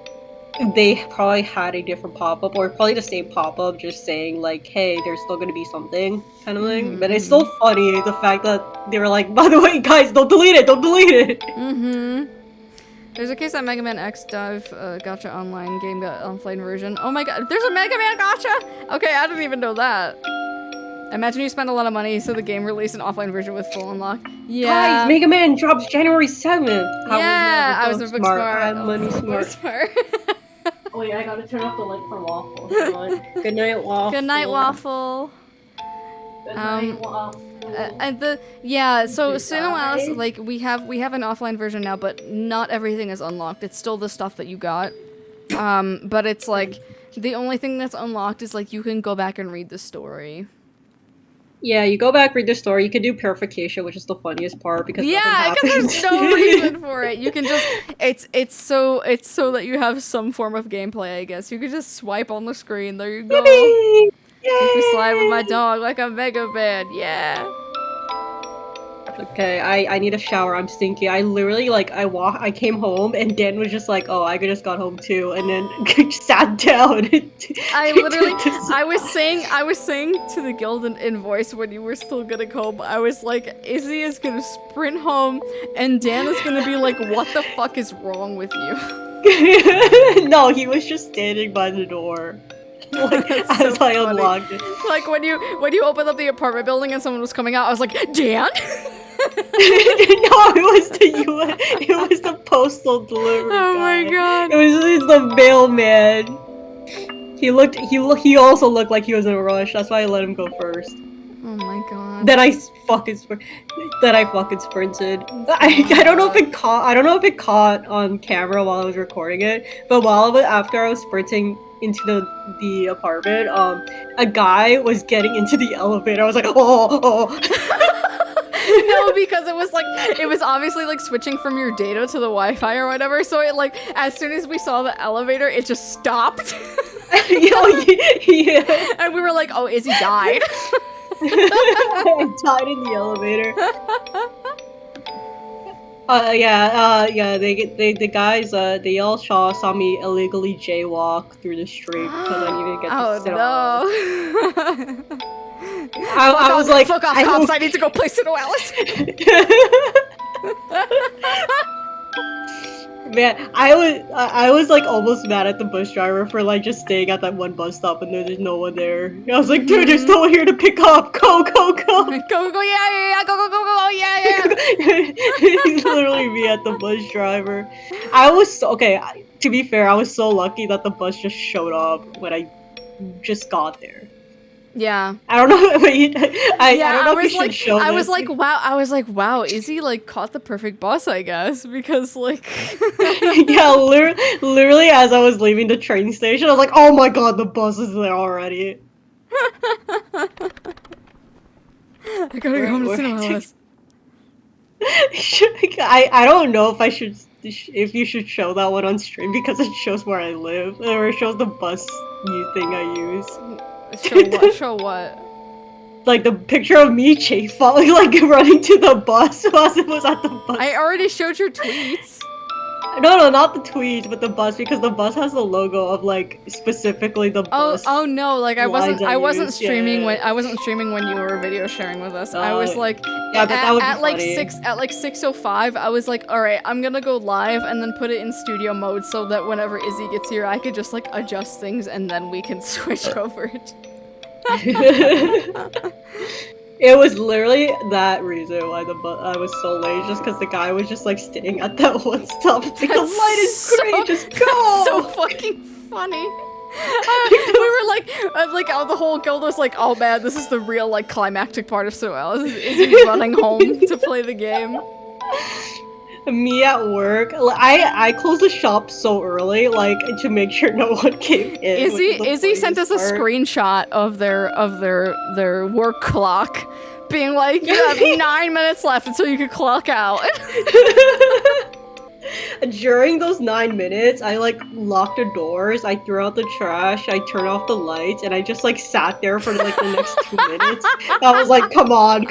they probably had a different pop-up, or probably the same pop-up, just saying, like, hey, there's still gonna be something, kind of thing. But it's still funny, the fact that they were like, by the way, guys, don't delete it, don't delete it! There's a case that Mega Man X Dive Gacha Online game got offline version. Oh my god, there's a Mega Man Gacha! Okay, I didn't even know that. Imagine you spend a lot of money so the game released an offline version with full unlock. Yeah. Guys, Mega Man drops January 7th. I was a book smart. I'm money smart. Oh yeah, I gotta turn off the light for Waffle. Good night, Waffle. Good night, Waffle. Good night, Waffle. So SINoALICE, like we have an offline version now, but not everything is unlocked. It's still the stuff that you got. But it's like the only thing that's unlocked is like you can go back and read the story. Yeah, you go back, read the story. You can do purification, which is the funniest part because because there's no reason for it. You can just it's so that you have some form of gameplay. I guess you could just swipe on the screen. There you go. Yay! You can slide with my dog like a Mega Man. Yeah. Okay, I need a shower. I'm stinky. I literally I came home and Dan was just like, "Oh, I just got home too," and then sat down. I was saying to the guild in voice when you were still getting home. I was like, Izzy is gonna sprint home, and Dan is gonna be like, "What the fuck is wrong with you?" No, he was just standing by the door. Like, as I unlocked it. Like when you opened up the apartment building and someone was coming out, I was like, Dan? No, it was the postal delivery guy. My god. It was the mailman. He also looked like he was in a rush. That's why I let him go first. Oh my god. Then I fucking sprinted. I don't know if it caught on camera while I was recording it, but after I was sprinting into the apartment, a guy was getting into the elevator. I was like, oh. No, because it was obviously like switching from your data to the Wi-Fi or whatever. So it like as soon as we saw the elevator, it just stopped. Yeah. And we were like, oh, Izzy died. I died in the elevator. The guys, they all saw me illegally jaywalk through the street because I needed to get to sit on. I was like, fuck off, cops! I need to go play SINoALICE. Man, I was like almost mad at the bus driver for like just staying at that one bus stop and there's no one there. I was like, dude, there's no one here to pick up. Go, go, go. Go, yeah, go, yeah. He's literally me at the bus driver. To be fair, I was so lucky that the bus just showed up when I just got there. Yeah. I don't know. I don't know if we should show this. I was like, wow, Izzy like caught the perfect bus, I guess, because like. Yeah, literally as I was leaving the train station, I was like, oh my god, the bus is there already. I gotta go home to SINoALICE. I don't know if you should show that one on stream because it shows where I live or it shows the bus thing I use. Show what? Like the picture of me falling, like running to the bus as it was at the bus. I already showed your tweets. No, not the tweets, but the bus because the bus has the logo of like specifically the bus. Oh no! Like I wasn't streaming when you were video sharing with us. I was like, yeah, but that would be at like funny. 6:05. I was like, all right, I'm gonna go live and then put it in studio mode so that whenever Izzy gets here, I could just like adjust things and then we can switch over. It was literally that reason why I was so late, just because the guy was just like staying at that one stop. It's like, the light is great, just go! So fucking funny. We were like the whole guild was like, oh man, this is the real like climactic part of SINoALICE. Is he running home to play the game? Me at work, I closed the shop so early, like to make sure no one came in. Izzy sent us a screenshot of their work clock, being like, you have 9 minutes left until you can clock out. During those 9 minutes, I like locked the doors, I threw out the trash, I turned off the lights, and I just like sat there for like the next 2 minutes. I was like, come on.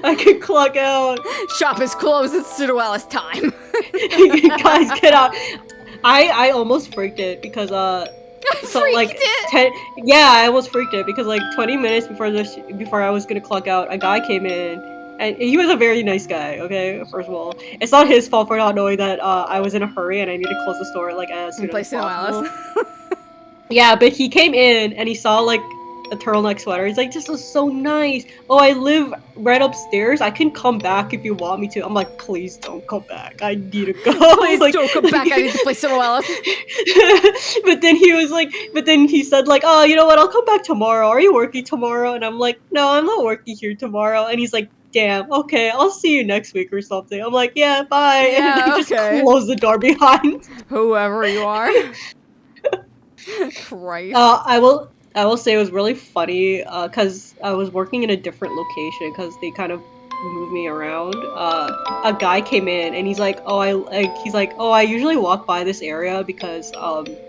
I can clock out. Shop is closed, it's SINoALICE time. Guys, get out. I almost freaked it because I almost freaked it because like 20 minutes before I was gonna clock out, a guy came in. And he was a very nice guy, okay? First of all, it's not his fault for not knowing that I was in a hurry and I needed to close the store like as soon as possible. Yeah, but he came in and he saw like a turtleneck sweater. He's like, "This is so nice. Oh, I live right upstairs. I can come back if you want me to." I'm like, "Please don't come back. I need to go." Please don't come back. I need to play SINoALICE. But then he said like, "Oh, you know what? I'll come back tomorrow. Are you working tomorrow?" And I'm like, "No, I'm not working here tomorrow." And he's like, damn, okay, I'll see you next week or something. I'm like, yeah, bye. Yeah, and then just close the door behind. Whoever you are. Christ. I will say it was really funny because I was working in a different location because they kind of moved me around. A guy came in and he's like, I usually walk by this area because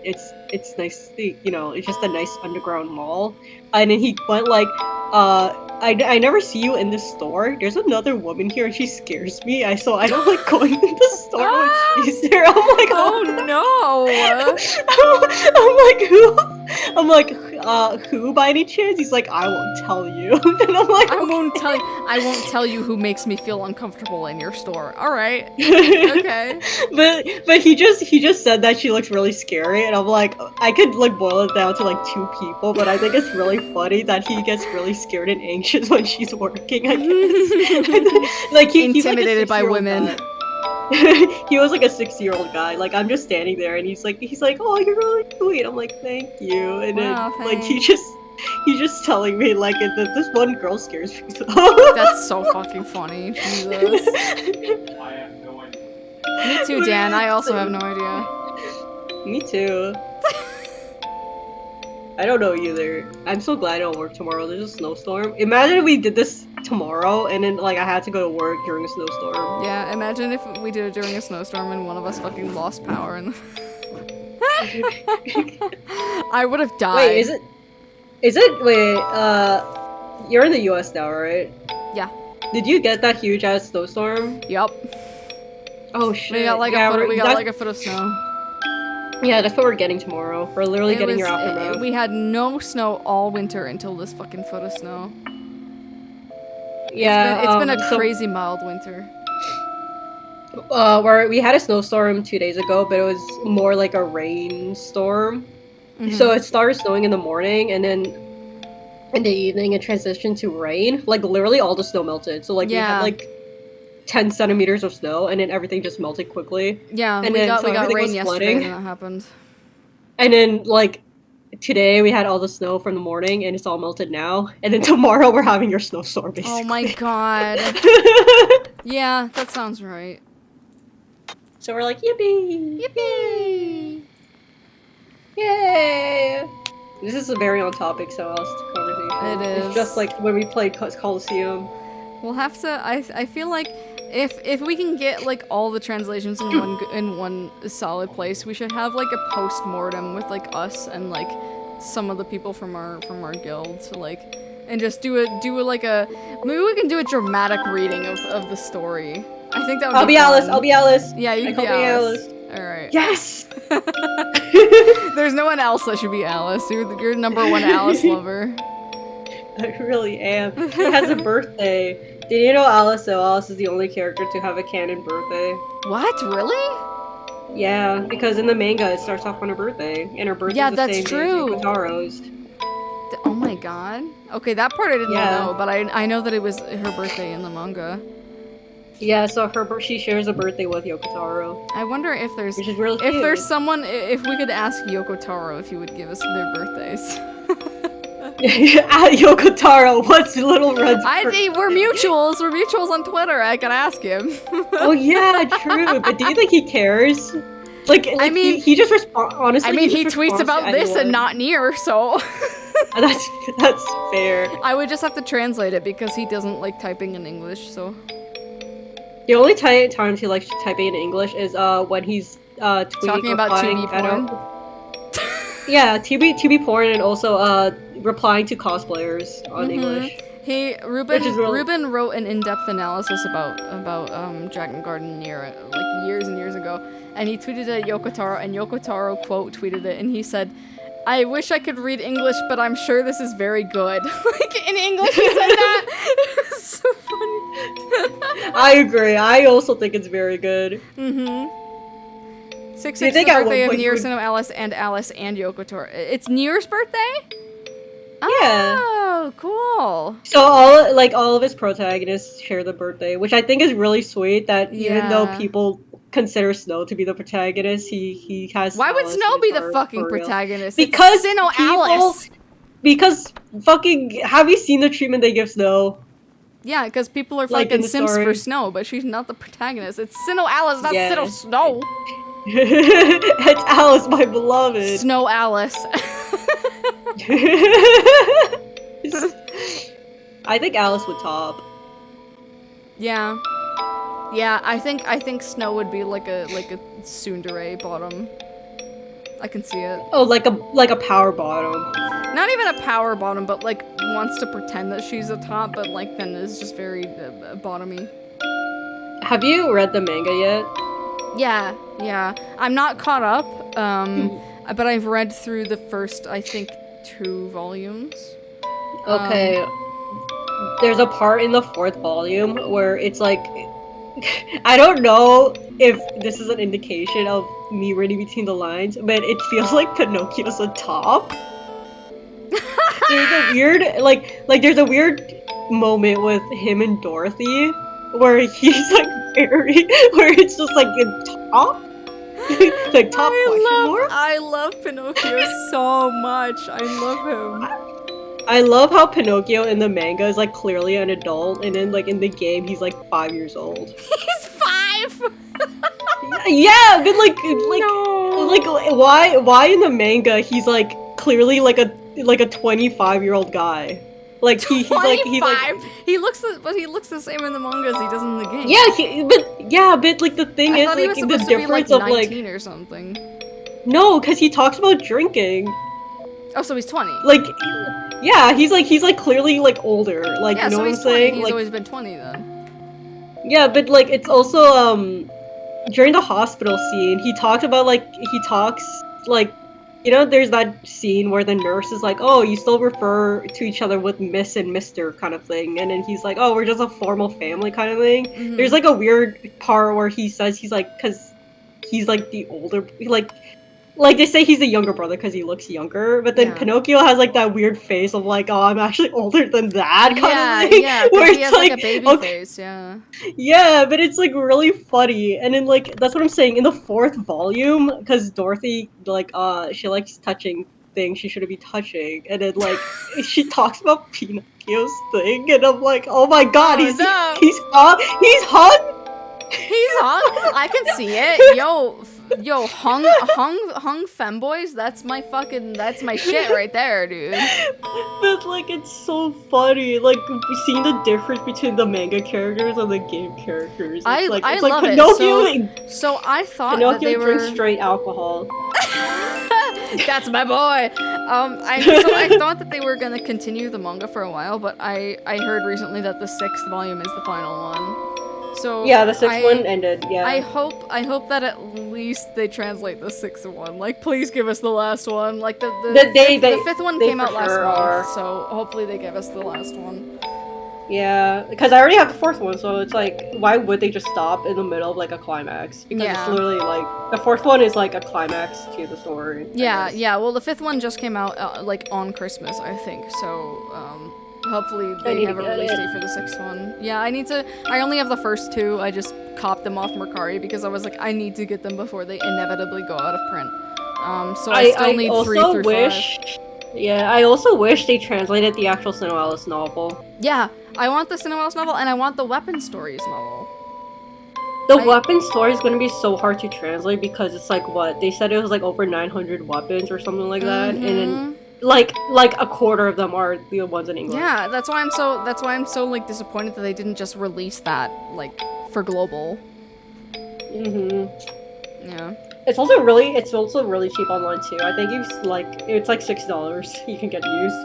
it's nice, you know, it's just a nice underground mall. And then he went like, I never see you in the store. There's another woman here and she scares me. So I don't like going in the store when she's there. I'm like, oh no. I'm like, who? I'm like, who by any chance? He's like, I won't tell you. And I'm like, I won't tell you who makes me feel uncomfortable in your store. All right. Okay. But he just said that she looks really scary, and I'm like, I could like boil it down to like 2 people, but I think it's really funny that he gets really scared and anxious when she's working. I guess. Like intimidated by women. He was like a 60-year-old guy. Like I'm just standing there, and he's like, oh, you're really sweet. I'm like, thank you. And then like he's just telling me like this one girl scares me. That's so fucking funny. Jesus. I have no idea. Me too, Dan. I also have no idea. Me too. I don't know either. I'm so glad I don't work tomorrow. There's a snowstorm. Imagine if we did this tomorrow and then like I had to go to work during a snowstorm. Yeah, imagine if we did it during a snowstorm and one of us fucking lost power and I would have died. Wait, Is it? Wait, you're in the US now, right? Yeah. Did you get that huge ass snowstorm? Yup. Oh shit. We got like yeah, a foot of snow. Yeah, that's what we're getting tomorrow. We're literally getting your aftermath. We had no snow all winter until this fucking foot of snow. Yeah, it's been a crazy mild winter. Where we had a snowstorm 2 days ago, but it was more like a rainstorm. So it started snowing in the morning, and then in the evening it transitioned to rain. Like literally all the snow melted. So like we had like 10 centimeters of snow, and then everything just melted quickly. Yeah, and we then got rain yesterday flooding. when that happened. And then like today we had all the snow from the morning, and it's all melted now. And then tomorrow we're having your snowstorm, basically. Oh my god. Yeah, that sounds right. So we're like, yippee! Yippee! Yay! This is a very on topic SINoALICE conversation. It is. It's just like when we played Coliseum. We'll have to. I feel like if we can get like all the translations in one solid place, we should have like a postmortem with like us and like some of the people from our guild to like, and just do like a, maybe we can do a dramatic reading of the story. I think that would be fun. Alice. I'll be Alice. Yeah, you can be Alice. Alright. Yes! There's no one else that should be Alice. You're number one Alice lover. I really am. She has a birthday. Did you know Alice, though? Alice is the only character to have a canon birthday. What? Really? Yeah, because in the manga it starts off on her birthday. And her birthday is the same day as Yokotaro's. Oh my god. Okay, that part I didn't know, but I know that it was her birthday in the manga. Yeah, so she shares a birthday with Yokotaro. I wonder if there's really if there's someone, if we could ask Yokotaro if he would give us their birthdays. Yokotaro, what's Little Red's birthday? We're mutuals. We're mutuals on Twitter. I can ask him. Oh yeah, true. But do you think he cares? Like I mean, he just responds. Honestly, I mean, he tweets about this and not near, so. That's fair. I would just have to translate it because he doesn't like typing in English, so. The only times he likes typing in English is when he's tweeting talking about TB porn. Yeah, TB porn, and also replying to cosplayers on English. Ruben wrote an in-depth analysis about Dragon Garden like years and years ago, and he tweeted it at Yokotaro, and Yokotaro quote tweeted it, and he said, "I wish I could read English, but I'm sure this is very good." Like in English, he said that. It was so funny. I agree. I also think it's very good. 6 is the birthday of Nier, SINoALICE, and Alice and Yokotaro. It's Nier's birthday? Yeah. Oh, cool. So all of his protagonists share the birthday, which I think is really sweet. That even though people consider Snow to be the protagonist, he has. Why would Snow be the fucking protagonist? Because SINoALICE. Because fucking, have you seen the treatment they give Snow? Yeah, because people are fucking simps for Snow, but she's not the protagonist. It's SINoALICE, not Snow. It's Alice, my beloved. SNOALICE. I think Alice would top. Yeah. Yeah, I think Snow would be like a tsundere bottom. I can see it. Oh, like a power bottom. Not even a power bottom, but like wants to pretend that she's a top, but like then is just very bottomy. Have you read the manga yet? Yeah. I'm not caught up, but I've read through the first, I think, 2 volumes. Okay. There's a part in the 4th volume where it's like, I don't know if this is an indication of me reading between the lines, but it feels like Pinocchio's a top. There's a weird, there's a weird moment with him and Dorothy where he's like where it's just like in top? Like top question mark? I love Pinocchio so much. I love him. I love how Pinocchio in the manga is like clearly an adult, and then like in the game he's like 5 years old. He's 5! Yeah, but like why in the manga he's like clearly like a 25-year-old guy? Like he's like he looks the same in the manga as he does in the game. Yeah, but like the thing is like the difference of like 19 or something. No, because he talks about drinking. Oh, so he's 20. Like Yeah, he's like clearly like older. Like, Yeah, you know so what I'm he's 20. saying? He's Like, always been 20 then. yeah, but like it's also during the hospital scene, he talks, like, you know, there's that scene where the nurse is like, "Oh, you still refer to each other with Miss and Mister," kind of thing, and then he's like, "Oh, we're just a formal family," kind of thing. Mhm. There's like a weird part where he says he's like, because he's like the older, like they say he's a younger brother because he looks younger, but then Yeah. Pinocchio has like that weird face of like, "Oh, I'm actually older than that," kind of thing. Yeah, where because he it's has like a baby okay, face, yeah. yeah, but it's like really funny, and then like that's what I'm saying in the 4th volume, because Dorothy like she likes touching things she shouldn't be touching, and then like she talks about Pinocchio's thing, and I'm like, oh my god, Oh, he's no. he's hung. He's hung. I can see it. Yo, hung femboys. That's my shit right there, dude. But like it's so funny, like seeing the difference between the manga characters and the game characters. It's I like love it. Pinocchio. So I thought Pinocchio that they drinks were. straight alcohol. That's my boy. I thought that they were gonna continue the manga for a while, but I heard recently that the 6th volume is the final one. So Yeah, the 6th one ended. Yeah. I hope that at least they translate the 6th one. Like, please give us the last one. Like the 5th one came out last month, so hopefully they give us the last one. Yeah, because I already have the 4th one, so it's like, why would they just stop in the middle of like a climax? Because it's literally like the 4th one is like a climax to the story. Yeah. Well, the 5th one just came out like on Christmas, I think. So hopefully they have a release date for the 6th one. Yeah, I only have the first 2. I just copped them off Mercari because I was like, I need to get them before they inevitably go out of print. So I still need 3 through 5. Yeah, I also wish they translated the actual SINoALICE novel. Yeah, I want the SINoALICE novel, and I want the Weapon Stories novel. The weapon story is gonna be so hard to translate because it's like what they said it was like over 900 weapons or something like that, and then like a quarter of them are the ones in English. Yeah, that's why I'm so like disappointed that they didn't just release that like for global. Yeah. It's also really cheap online too. I think it's like $6 you can get used.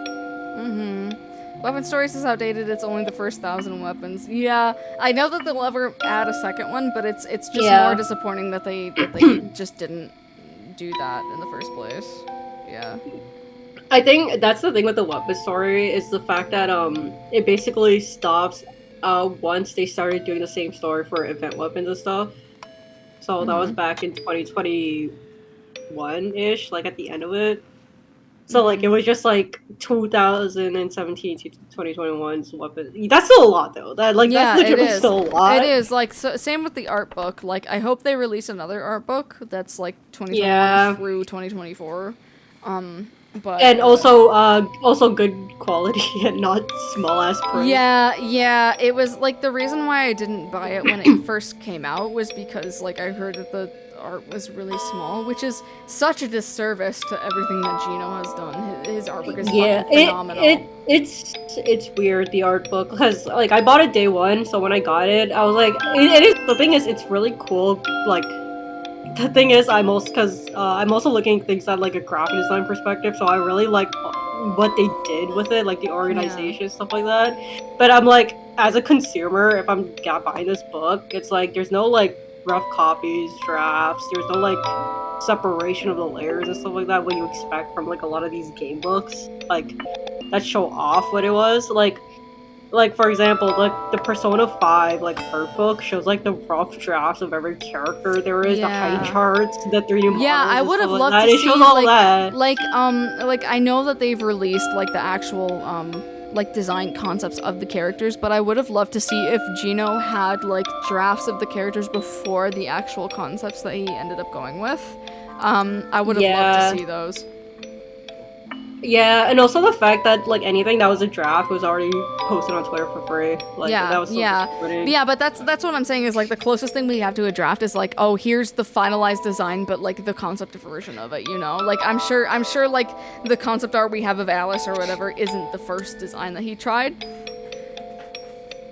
Weapon Stories is outdated. It's only the first 1,000 weapons. Yeah, I know that they'll ever add a second one, but it's just more disappointing that they just didn't do that in the first place. Yeah. I think that's the thing with the weapon story is the fact that it basically stops once they started doing the same story for event weapons and stuff. So that was back in 2021-ish, like at the end of it. So like it was just like 2017 to 2021's weapon. That's still a lot though. That's literally still a lot. It is like same with the art book. Like I hope they release another art book that's like 2021 through 2024. But and also good quality and not small ass print. Yeah, it was like the reason why I didn't buy it when it first came out was because like I heard that the art was really small, which is such a disservice to everything that Gino has done. His artwork is fucking phenomenal. It's weird, the art book, because like I bought it day one, so when I got it, I was like, the thing is, it's really cool. Like the thing is, I'm also looking at things at like a graphic design perspective, so I really like what they did with it, like the organization, stuff like that. But I'm like, as a consumer, if I'm buying this book, it's like there's no like rough copies, drafts, there's no like separation of the layers and stuff like that, what you expect from like a lot of these game books, like that show off what it was. Like for example, the Persona 5 like art book shows like the rough drafts of every character there is, the height charts, the 3D models. Yeah, I would have loved to see all that. Like I know that they've released like the actual like design concepts of the characters, but I would have loved to see if Gino had like drafts of the characters before the actual concepts that he ended up going with. I would have loved to see those. Yeah, and also the fact that like anything that was a draft was already posted on Twitter for free. Like that was so disappointing. Yeah, but that's what I'm saying is like the closest thing we have to a draft is like, oh, here's the finalized design, but like the concept version of it, you know? Like I'm sure like the concept art we have of Alice or whatever isn't the first design that he tried.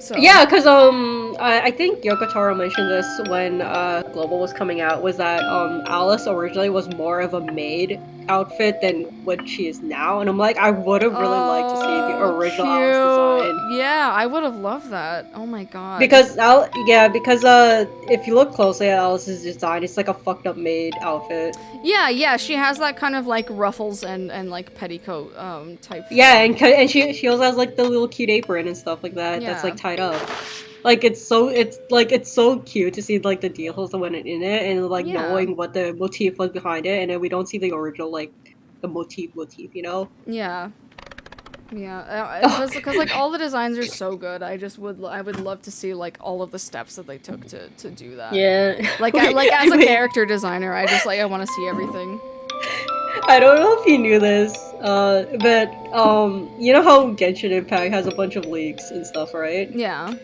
So. Yeah, because I think Yoko Taro mentioned this when Global was coming out, was that Alice originally was more of a maid outfit than what she is now, and I'm like, I would have really liked to see the original Alice design. Yeah, I would have loved that. Oh my god. Because if you look closely at Alice's design, it's like a fucked up maid outfit. Yeah, she has that kind of like ruffles and like petticoat type. Yeah, and she also has like the little cute apron and stuff like that that's like tied up. Like it's so cute to see like the details that went in it and like knowing what the motif was behind it, and then we don't see the original like the motif, you know? Yeah. Because like all the designs are so good. I would love to see like all of the steps that they took to do that. Yeah. Like as a character designer, I want to see everything. I don't know if you knew this, but you know how Genshin Impact has a bunch of leaks and stuff, right? Yeah.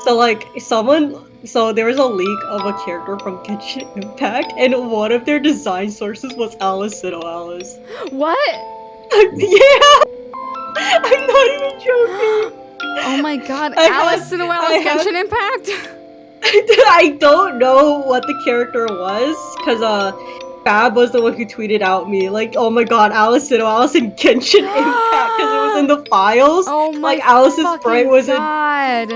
So like there was a leak of a character from Genshin Impact, and one of their design sources was SINoALICE. What? Yeah. I'm not even joking. Oh my god, SINoALICE Genshin Impact? I don't know what the character was, because Fab was the one who tweeted out me, like, oh my god, SINoALICE in Genshin Impact, because it was in the files. Oh my like, Alice's sprite was god.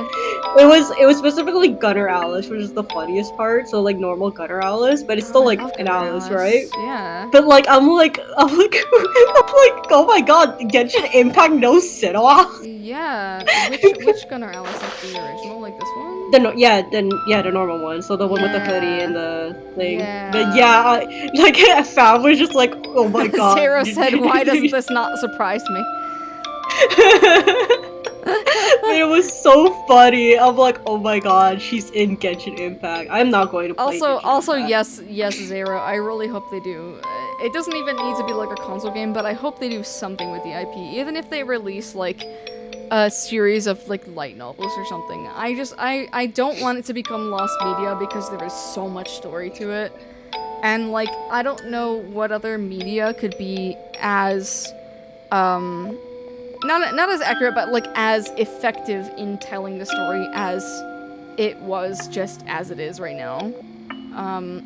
It was specifically Gunner Alice, which is the funniest part, so like normal Gunner Alice, but it's still like an Alice, right? Yeah. But like, I'm like, oh my god, Genshin Impact no SINoALICE? Yeah. Which Gunner Alice? Like the original, like this one? The normal one. So the one with the hoodie and the thing. Yeah. But yeah, like Fab was just like, oh my god. Zero said, "Why doesn't this not surprise me?" It was so funny. I'm like, oh my god, she's in Genshin Impact. I'm not going to play Also, yes, Zero. I really hope they do. It doesn't even need to be like a console game, but I hope they do something with the IP, even if they release like a series of like light novels or something. I don't want it to become lost media because there is so much story to it, and like I don't know what other media could be as not as accurate, but like as effective in telling the story as it was just as it is right now.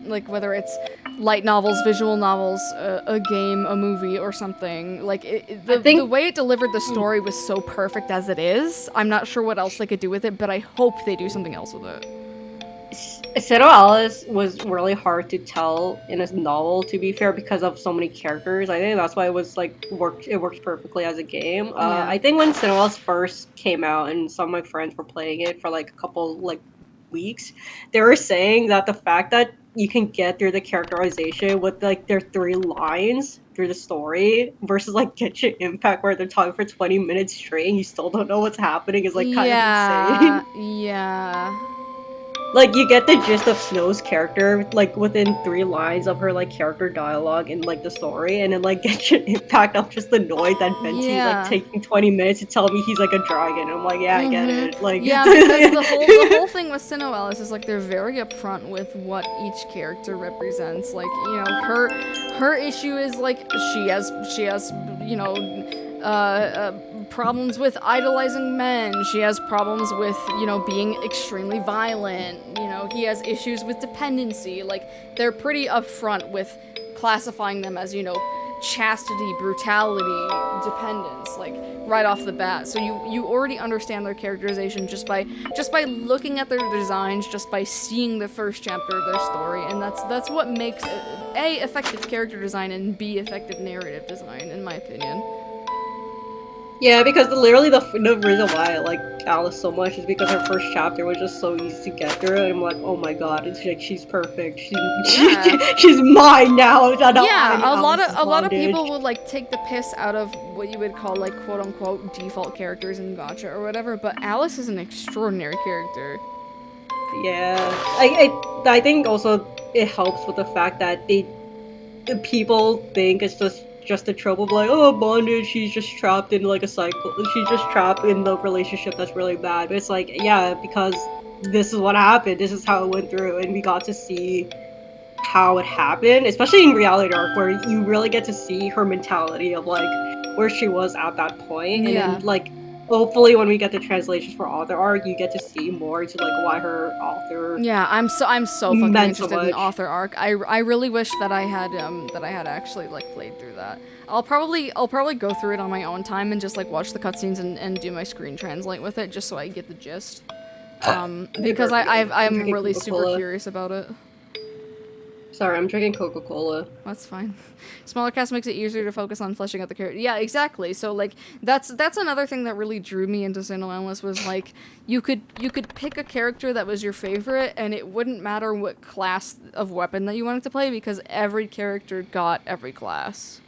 Like whether it's light novels, visual novels, a game, a movie, or something. Like the way it delivered the story was so perfect as it is. I'm not sure what else they could do with it, but I hope they do something else with it. SINoALICE was really hard to tell in a novel, to be fair, because of so many characters. I think that's why it was like it worked perfectly as a game. I think when SINoALICE first came out and some of my friends were playing it for like a couple like weeks, they were saying that the fact that you can get through the characterization with like their 3 lines through the story versus like Genshin Impact where they're talking for 20 minutes straight and you still don't know what's happening is like kind of insane. Yeah. Like, you get the gist of Snow's character, like, within 3 lines of her, like, character dialogue in, like, the story, and then, like, Genshin Impact, I'm just annoyed that Venti's, like, taking 20 minutes to tell me he's, like, a dragon. I'm like, yeah, I get it. Like, yeah, because the whole thing with SINoALICE is, like, they're very upfront with what each character represents. Like, you know, her issue is, like, she has, you know, problems with idolizing men. She has problems with, you know, being extremely violent. You know, he has issues with dependency. Like, they're pretty upfront with classifying them as, you know, chastity, brutality, dependence, like, right off the bat. So you already understand their characterization just by looking at their designs, just by seeing the first chapter of their story, and that's what makes A, effective character design, and B, effective narrative design, in my opinion. Yeah, because literally the reason why I like Alice so much is because her first chapter was just so easy to get through, and I'm like, oh my god, it's like she's perfect. She's mine now. Yeah, a lot of people would like take the piss out of what you would call like quote unquote default characters in gacha or whatever, but Alice is an extraordinary character. Yeah, I think also it helps with the fact that the people think it's just a trope of like, oh, bondage, she's just trapped in like a cycle, she's just trapped in the relationship that's really bad. But it's like, yeah, because this is what happened, this is how it went through, and we got to see how it happened, especially in Reality Arc, where you really get to see her mentality of like where she was at that point. And then like hopefully when we get the translations for author arc, you get to see more into like why her author. Yeah, I'm so fucking meant so interested in much. author arc. I really wish that I had actually like played through that. I'll probably go through it on my own time and just like watch the cutscenes and do my screen translate with it just so I get the gist. Because I'm really super curious about it. Sorry, I'm drinking Coca-Cola. That's fine. Smaller cast makes it easier to focus on fleshing out the character. Yeah, exactly. So like that's another thing that really drew me into SINoALICE was like you could pick a character that was your favorite and it wouldn't matter what class of weapon that you wanted to play because every character got every class.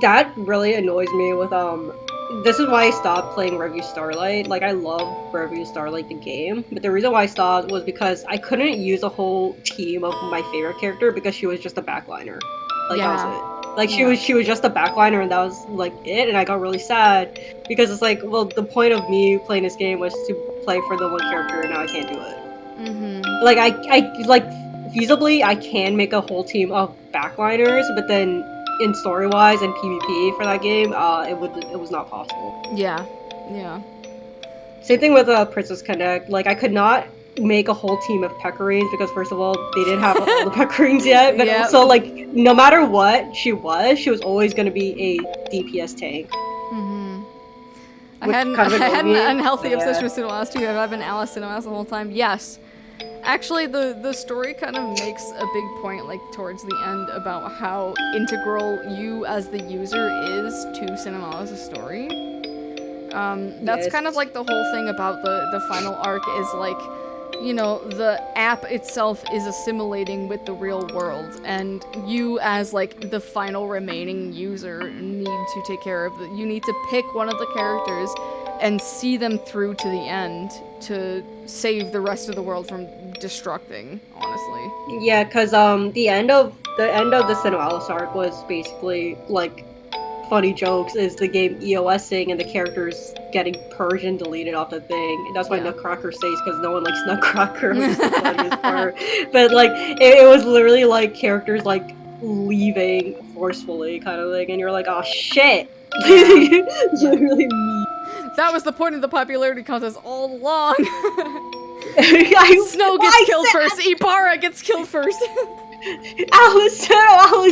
That really annoys me with this is why I stopped playing Revue Starlight. Like, I love Revue Starlight, the game, but the reason why I stopped was because I couldn't use a whole team of my favorite character because she was just a backliner. Like, that was it. Like, she was just a backliner, and that was, like, it, and I got really sad because it's like, well, the point of me playing this game was to play for the one character, and now I can't do it. Mm-hmm. Like, like, feasibly, I can make a whole team of backliners, but then in story-wise and PvP for that game, it was not possible. Yeah. Same thing with Princess Connect. Like, I could not make a whole team of Pecorines because first of all, they didn't have all the Pecorines yet, but also like, no matter what she was always going to be a DPS tank. Mm-hmm. I had an unhealthy obsession with SINoALICE too. Have I been Alice SINoALICE the whole time? Yes. Actually, the story kind of makes a big point, like, towards the end about how integral you as the user is to SINoALICE's story. That's kind of like the whole thing about the final arc is, like, you know, the app itself is assimilating with the real world, and you as, like, the final remaining user need to take care of you need to pick one of the characters and see them through to the end to save the rest of the world from destructing, honestly. Yeah, because the end of the SINoALICE arc was basically like funny jokes is the game EOSing and the characters getting purged and deleted off the thing. And that's why Nutcracker stays because no one likes Nutcracker, which is the funniest part. But like it was literally like characters like leaving forcefully kind of thing, and you're like, oh shit. Literally me. That was the point of the popularity contest all along. Snow gets killed first. Ibarra gets killed first. Alice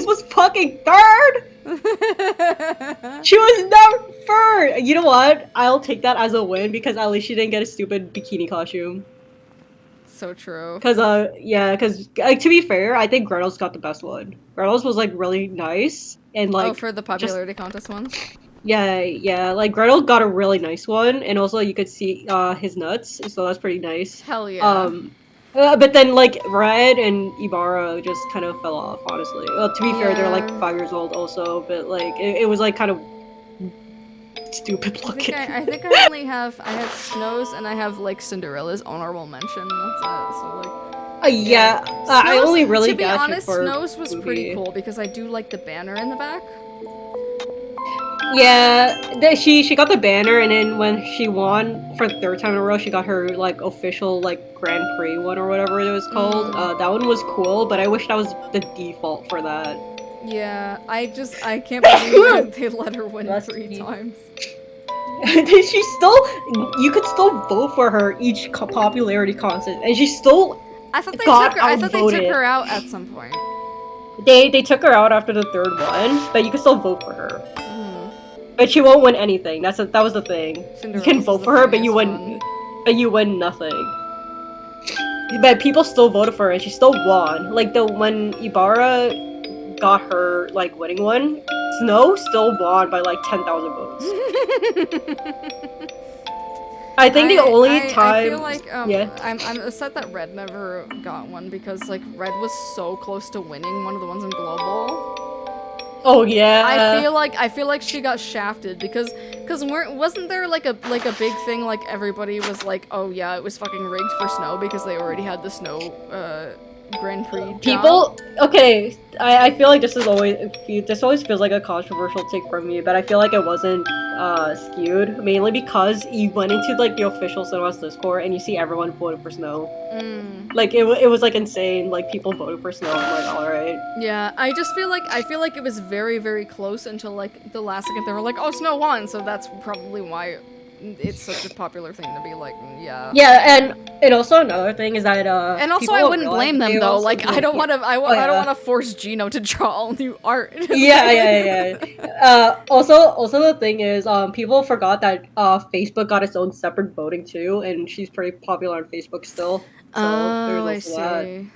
was fucking third. She was never third. You know what? I'll take that as a win because at least she didn't get a stupid bikini costume. So true. Because like, to be fair, I think Gretel's got the best one. Gretel's was like really nice and like. Oh, for the popularity contest ones. Yeah, like Gretel got a really nice one, and also you could see his nuts, so that's pretty nice. Hell yeah. But then like Red and Ibarra just kind of fell off, honestly. Well, to be fair, they're like 5 years old also, but like it was like kind of stupid looking. I think I only have Snow's and I have like Cinderella's honorable mention. That's it. So like. I only really to be got honest, it for Snow's was movie. pretty cool because I do like the banner in the back. Yeah, she got the banner, and then when she won for the 3rd time in a row, she got her like official like Grand Prix one or whatever it was called. That one was cool, but I wish that was the default for that. Yeah, I can't believe they let her win 3 times. You could still vote for her each popularity contest, and she still I thought they took her out at some point. They took her out after the 3rd one, but you can still vote for her. But she won't win anything. That was the thing. You can vote for her, but you win nothing. But people still voted for her, and she still won. Like when Ibarra got her like winning one, Snow still won by like 10,000 votes. I think the only time I feel like I'm upset that Red never got one because like Red was so close to winning one of the ones in Global. Oh yeah. I feel like she got shafted because wasn't there like a big thing like everybody was like, oh yeah, it was fucking rigged for Snow because they already had the Snow Grand Prix job. I feel like this always feels like a controversial take from me, but I feel like it wasn't skewed, mainly because you went into like the official SINoALICE Discord and you see everyone voted for Snow. Like it was like insane. Like people voted for Snow. I'm like, all right. Yeah, I just feel like it was very, very close until like the last second they were like, oh, Snow won, so that's probably why it's such a popular thing to be like, yeah. Yeah, and also another thing is that and also I wouldn't blame them though. Like I don't want to I don't want to force Gino to draw all new art. yeah. Also the thing is people forgot that Facebook got its own separate voting too, and she's pretty popular on Facebook still. So I see.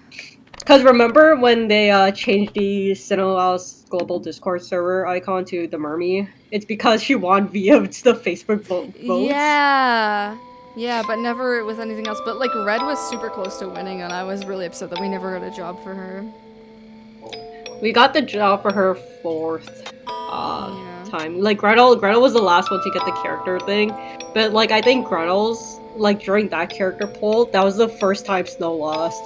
Because remember when they changed the SINoALICE global Discord server icon to the Mermy? It's because she won via the Facebook votes. Yeah, but never with anything else. But like Red was super close to winning, and I was really upset that we never got a job for her. We got the job for her 4th time. Like Gretel was the last one to get the character thing, but like I think Gretel's like during that character poll, that was the first time Snow lost.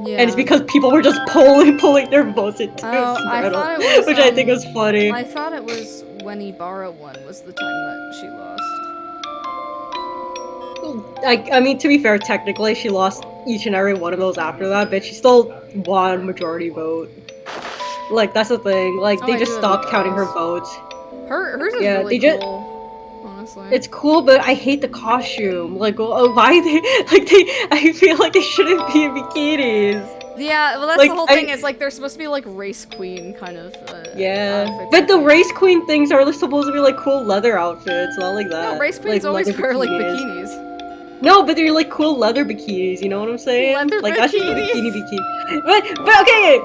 Yeah. And it's because people were just pulling their votes into Gretel, which I think was funny. I thought it was when Ibarra won was the time that she lost. I mean, to be fair, technically she lost each and every one of those after that, but she still won majority vote. Like that's the thing. Like they just stopped counting her votes. Hers is really cool. Honestly. It's cool, but I hate the costume. Like, why they I feel like they shouldn't be in bikinis. Yeah, well, that's like, the whole thing. Is like they're supposed to be like race queen kind of. But the race queen things are supposed to be like cool leather outfits, not like that. No, race queens always wear like bikinis. No, but they're like cool leather bikinis. You know what I'm saying? Leather that's just a bikini. But okay,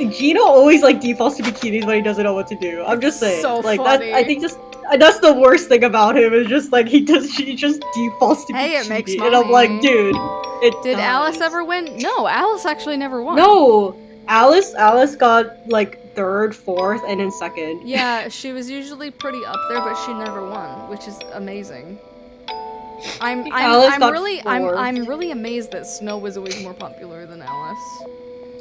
Gino always like defaults to bikinis when he doesn't know what to do. I'm just saying. So like funny. I think just. That's the worst thing about him, is just like she just defaults to Hey, it makes money. And I'm like, dude, Did Alice ever win? No, Alice actually never won. No, Alice got like 3rd, 4th, and then 2nd. Yeah, she was usually pretty up there, but she never won, which is amazing. I'm really amazed that Snow was always more popular than Alice.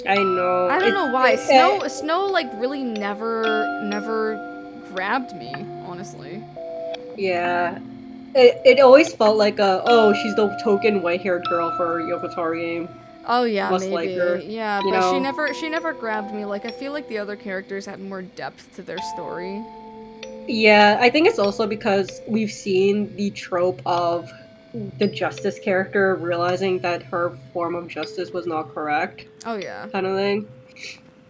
I know. I don't know why. Snow like really never grabbed me, honestly. Yeah. It always felt like she's the token white-haired girl for Yokotaru game. Oh yeah, must maybe. Like her. Yeah, but she never grabbed me. Like I feel like the other characters had more depth to their story. Yeah, I think it's also because we've seen the trope of the justice character realizing that her form of justice was not correct. Oh yeah. Kind of thing.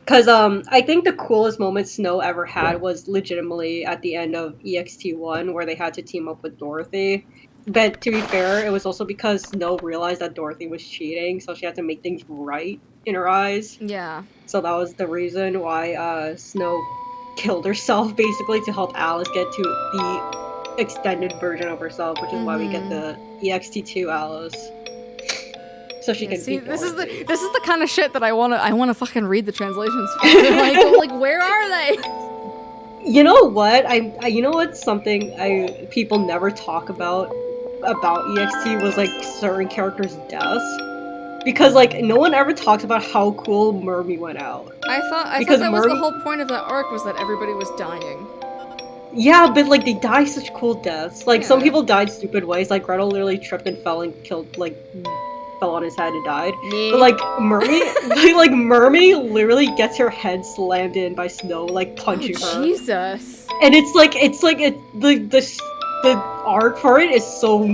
Because I think the coolest moment Snow ever had was legitimately at the end of EXT1, where they had to team up with Dorothy. But to be fair, it was also because Snow realized that Dorothy was cheating, so she had to make things right in her eyes. Yeah. So that was the reason why Snow killed herself, basically, to help Alice get to the extended version of herself, which is why we get the EXT2 Alice. So she can see. Beat this is Dorothy. the kind of shit that I wanna fucking read the translations for. like where are they? You know what? You know what's something people never talk about EXT was like certain characters' deaths, because like no one ever talks about how cool Mermy went out. I thought that was the whole point of that arc, was that everybody was dying. Yeah, but like they die such cool deaths. Like some people died stupid ways. Like Gretel literally tripped and fell and fell on his head and died. But like Mermy literally gets her head slammed in by Snow, like punching her. Jesus. And the art for it is so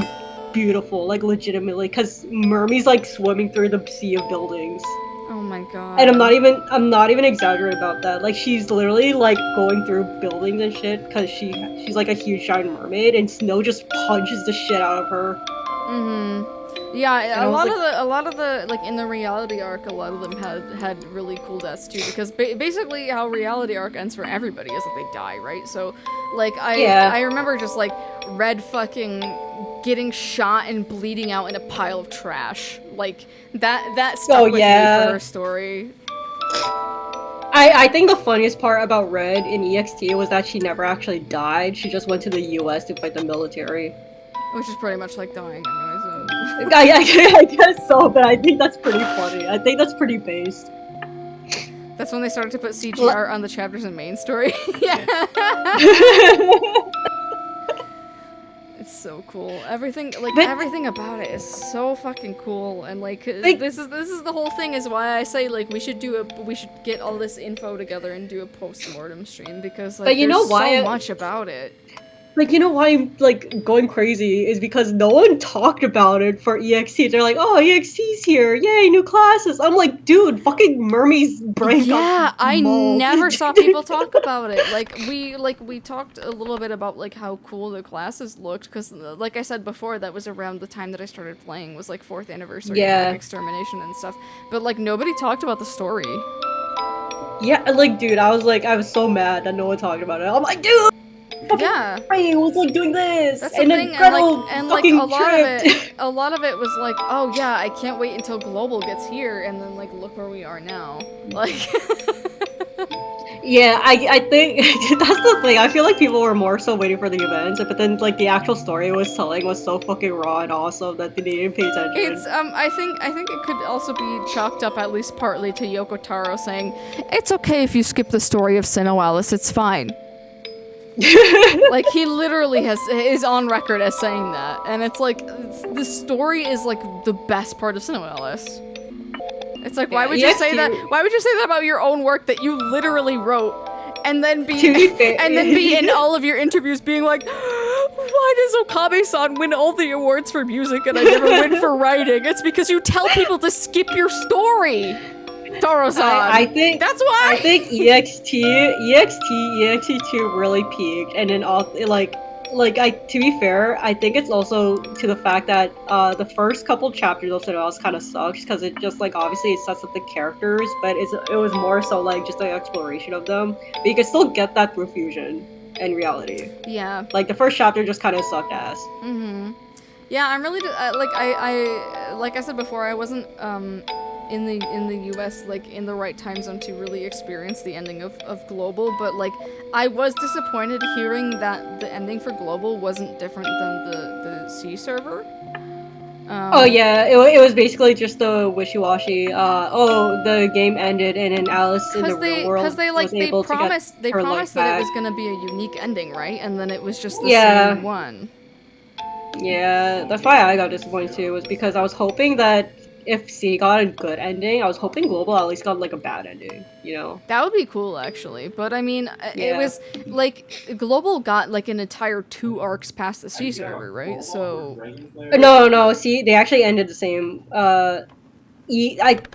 beautiful, like legitimately, because Mermy's like swimming through the sea of buildings. Oh my god. And I'm not even exaggerating about that. Like she's literally like going through buildings and shit because she's like a huge giant mermaid, and Snow just punches the shit out of her. Yeah, a lot of the like in the reality arc, a lot of them had really cool deaths too, because basically how reality arc ends for everybody is that they die, right? So like I remember just like Red fucking getting shot and bleeding out in a pile of trash. Like that stuck with me for her story. I think the funniest part about Red in EXT was that she never actually died. She just went to the US to fight the military. Which is pretty much like dying anyway, so... I guess so, but I think that's pretty funny. I think that's pretty based. That's when they started to put CG art on the chapters in main story. Yeah. It's so cool. Everything, like, But- everything about it is so fucking cool. And like, this is the whole thing. Is why I say like we should get all this info together and do a postmortem stream because like But you there's know why so much about it. Like, you know why I'm, like, going crazy is because no one talked about it for EXT. They're like, oh, EXT's here. Yay, new classes. I'm like, dude, fucking Mermy's brain got I mauled. never saw people talk about it. We talked a little bit about like how cool the classes looked because, like I said before, that was around the time that I started playing. Was like 4th anniversary of like, Extermination and stuff. But like nobody talked about the story. Yeah, like, dude, I was so mad that no one talked about it. I'm like, dude, yeah, I was like doing this, that's and the then thing, Gretel and fucking a lot tripped. of it was like, oh yeah, I can't wait until Global gets here, and then like look where we are now, like. Yeah, I think that's the thing. I feel like people were more so waiting for the events, but then like the actual story it was telling was so fucking raw and awesome that they didn't pay attention. It's I think it could also be chalked up at least partly to Yoko Taro saying, "It's okay if you skip the story of SINoALICE, it's fine." Like he literally is on record as saying that, and it's like the story is like the best part of SINoALICE. It's like, why would you say that? Why would you say that about your own work that you literally wrote, and then be in all of your interviews being like, why does Okabe-san win all the awards for music and I never win for writing? It's because you tell people to skip your story, Taro-san. I think that's why. I think EXT2 really peaked, and then all to be fair, I think it's also to the fact that the first couple chapters of SINoALICE kind of sucks because it just like obviously it sets up the characters, but it was more so like just the exploration of them. But you can still get that through Fusion and reality. Yeah. Like the first chapter just kind of sucked ass. Mm-hmm. Yeah, I'm really like I said before, I wasn't in the US like in the right time zone to really experience the ending of Global, but like I was disappointed hearing that the ending for Global wasn't different than the C server. Oh yeah, it was basically just the wishy-washy. The game ended and then Alice in the real world was able to get they her promised life that it back. was gonna be a unique ending, right? And then it was just the Yeah. same one. Yeah, that's why I got disappointed too, was because I was hoping that if C got a good ending, I was hoping Global at least got like a bad ending, you know? That would be cool, actually. But I mean, it Yeah. was like Global got like an entire 2 arcs past the C server, right? So No, see, they actually ended the same.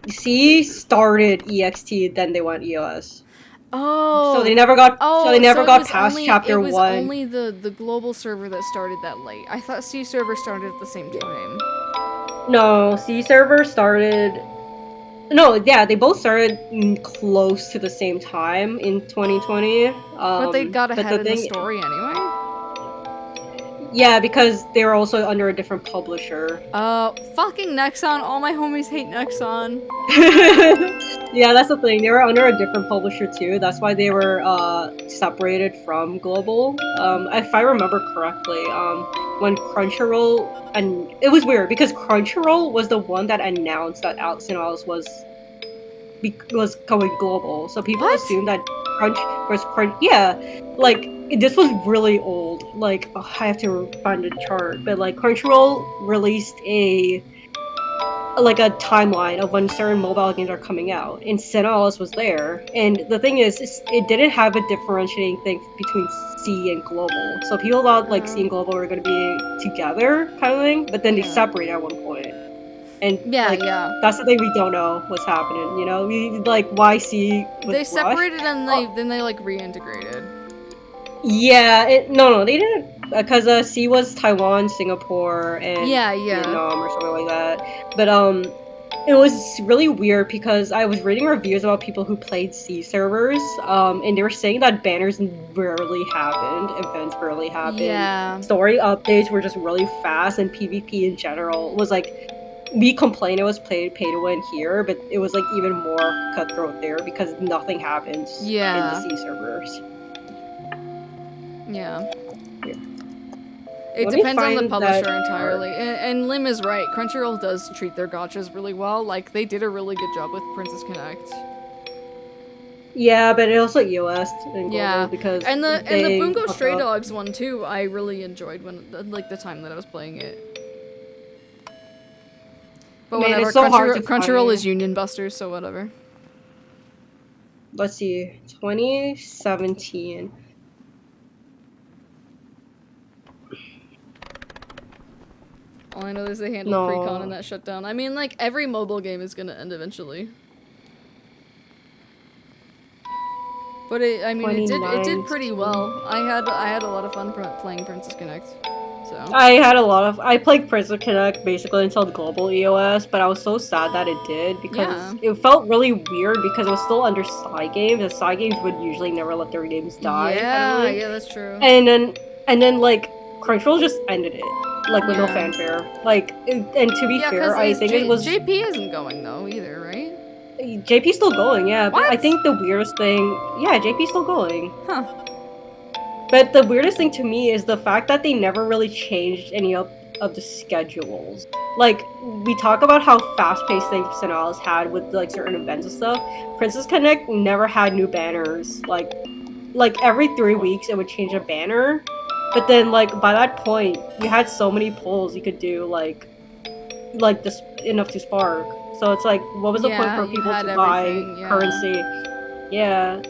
C started EXT, then they went EOS. oh, So they never got. oh, so they never it got was past only, chapter it was 1. only the Global server that started that late. I thought C server started at the same time. No, C server started. No, yeah, they both started close to the same time in 2020. But they got but ahead in the thing- story anyway. Yeah, because they were also under a different publisher. Fucking Nexon. All my homies hate Nexon. Yeah, that's the thing. They were under a different publisher too. That's why they were separated from Global. If I remember correctly, when Crunchyroll, and it was weird because Crunchyroll was the one that announced that SINoALICE was going global. So people assumed that Crunch. Yeah, like this was really old. Like I have to find a chart, but like Crunchyroll released a timeline of when certain mobile games are coming out, and SINoALICE was there. And the thing is, it didn't have a differentiating thing between C and Global. So people thought like C and Global were going to be together, kind of thing. But then they separated at one point. And that's the thing we don't know what's happening. You know, we like why C was They separated and then they like reintegrated. Yeah, no, they didn't, because C was Taiwan, Singapore, and Vietnam or something like that. But it was really weird because I was reading reviews about people who played C servers, and they were saying that banners rarely happened, events rarely happened. Yeah. Story updates were just really fast, and PvP in general was like, we complained it was pay to win here, but it was like even more cutthroat there because nothing happens in the C servers. Yeah. It depends on the publisher entirely. And Lim is right. Crunchyroll does treat their gachas really well. Like, they did a really good job with Princess Connect. Yeah, but it also EOS and global Yeah, because and the they Bungo fucked Stray up. Dogs one too. I really enjoyed when like the time that I was playing it. But Man, whatever, it's so hard to Crunchyroll find. is Union Busters, so whatever. Let's see, 2017. All I know is they handled No. pre-con and that shut down. I mean, like, every mobile game is gonna end eventually. But I mean, it did pretty well. I had a lot of fun playing Princess Connect. So. I played Princess Connect basically until the global EOS, but I was so sad that it did because it felt really weird because it was still under Cygames, and Cygames would usually never let their games die. Yeah, yeah, that's true. And then like Crunchyroll just ended it, like with no fanfare. Like, and to be fair, I think it was JP isn't going though either, right? JP's still going, yeah. What? But I think the weirdest thing, yeah, JP's still going. Huh. But the weirdest thing to me is the fact that they never really changed any of the schedules. Like, we talk about how fast-paced things SINoALICE had with like certain events and stuff. Princess Connect never had new banners. Like every 3 weeks it would change a banner. But then like by that point, you had so many polls you could do like this enough to spark. So it's like, what was the point for people to buy currency? Yeah,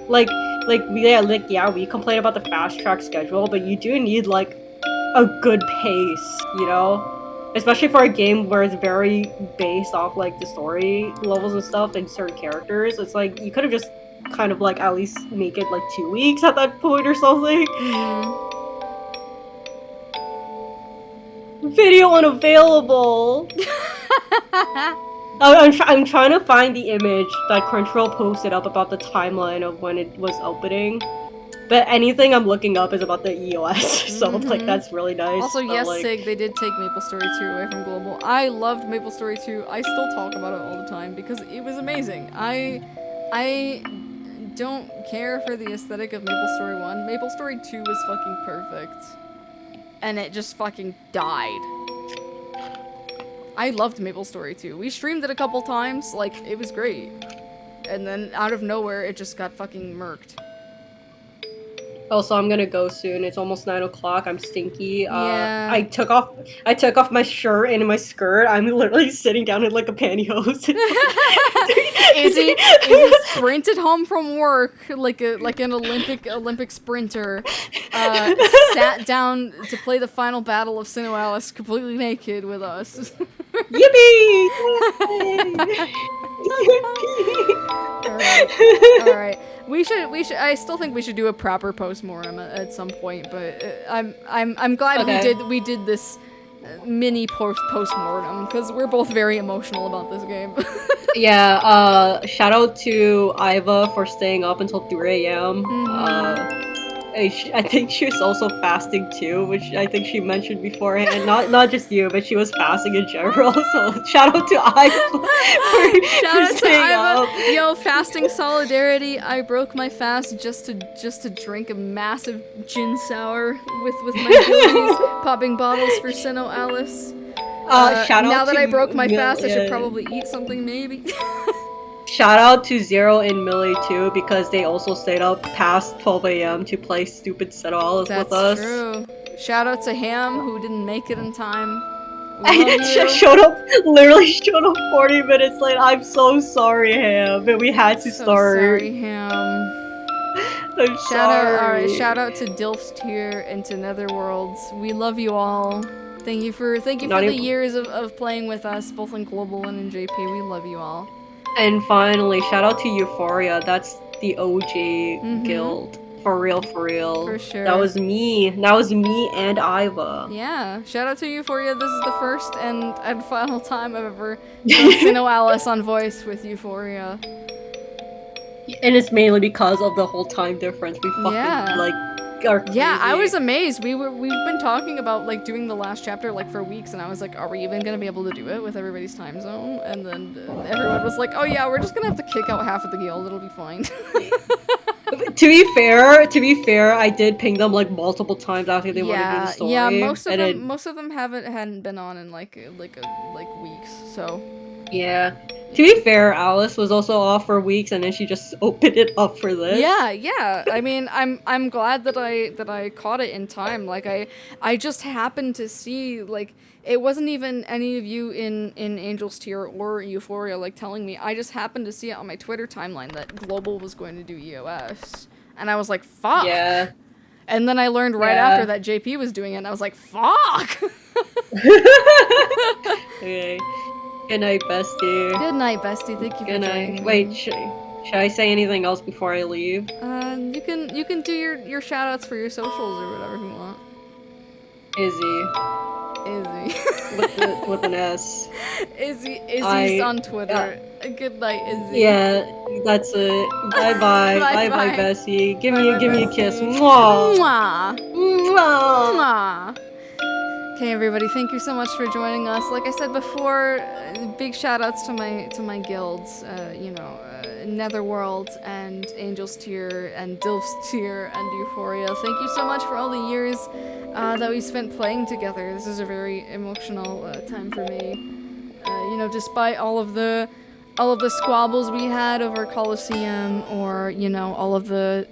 we complain about the fast track schedule, but you do need like a good pace, you know, especially for a game where it's very based off like the story levels and stuff and certain characters. It's like you could have just kind of like at least make it like 2 weeks at that point or something. Video unavailable. I'm trying to find the image that Crunchyroll posted up about the timeline of when it was opening, but anything I'm looking up is about the EOS, so like that's really nice. Also, so, yes, like... Sig, they did take MapleStory 2 away from Global. I loved MapleStory 2. I still talk about it all the time because it was amazing. I don't care for the aesthetic of MapleStory 1. MapleStory 2 was fucking perfect. And it just fucking died. I loved MapleStory 2. We streamed it a couple times, like, it was great. And then, out of nowhere, it just got fucking murked. Also, I'm gonna go soon. It's almost 9 o'clock. I'm stinky. Yeah. I took off my shirt and my skirt. I'm literally sitting down in like a pantyhose. Izzy sprinted home from work like an Olympic sprinter. Sat down to play the final battle of SINoALICE completely naked with us. Yippee! All right. We should. I still think we should do a proper postmortem at some point. But I'm glad we did this mini postmortem because we're both very emotional about this game. Yeah. Shout out to Iva for staying up until 3 a.m. I think she was also fasting too, which I think she mentioned beforehand. Not just you, but she was fasting in general. So shout out to Iva for staying up. Yo, fasting solidarity. I broke my fast just to drink a massive gin sour with my billies, popping bottles for SINoALICE. Shout out now that to I broke my fast, I should probably eat something maybe. Shout out to Zero and Millie too, because they also stayed up past 12 a.m. to play stupid SINoALICE with us. That's true. Shout out to Ham, who didn't make it in time. Literally showed up 40 minutes late. I'm so sorry, Ham, but we had to start. Sorry, Ham. I'm sorry. Alright, shout out to Dilf's Tier and to Netherworlds. We love you all. Thank you for the years of playing with us, both in Global and in JP. We love you all. And finally, shout out to Euphoria. That's the OG guild. For real. For sure. That was me and Iva. Yeah. Shout out to Euphoria. This is the first and final time I've ever done SINoALICE on voice with Euphoria. And it's mainly because of the whole time difference. We fucking like are crazy. Yeah, I was amazed. We've been talking about like doing the last chapter like for weeks, and I was like, are we even gonna be able to do it with everybody's time zone? And then everyone was like, oh yeah, we're just gonna have to kick out half of the guild. It'll be fine. To be fair, I did ping them like multiple times after they wanted to do the story. Yeah, most of them hadn't been on in like weeks. So yeah, To be fair, Alice was also off for weeks, and then she just opened it up for this. Yeah. I mean, I'm glad that I caught it in time. Like I just happened to see, like, it wasn't even any of you in Angel's Tier or Euphoria like telling me. I just happened to see it on my Twitter timeline that Global was going to do EOS, and I was like, fuck. Yeah. And then I learned right after that JP was doing it, and I was like, fuck. Okay. Good night, bestie. Good night, bestie. Thank you for joining me. Wait, should I say anything else before I leave? You can do your shoutouts for your socials or whatever you want. Izzy. with an S. Izzy's on Twitter. Good night, Izzy. Yeah, that's it. Bye bye. Bye, Bye, bye. Bessie. Give me a kiss. Mwah. Mwah. Mwah. Mwah. Okay, everybody, thank you so much for joining us. Like I said before, big shout-outs to my guilds, Netherworld and Angel's Tier and Dilf's Tier and Euphoria. Thank you so much for all the years that we spent playing together. This is a very emotional time for me. Despite all of the squabbles we had over Colosseum, or all of the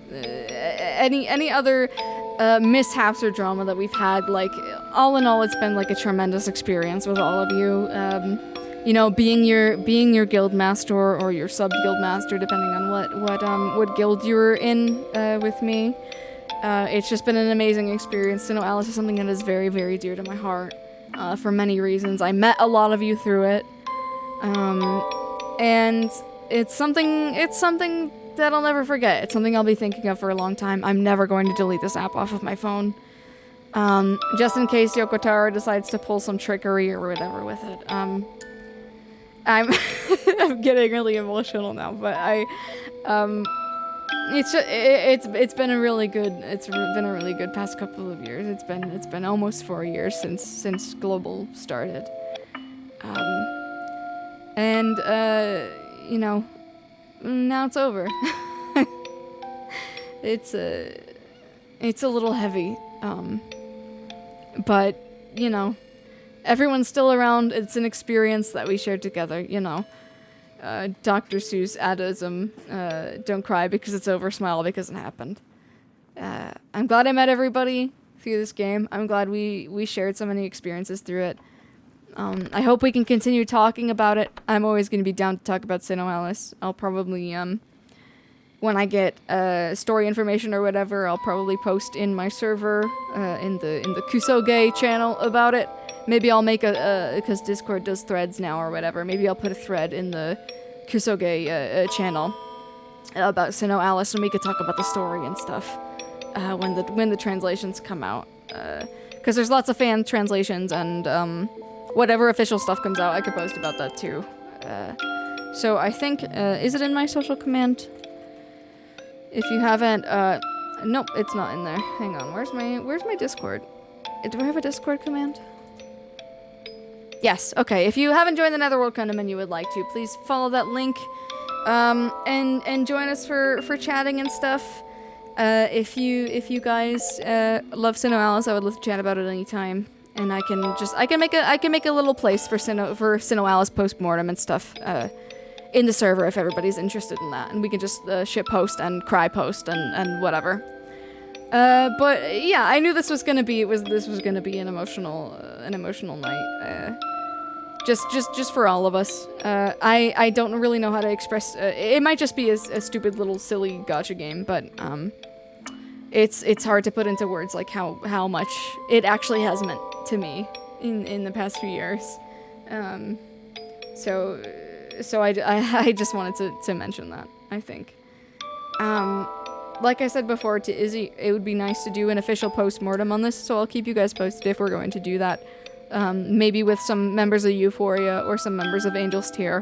any other mishaps or drama that we've had, like, all in all, it's been like a tremendous experience with all of you. Being your guild master or your sub guild master, depending on what guild you were in with me. It's just been an amazing experience. SINoALICE is something that is very, very dear to my heart for many reasons. I met a lot of you through it, and it's something that I'll never forget. It's something I'll be thinking of for a long time. I'm never going to delete this app off of my phone. Just in case Yoko Taro decides to pull some trickery or whatever with it. I'm I'm getting really emotional now, but it's been a really good past couple of years. It's been almost 4 years since Global started. Now it's over. It's a little heavy. But, everyone's still around. It's an experience that we shared together, Dr. Seuss adism, don't cry because it's over, smile because it happened. I'm glad I met everybody through this game. I'm glad we shared so many experiences through it. I hope we can continue talking about it. I'm always going to be down to talk about SINoALICE. I'll probably, when I get story information or whatever, I'll probably post in my server, in the Kusoge channel about it. Maybe I'll make because Discord does threads now or whatever, maybe I'll put a thread in the Kusoge channel about SINoALICE, and we could talk about the story and stuff when the translations come out. Because there's lots of fan translations, and whatever official stuff comes out, I could post about that too. So I think, is it in my social command? If you haven't, nope, it's not in there. Hang on, where's my Discord? Do I have a Discord command? Yes, okay. If you haven't joined the Netherworld Condom and you would like to, please follow that link, and join us for chatting and stuff. If you guys love SINoALICE, I would love to chat about it anytime. And I can make a little place for SINoALICE Postmortem and stuff in the server if everybody's interested in that, and we can just shit post and cry post and whatever. But yeah, I knew this was gonna be an emotional night. Just for all of us. I don't really know how to express. It might just be a stupid little silly gacha game, but it's hard to put into words like how much it actually has meant to me in the past few years. So I just wanted to mention that, I think. Like I said before to Izzy, it would be nice to do an official postmortem on this, so I'll keep you guys posted if we're going to do that. Maybe with some members of Euphoria or some members of Angel's Tier,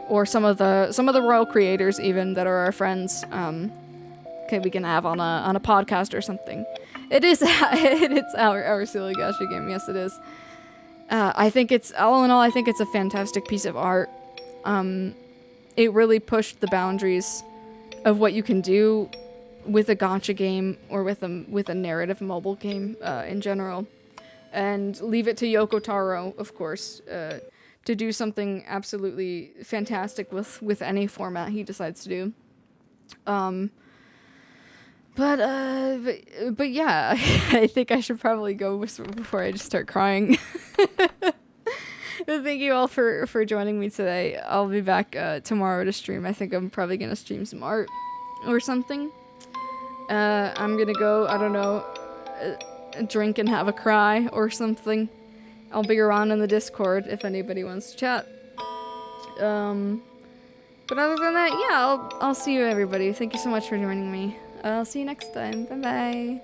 or some of the royal creators even that are our friends. We can have on a podcast or something. It's our silly gacha game. Yes, it is. I think it's all in all. I think it's a fantastic piece of art. It really pushed the boundaries of what you can do with a gacha game or with a narrative mobile game in general. And leave it to Yoko Taro, of course, to do something absolutely fantastic with any format he decides to do. But yeah, I think I should probably go before I just start crying. Thank you all for joining me today. I'll be back tomorrow to stream. I think I'm probably gonna stream some art or something. I'm gonna go, I don't know, drink and have a cry or something. I'll be around in the Discord if anybody wants to chat. But other than that, yeah, I'll see you everybody. Thank you so much for joining me. I'll see you next time. Bye bye.